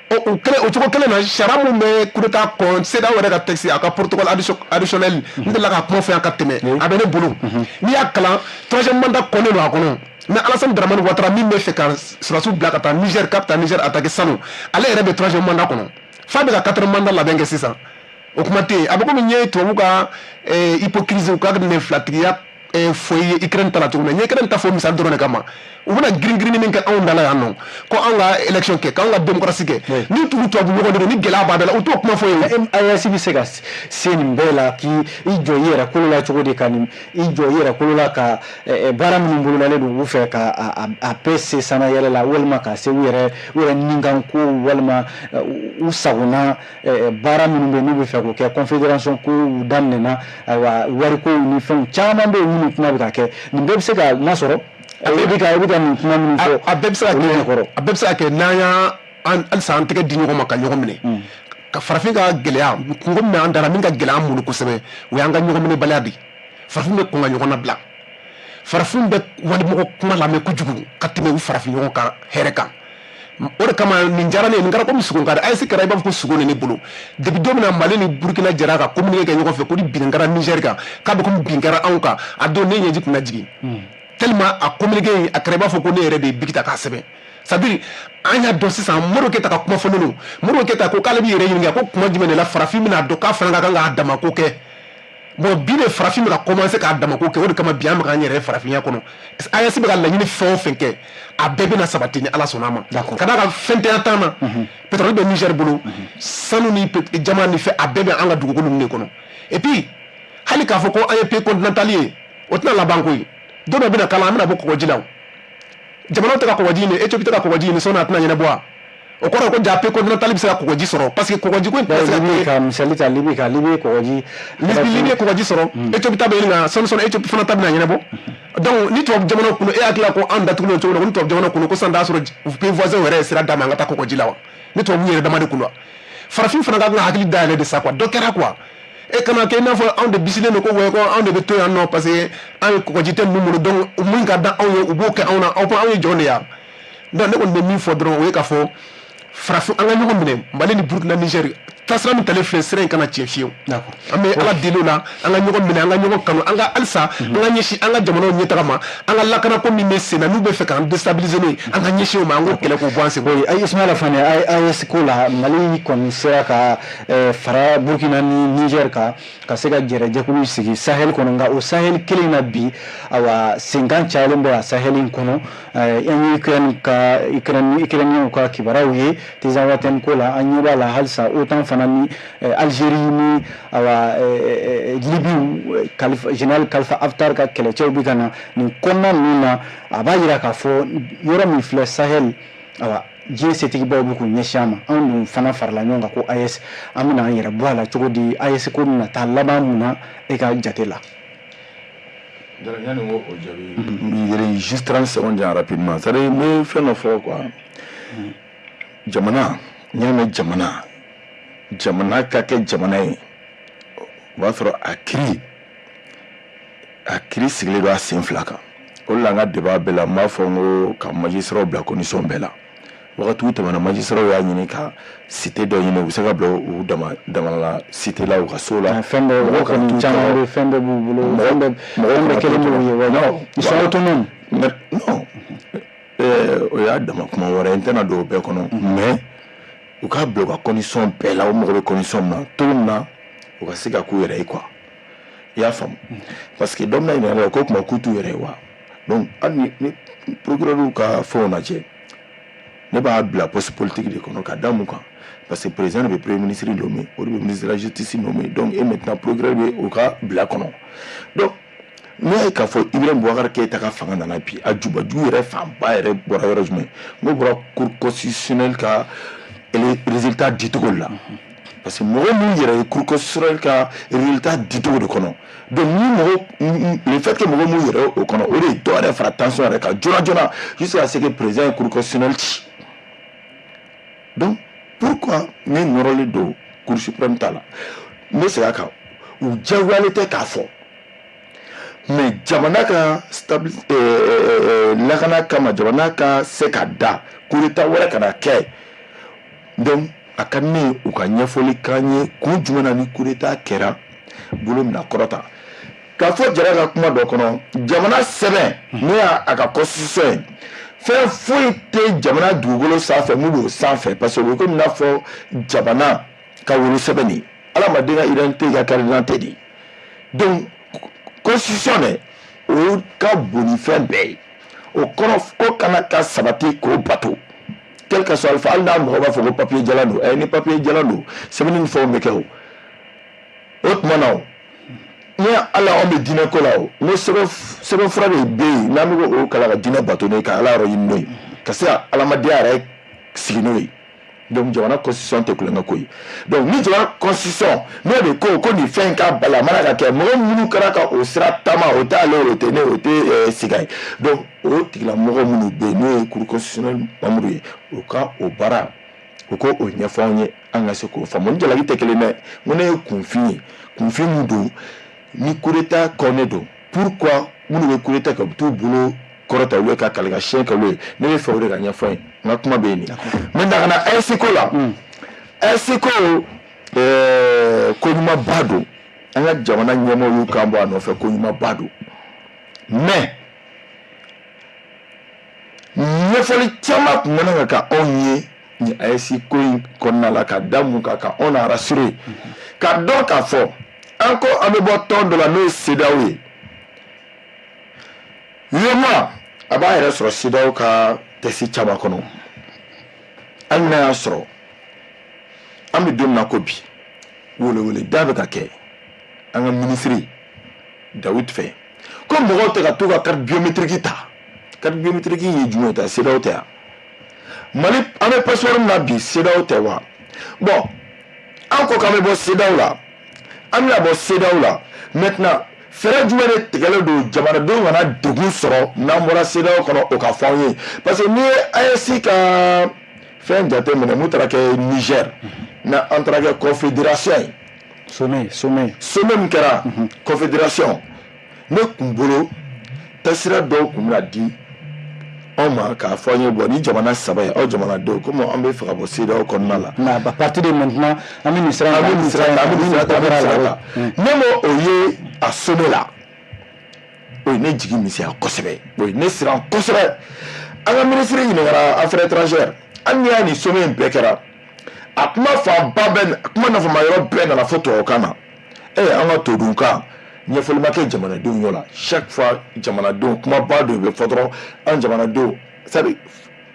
o cogo kelen na sariya mun bɛ coup d'état kɔn CEDEAO yɛrɛ ka texte a ka protocole additionnel n delila ka kuma fɔ yan ka tɛmɛ a bɛ ne bolo n'i y'a kalan troisième mandat kɔnnen don a kɔnɔ mais Alassane Dramane Ouattara min bɛ fɛ ka sɔrɔdasiw bila ka taa Niger k'a bɛ taa Niger attaquer sanu ale yɛrɛ bɛ troisième mandat kɔnɔ f'a bɛ ka 4e mandat labɛn kɛ sisan o kuma tɛ yen a bɛ komi n ye tubabu ka hypocrisie u ka nɛnfilatigiya fɔ i ye Ukraine ta la cogo min na n ye Ukraine ta fɔ misali dɔrɔn de kama u bɛna girin min kɛ anw da la yan nɔ ko anw ka élection kɛ k'anw ka démocratie kɛ ni tugu tubabu ɲɔgɔn de don ni gɛlɛya b'a da la u t'o kuma fɔ ye AES bɛ se ka se nin bɛɛ la k'i jɔ i yɛrɛ kolo la cogo di ka nin i jɔ i yɛrɛ kolo la ka baara minnu bololalen don u fɛ ka a bɛɛ se sana yɛlɛ la walima ka se u yɛrɛ ninkan ko walima u sagona baara minnu bɛ n'u bɛ fɛ k'o kɛ confédération ko daminɛna ayiwa wariko ni fɛnw caman bɛ yen minnu kuma bɛ ka kɛ nin bɛɛ bɛ se ka nasɔrɔ a bɛ ka nin kuma minnu fɔ a bɛɛ bɛ se ka kɛ n'an y'a halisa an tɛgɛ di ɲɔgɔn ma ka ɲɔgɔn minɛ ka farafin ka gɛlɛya kungo min an dara min ka gɛlɛya an bolo kosɛbɛ o y'an ka ɲɔgɔn minɛ baliya de farafin bɛ kɔn ka ɲɔgɔn labila farafin bɛ walimɔgɔ kuma lamɛn kojugu ka tɛmɛ u farafin ɲɔgɔn kan hɛrɛ kan o de kama nin diyara ne ye nin kɛra komi sogo ka AES kɛra i b'a fɔ ko sogo ne bolo depuis don min na Mali ni Burkina jɛra ka communiquer kɛ ɲɔgɔn fɛ ko ni bin kɛra Niger kan k'a bɛ komi bin kɛra anw kan a don ne ɲɛji kun na jigin tellement a communiqué a kɛra i b'a fɔ ko ne yɛrɛ de ye biki ta k'a sɛbɛn c'est-à-dire an y'a dɔn sisan Modibo Keyita ka kuma fɔlen don Modibo Keyita ko k'ale b'i yɛrɛ ɲininka ko kuma jumɛn de la farafin bɛna dɔn k'a fana ka kan k'a damako kɛ bon bi de farafin bɛ ka commencer k'a damako kɛ o de kama bi an bɛ k'an yɛrɛ ye farafinya kɔnɔ AES bɛ ka laɲini fɛn o fɛn kɛ a bɛɛ bɛna sabati ni Ala sɔnna a ma ka d'a kan fɛn tɛ an tan na pétrole bɛ Niger bolo sanu ni jama ni fɛn a bɛɛ bɛ an ka dugukolo ninnu de kɔnɔ et puis hali k'a fɔ ko an ye pays continental ye o tɛna laban koyi don dɔ bɛna kala an bɛna bɔ kɔgɔji la jamanaw tɛ ka kɔgɔji ɲini Éthiopie tɛ ka kɔgɔji ɲini sɔnni a tɛna ɲɛnabɔ wa o kɔrɔ ko jaa pays continental bɛ se ka kɔgɔji sɔrɔ parce que kɔgɔji ko in tɛ se ka kɛ ka misali ta Libi ye kɔgɔji Libi ye kɔgɔji sɔrɔ Éthiopie ta bɛ ɲini ka sɔnni Éthiopie fana ta bɛna ɲɛnabɔ donc ni tubabu jamana kunu e hakili la ko an datugulen cogo la ko ni tubabu jamana kunu ko san t'a sɔrɔ pays voisin yɛrɛ ye sira d'a ma an ka taa kɔgɔji la wa ni tubabu yɛrɛ dama de kunu wa farafin fana ka kan ka hakili dayɛlɛ de sa quoi dɔ kɛra quoi e kana kɛ i n'a fɔ anw de bisilen don ko wɛ ko anw de bɛ to yan nɔ parce que an ye kɔgɔji tɛ ninnu bolo donc mun ka da anw ye u b'o kɛ anw na anw ye jɔn de yan donc ne kɔni bɛ min fɔ dɔrɔn o ye k'a fɔ farafin an ka ɲɔgɔn minɛ Mali ni Burkina Niger tasira min talen filɛ sira in kana tiɲɛ fiyewu an bɛ Ala deli o la an ka ɲɔgɔn minɛ an ka ɲɔgɔn kanu an ka halisa an ka ɲɛsin an ka jamanaw ɲɛtaga ma an ka lakanako min bɛ sen na n'u bɛ fɛ k'an déstabiliser n'o ye an ka ɲɛsin o ma an k'o kɛlɛ k'o bɔ an sen kɔrɔ. Ismaila Fane AES ko la Mali kɔni sera ka fara Burkina ni Niger kan ka se ka jɛrɛjɛkulu sigi Sahel kɔnɔ nka o Sahel kelen na bi awa senkan cayalen bɛ a Sahel in kɔnɔ an ye Ukrainiens ka kibaruyaw ye Tizan Waten ko la an ɲɛ b'a la halisa OTAN fana ni Algérie ni awa Libye général Khalifa Haftar ka kɛlɛcɛw bɛ ka na nin kɔnɔna ninnu na a b'a jira k'a fɔ yɔrɔ min filɛ Sahel awa diɲɛ setigibaw bɛ k'u ɲɛsin a ma anw dun fana farala ɲɔgɔn kan ko AES an bɛna an yɛrɛ bɔ a la cogo di AES ko bɛna taa laban mun na e ka jate la. Yani n ko o jaabi yɛrɛ juste 30 secondes yan rapidement c'est à dire n bɛ fɛn dɔ fɔ quoi jamana n'i y'a mɛn jamana ka kɛ jamana ye o b'a sɔrɔ a kiri sigilen don a sen fila kan o de la an ka débat bɛɛ la n b'a fɔ n ko ka magistrat bila condition bɛɛ la wagatiw tɛmɛna magistrat y'a ɲini ka cité dɔ ɲini u bɛ se ka bila u damana cité la u ka so la fɛn dɔ kɔni caman bɛ fɛn bɛɛ b'u bolo fɛn bɛɛ kelen b'u ye wa ils sont autonomes non o y'a dama kuma wɛrɛ n tɛna don o bɛɛ kɔnɔ mais u ka bila u ka condition bɛɛ la o mɔgɔ bɛ condition min na cogo min na u ka se ka k'u yɛrɛ ye quoi i y'a faamu parce que dɔ bɛna ɲininka la ko kuma k'u t'u yɛrɛ ye wa donc hali ni procureur ka fɛnw lajɛ ne b'a bila poste politique de kɔnɔ ka da mun kan parce que président de bɛ premier ministre nommé o de bɛ ministre de la justice nommé donc et maintenant procureur bɛ o ka bila kɔnɔ donc n'i y'a ye k'a fɔ Ibrahim Boubacar Keïta ka fanga nana bi a jubaju yɛrɛ fanba yɛrɛ bɔra yɔrɔ jumɛn n'o bɔra cour constitutionnelle ka résultat dicogo la parce que mɔgɔ minnu yɛrɛ ye cour constitutionnelle ka résultat dicogo de kɔnɔ donc ni le fait que mɔgɔ minnu yɛrɛ o kɔnɔ o de ye dɔ yɛrɛ fara tension yɛrɛ kan joona joona jusqu'à ce que président ye cour constitutionnelle ci donc pourquoi ne nɔrɔlen don cour suprême ta la n bɛ segin a kan u diyagoyalen tɛ k'a fɔ mais jamana ka lakana kama jamana ka se ka da coup d'état wɛrɛ kana kɛ donc a ka di ne ye u ka ɲɛfɔli k'an ye kun jumɛn na ni coup d'état kɛra bolo mina kɔrɔta k'a fɔ jara ka kuma dɔ kɔnɔ jamana sɛbɛn n'o y'a ka constitution ye fɛn foyi tɛ jamana dugukolo sanfɛ mun b'o sanfɛ parce que o bɛ komi n'a fɔ jamana ka wolo sɛbɛn de adamaden ka identité ka carte d'identité de donc constitution dɛ o ka bon ni fɛn bɛɛ ye o kɔrɔ ko kana ka sabati k'o bato quel que soit alpha hali n'a mɔgɔ b'a fɔ ko papier jalan don ni papier jalan don sɛbɛnni ni fɛnw bɛ kɛ o tuma na o ni ala anw bɛ diinɛ ko la o n ko sɛbɛn fura de bɛ yen n'an bɛ o kalan ka diinɛ bato n'o ye ka ala yɔrɔ ɲini n'o ye ka se ka adamadenya yɛrɛ sigi n'o ye donc jamana constitution tɛ kulonkɛ ko ye donc ni jamana constitution n'o de ko nin fɛn ka bala a mana ka kɛ mɔgɔ minnu kɛra ka o sira taama o t'ale o tɛ ne o tɛ siga ye donc o tigilamɔgɔ minnu bɛ yen n'o ye cour constitutionnelle membre ye o ka o baara o ko o ɲɛfɔ anw ye an ka se k'o faamu ni jalaki tɛ kelen dɛ n ko ne ye kunfin ye kunfin min don ni coup d'état kɔnɛ don pourquoi minnu bɛ coup d'état kɛ u bɛ t'u bolo kɔrɔta olu ye ka kale ka siɲɛ kɛ olu ye ne bɛ fɛ o de ka ɲɛfɔ ye n ka kuma bɛ yen nin maintenant ka na AES ko la AES ko ko ɲumanba don an ka jamana ɲɛmɔgɔw y'u kan bɔ a nɔfɛ ko ɲumanba don mais ɲɛfɔli caman tun mana ka anw ye ni AES ko in kɔnɔna la ka da mun kan ka anw rassurer ka dɔn k'a fɔ an ko an bɛ bɔ tɔn dɔ la n'o ye CEDEAO ye yema a b'a yɛrɛ sɔrɔ CEDEAO ka texte caman kɔnɔ hali n'a y'a sɔrɔ an bɛ don min na ko bi weleweleda bɛ ka kɛ an ka minisiri Dawudu fɛ ko mɔgɔw tɛ ka to ka carte biométrique ta carte biométrique ye jumɛn ta CEDEAO tɛ yan Mali an bɛ passeport min na bi CEDEAO tɛ wa bon an ko k'an bɛ bɔ CEDEAO la an bɛna bɔ CEDEAO la maintenant fɛɛrɛ jumɛn de tigɛlen don jamanadenw kana degun sɔrɔ n'an bɔra CEDEAO kɔnɔ o ka fɔ an ye parce que n'i ye AES ka fɛn jate minɛ mun taara kɛ Niger na an taara kɛ confédération ye sommet min kɛra confédération ne kun bolo tasira dɔw kun bɛna di anw ma k'a fɔ an ye bɔ ni jamana saba ye aw jamanadenw komi an bɛ fɛ ka bɔ CEDEAO kɔnɔna la mais à partir de maintenant an bɛ nin sira ta ne m'o o ye a sommet la o ye ne jigi misɛnya kosɛbɛ o ye ne siran kosɛbɛ an ka minisiri ɲininkara affaires étrangères hali n'i y'a nin sommet in bɛɛ kɛra a kuma fanba bɛɛ kuma nafama yɔrɔ bɛɛ nana fɔ tubabukan na an ka todunkan ɲɛfɔli ma kɛ jamanadenw ɲɛ la chaque fois jamanadenw kumaba dɔ bɛ fɔ dɔrɔn an jamanadenw c'est-à-dire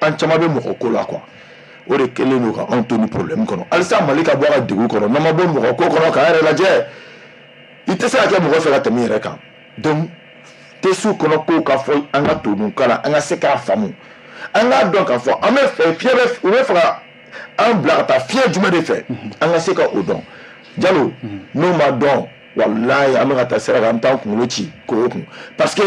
an caman bɛ mɔgɔ ko la quoi o de kɛlen don ka anw to ni problème kɔnɔ halisa Mali ka bɔ a ka degun kɔnɔ n'an ma bɔ mɔgɔ ko kɔnɔ k'an yɛrɛ lajɛ i tɛ se ka kɛ mɔgɔ fɛ ka tɛmɛ i yɛrɛ kan donc tɛsiw kɔnɔ ko ka fɔ an ka todunkan na an ka se k'a faamu an k'a dɔn k'a fɔ an bɛ fɛ fiɲɛ bɛ u bɛ fɛ ka an bila ka taa fiɲɛ jumɛn de fɛ an ka se ka o dɔn Jalo n'o ma dɔn wallahi an bɛ ka taa sira kan an bɛ taa kunkolo ci k'o kun parce que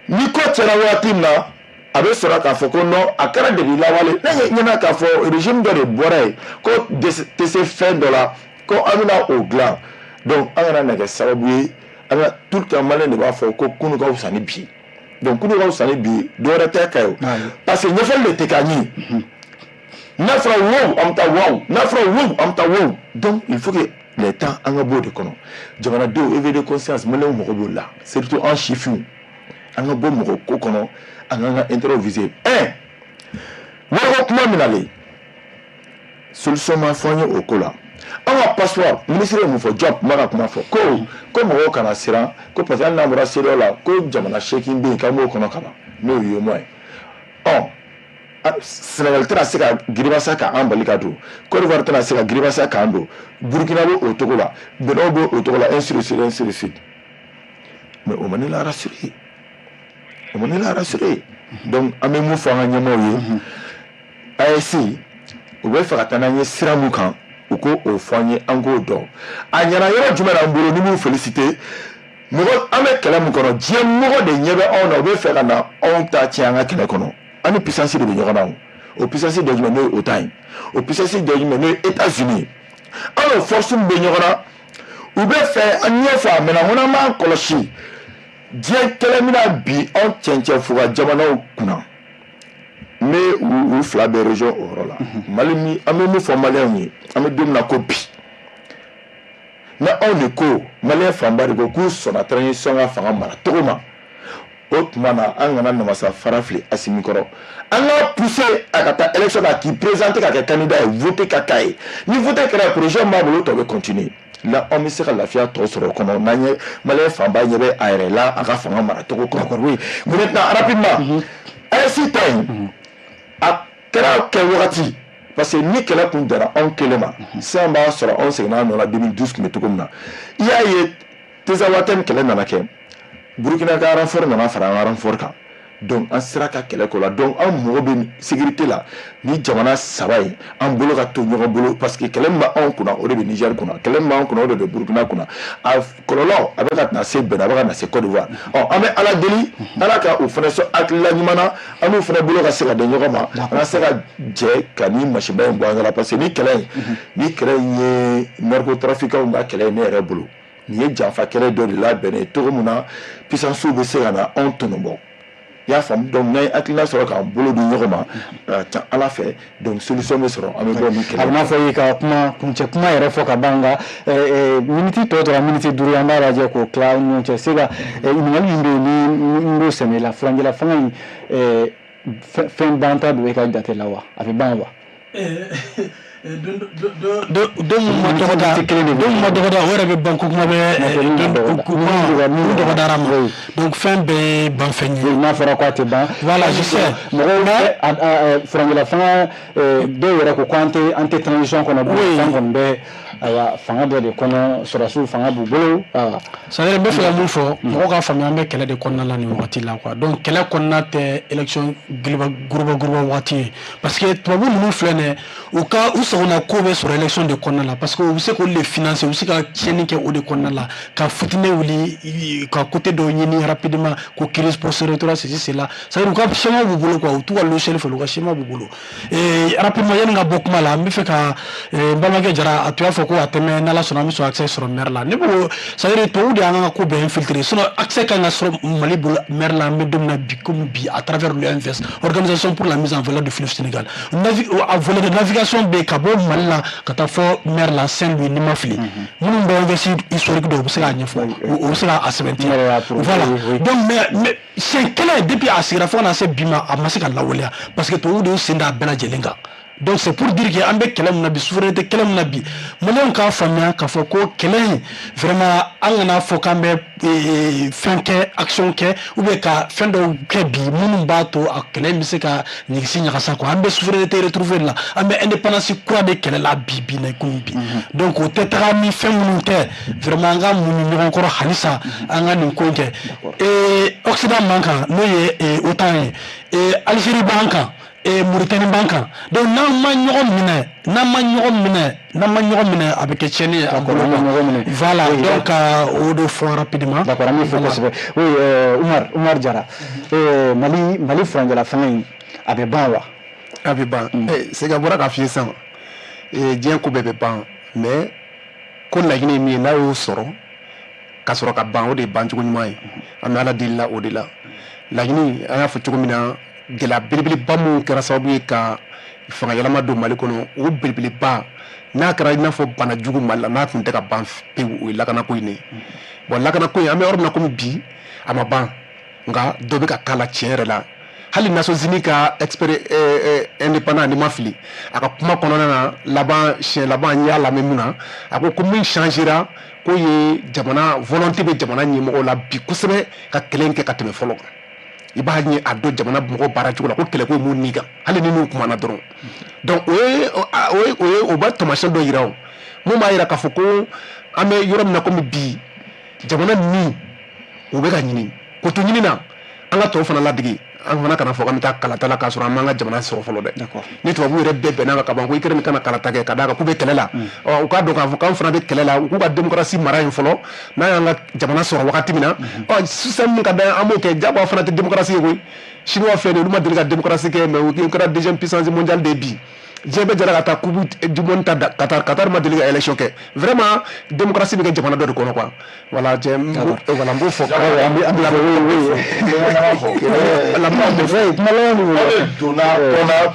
ni ko cɛra waati min na a bɛ sɔrɔ k'a fɔ ko non a kɛra depuis lawale ne ɲɛna k'a fɔ régime dɔ de bɔra yen ko tɛ se fɛn dɔ la ko an bɛna o dilan donc an kana na kɛ sababu ye an ka tout le temps maliyɛn de b'a fɔ ko kunu ka fisa ni bi donc kunu ka fisa ni bi dɔwɛrɛ tɛ ka ye parce que ɲɛfɔli de tɛ ka ɲi n'a fɔra wow an bɛ taa wow n'a fɔra wow an bɛ taa wow donc il faut que les temps an ka bɔ o de kɔnɔ jamanadenw éveil de conscience maliyɛnw mago b'o la surtout an sifinw an ka bɔ mɔgɔ ko kɔnɔ an k'an ka intérêt viser wɔrɔkɔ kuma min nalen solution ma fɔ an ye o ko la an ka passeport ministre ye mun fɔ job ma ka kuma fɔ ko mɔgɔw kana siran ko parce que hali n'a bɔra seerew la ko jamana seegin bɛ yen k'an b'o kɔnɔ ka ban n'o ye UEMOA ye Sénégal tɛna se ka giribasa k'an bali ka don Côte d'Ivoire tɛna se ka giribasa k'an don Burkina bɛ o cogo la Benin bɛ o cogo la ainsi de suite mais o ma ne la rassurer donc an bɛ mun fɔ an ka ɲɛmɔgɔw ye AES u bɛ fɛ ka taa n'an ye sira mun kan u ko o fɔ an ye an k'o dɔn a ɲɛna yɔrɔ jumɛn na an bolo ni m'u féliciter mɔgɔ an bɛ kɛlɛ mun kɔnɔ diɲɛ mɔgɔ de ɲɛ bɛ anw na u bɛ fɛ ka na anw ta tiɲɛ an ka kɛlɛ kɔnɔ an ni puissance de bɛ ɲɔgɔn na o puissance dɔ jumɛn n'o ye OTAN ye o puissance dɔ jumɛn n'o ye États-Unis an n'o force min bɛ ɲɔgɔn na u bɛ fɛ an ɲɛ fɔ a mɛnna mun na an b'an kɔlɔsi diɲɛ kɛlɛ bɛna bi anw cɛncɛn fo ka jamanaw kunna n bɛ u fila bɛɛ région o yɔrɔ la Mali min an bɛ min fɔ maliyɛnw ye an bɛ don min na ko bi na anw de ko maliyɛn fanba de ko k'u sɔnna transition ka fanga mara cogo ma o tuma na an kana namasa fara fili Asimi kɔrɔ an ka pousser a ka taa élection na k'i présenter ka kɛ candidat ye voter ka k'a ye ni voter kɛra projet min b'a bolo tɔ bɛ continuer la an bɛ se ka lafiya tɔ sɔrɔ o kɔnɔ n'an ye maliyɛn fanba ɲɛ bɛ a yɛrɛ la a ka fanga mara cogo kɔnɔ. D'accord, oui. Maintenant rapidement AES ta in a kɛra kɛ wagati parce que ni kɛlɛ kun dara anw kelen ma sisan b'a sɔrɔ anw seginna an nɔ la 2012 kun bɛ cogo min na i y'a ye Tezawatem kɛlɛ nana kɛ Burkina ka renfort nana fara an ka renfort kan donc an sera ka kɛlɛ kɛ o la donc an mago bɛ sécurité la ni jamana saba ye an bolo ka to ɲɔgɔn bolo parce que kɛlɛ min b'anw kunna o de bɛ Niger kunna kɛlɛ min b'anw kunna o de bɛ Burkina kunna a kɔlɔlɔ a bɛ ka na se Benin a bɛ ka na se Côte d'Ivoire an bɛ Ala deli Ala ka o fana sɔn hakilila ɲuman na an n'u fana bolo ka se ka den ɲɔgɔn ma an ka se ka jɛ ka ni masiba in bɔ an la parce que ni kɛlɛ in ye narcotrafiquants ka kɛlɛ ye ne yɛrɛ bolo nin ye janfa kɛlɛ dɔ de labɛnnen cogo min na puissances bɛ se ka na anw tɔnɔbɔ i y'a faamu donc n'an ye hakilina sɔrɔ k'an bolo di ɲɔgɔn ma ca Ala fɛ donc solution bɛ sɔrɔ an bɛ bɔ nin kɛlɛ. A bɛ n'a fɔ i ka kuncɛ kuma yɛrɛ fɔ ka ban nka miniti tɔ tora miniti 5 an b'a lajɛ k'o tila an ni ɲɔgɔn cɛ se ka ɲininkali min bɛ yen ni n b'o sɛmɛ la furancɛla fanga in fɛn banta don e ka jate la wa a bɛ ban wa. don ma dɔgɔda o yɛrɛ bɛ ban ko kuma bɛ dɔgɔdara ma donc fɛn bɛɛ ban fɛn ye n'a fɔra k'a tɛ ban voilà je sais mɔgɔw bɛ furancɛla fanga dɔw yɛrɛ ko k'an tɛ transition kɔnɔ fɛn kɔni bɛ ayiwa fanga dɔ de kɔnɔ sɔrɔsiw fanga b'u bolo c'est à dire n bɛ fɛ ka mun fɔ mɔgɔw k'a faamuya an bɛ kɛlɛ de kɔnɔna la nin wagati la quoi donc kɛlɛ kɔnɔna tɛ élection guruba wagati ye parce que tubabu ninnu filɛ nin ye u sagona ko bɛ sɔrɔ élection de kɔnɔna la parce que u bɛ se k'olu de financer u bɛ se ka tiɲɛni kɛ o de kɔnɔna la ka fitinɛ wuli ka côté dɔ ɲini rapidement ko crise post-électorale ceci cela c'est à dire u ka schéma b'u bolo quoi u t'u ka logiciel fɛ u ka schéma b'u bolo rapidement yanni ka bɔ kuma la an bɛ fɛ ka n balimakɛ Jara a tun y'a fɔ ko a tɛmɛ n'Ala sɔnna an bɛ sɔn accès sɔrɔ maire la ne b'o c'est à dire tubabu de y'an ka ko bɛɛ infiltrer sinon accès kan ka sɔrɔ Mali bolo maire la an bɛ don min na bi comme bi à travers l'OMVS organisation pour la mise en valeur du fleuve Sénégal a volet de navigation bɛ ka bɔ Mali la ka taa fɔ maire la Saint-Louis ni ma fili minnu bɛ investi historique dɔw u bɛ se k'a ɲɛfɔ u bɛ se k'a sɛbɛntiya voilà donc mais siɲɛ kelen depuis a sigira fo ka na se bi ma a ma se ka lawaleya parce que tubabu de y'u sen da a bɛɛ lajɛlen kan donc c'est pour dire que an bɛ kɛlɛ min na bi souveraineté kɛlɛ min na bi maliyɛnw k'a faamuya k'a fɔ ko kɛlɛ in vraiment an kana fɔ k'an bɛ fɛn kɛ action kɛ ou bien ka fɛn dɔw kɛ bi minnu b'a to a kɛlɛ in bɛ se ka ɲigisi ɲagasa quoi an bɛ souveraineté retrouver la an bɛ indépendance kura de kɛlɛ la bi na komi bi donc o tɛ taga ni fɛn minnu tɛ vraiment an ka mun ni ɲɔgɔn kɔrɔ halisa an ka nin ko in kɛ Occident b'an kan n'o ye OTAN ye Algérie b'an kan Mauritanie b'an kan donc n'an ma ɲɔgɔn minɛ a bɛ kɛ tiɲɛni ye voilà donc o de fɔ rapidement d'accord an b'i fo kosɛbɛ oui Umar Jara Mali furancɛla fanga in a bɛ ban wa a bɛ ban Sega bɔra k'a f'i ye sisan diɲɛ ko bɛɛ bɛ ban mais ko laɲini ye min ye n'a y'o sɔrɔ ka sɔrɔ ka ban o de ye bancogo ɲuman ye an bɛ Ala deli la o de la laɲini an y'a fɔ cogo min na gɛlɛya belebeleba minnu kɛra sababu ye ka fanga yɛlɛma don Mali kɔnɔ o belebeleba n'a kɛra i n'a fɔ bana jugu Mali la n'a tun tɛ ka ban pewu o ye lakanako in de ye bon lakanako in an bɛ yɔrɔ min na komi bi a ma ban nka dɔ bɛ ka k'a la tiɲɛ yɛrɛ la hali Nations Unies ka indépendant ni ma fili a ka kuma kɔnɔna na siɲɛ laban y'a lamɛn mun na a ko min changera ko ye jamana volonté bɛ jamana ɲɛmɔgɔw la bi kosɛbɛ ka kɛlɛ kɛ ka tɛmɛ fɔlɔ kan i b'a ɲɛ a dɔn jamana mɔgɔ baara cogo la ko kɛlɛ ko ye mun n'i kan hali ni n'u kumana dɔrɔn donc o b'a taamasiyɛn dɔ yira o mun b'a yira k'a fɔ ko an bɛ yɔrɔ min na komi bi jamana min u bɛ ka ɲini ko to ɲini na an ka tɔw fana ladege an fana kana fɔ k'an bɛ taa kalata la k'a sɔrɔ an m'an ka jamana sɔrɔ fɔlɔ dɛ ni tubabu yɛrɛ bɛɛ bɛnna ka ban ko i kɛra nin kana kalata kɛ ka d'a kan k'u bɛ kɛlɛ la u k'a dɔn k'a fɔ k'an fana bɛ kɛlɛ la u k'u ka démocratie mara yen fɔlɔ n'a y'an ka jamana sɔrɔ wagati min na sisan min ka d'an an b'o kɛ jagoya fana tɛ démocratie ye koyi chinois fɛ de olu ma deli ka démocratie kɛ mais u kɛra deuxième puissance mondiale de bi diɲɛ bɛɛ jɛra ka taa coupe du monde ta Qatar ma deli ka élection kɛ vraiment démocratie bɛ kɛ jamana dɔ de kɔnɔ quoi voilà voilà n b'o fɔ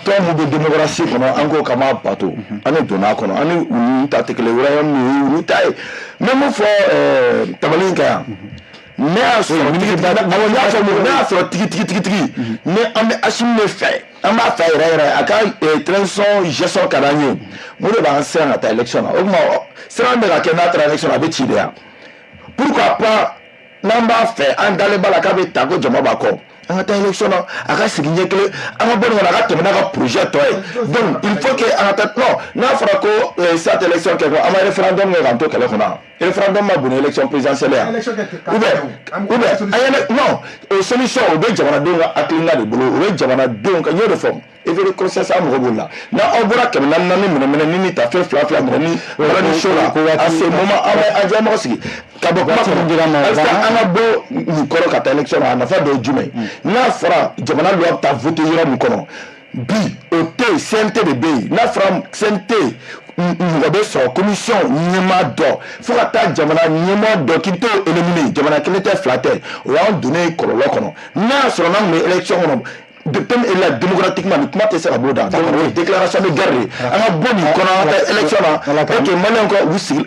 tɔn mun bɛ démocratie kɔnɔ an ko kama bato an ni donna kɔnɔ an ni olu ta tɛ kelen wɛrɛ min olu ta ye n bɛ mun fɔ tabali kan yan ne y'a sɔrɔ tigi ni an bɛ Assimi de fɛ an b'a fɛ yɛrɛ a ka transition gestion ka d'an ye mun de b'an siran ka taa élection na o tuma siran bɛ ka kɛ n'a taara élection na a bɛ ci de yan pourquoi pas n'an b'a fɛ an dalen b'a la k'a bɛ ta ko jama b'a kɔ an ka taa élection na a ka sigi ɲɛ kelen an ka bɔ nin kɔnɔ a ka tɛmɛ n'a ka projet tɔ ye donc il faut que an ka taa non n'a fɔra ko cette élection kɛ ko an ma référendum kɛ k'an to kɛlɛ kɔnɔ référendum ma bon élection présidentielle yan ou bien an ye non o solution o bɛ jamanadenw ka hakilina de bolo o bɛ jamanadenw ka n y'o de fɔ éveiller conscience an mɔgɔ b'o la n'aw bɔra kɛmɛ naani minɛ ni nin ta fɛn fila minɛ ni wala ni show la à ce moment an bɛ an jɛ mɔgɔ sigi ka bɔ kuma kɔnɔ est-ce que an ka bɔ nin kɔrɔ ka taa élection na a nafa dɔ ye jumɛn n'a fɔra jamana loi bɛ taa voter yɔrɔ min kɔnɔ bi o tɛ yen CNT de bɛ yen n'a fɔra CNT mɔgɔ bɛ sɔrɔ commission ɲɛmaa dɔ fo ka taa jamana ɲɛmaa dɔ k'i bɛ t'o éliminer jamana kelen tɛ fila tɛ o y'an donnen kɔlɔlɔ kɔnɔ n'a y'a sɔrɔ n'an tun bɛ élection kɔnɔ thème est là démocratiquement ni kuma tɛ se ka bɔ da donc o ye déclaration de guerre de an ka bɔ nin kɔnɔ an ka taa élection na pour que maliyɛnw ka u sigi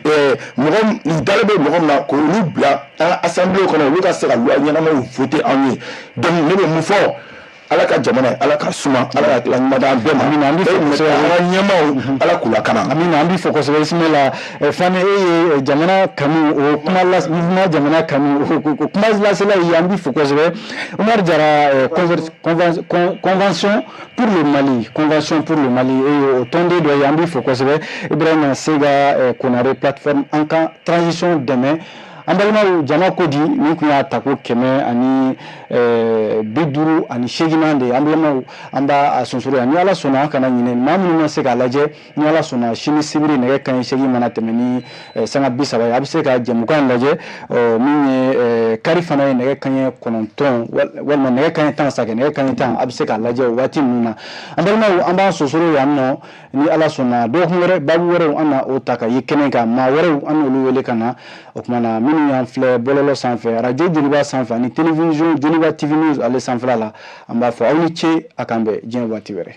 mɔgɔ dalen bɛ mɔgɔ min na k'olu bila an ka assemblée kɔnɔ olu ka se ka loi ɲɛnamaw voter an ye donc ne bɛ mun fɔ ala ka jamana ala ka suma ala ka ɲuman bɛɛ ma amina an bɛ fɔ kosɛbɛ an ka ɲɛmaaw ala k'u lakana amina an bɛ fɔ kosɛbɛ Ismaila fana e ye jamana kanu o kuma mouvement jamana kanu o kuma lasela ye an bɛ fɔ kosɛbɛ Umar Jara convention pour le Mali e o tɔnden dɔ ye an bɛ fɔ kosɛbɛ Ibrahima Sega Konare plateforme an ka transition dɛmɛ an balimaw jama ko di ni kun y'a ta ko 150 ani 8 de an balimaw an b'a sonsoro yan ni ala sɔnna an kana ɲinɛ maa minnu ma se k'a lajɛ ni ala sɔnna sini sibiri nɛgɛ kanɲɛ 8 mana tɛmɛ ni sanga 30 ye a bɛ se ka jɛmukan lajɛ min ye kari fana ye nɛgɛ kanɲɛ 9 walima nɛgɛ kanɲɛ 10 sakɛ nɛgɛ kanɲɛ 10 a bɛ se k'a lajɛ o waati ninnu na an balimaw an b'an sonsoro yan nɔ ni ala sɔnna dɔgɔkun wɛrɛ babu wɛrɛw an na o ta ka ye kɛnɛ kan maa wɛrɛw an n'olu wele ka na o tuma na minnu y'an filɛ bɔlɔlɔ sanfɛ radio Joliba sanfɛ ani télévision Joliba TV News ale sanfɛla la an b'a fɔ aw ni ce a kan bɛn diɲɛ waati wɛrɛ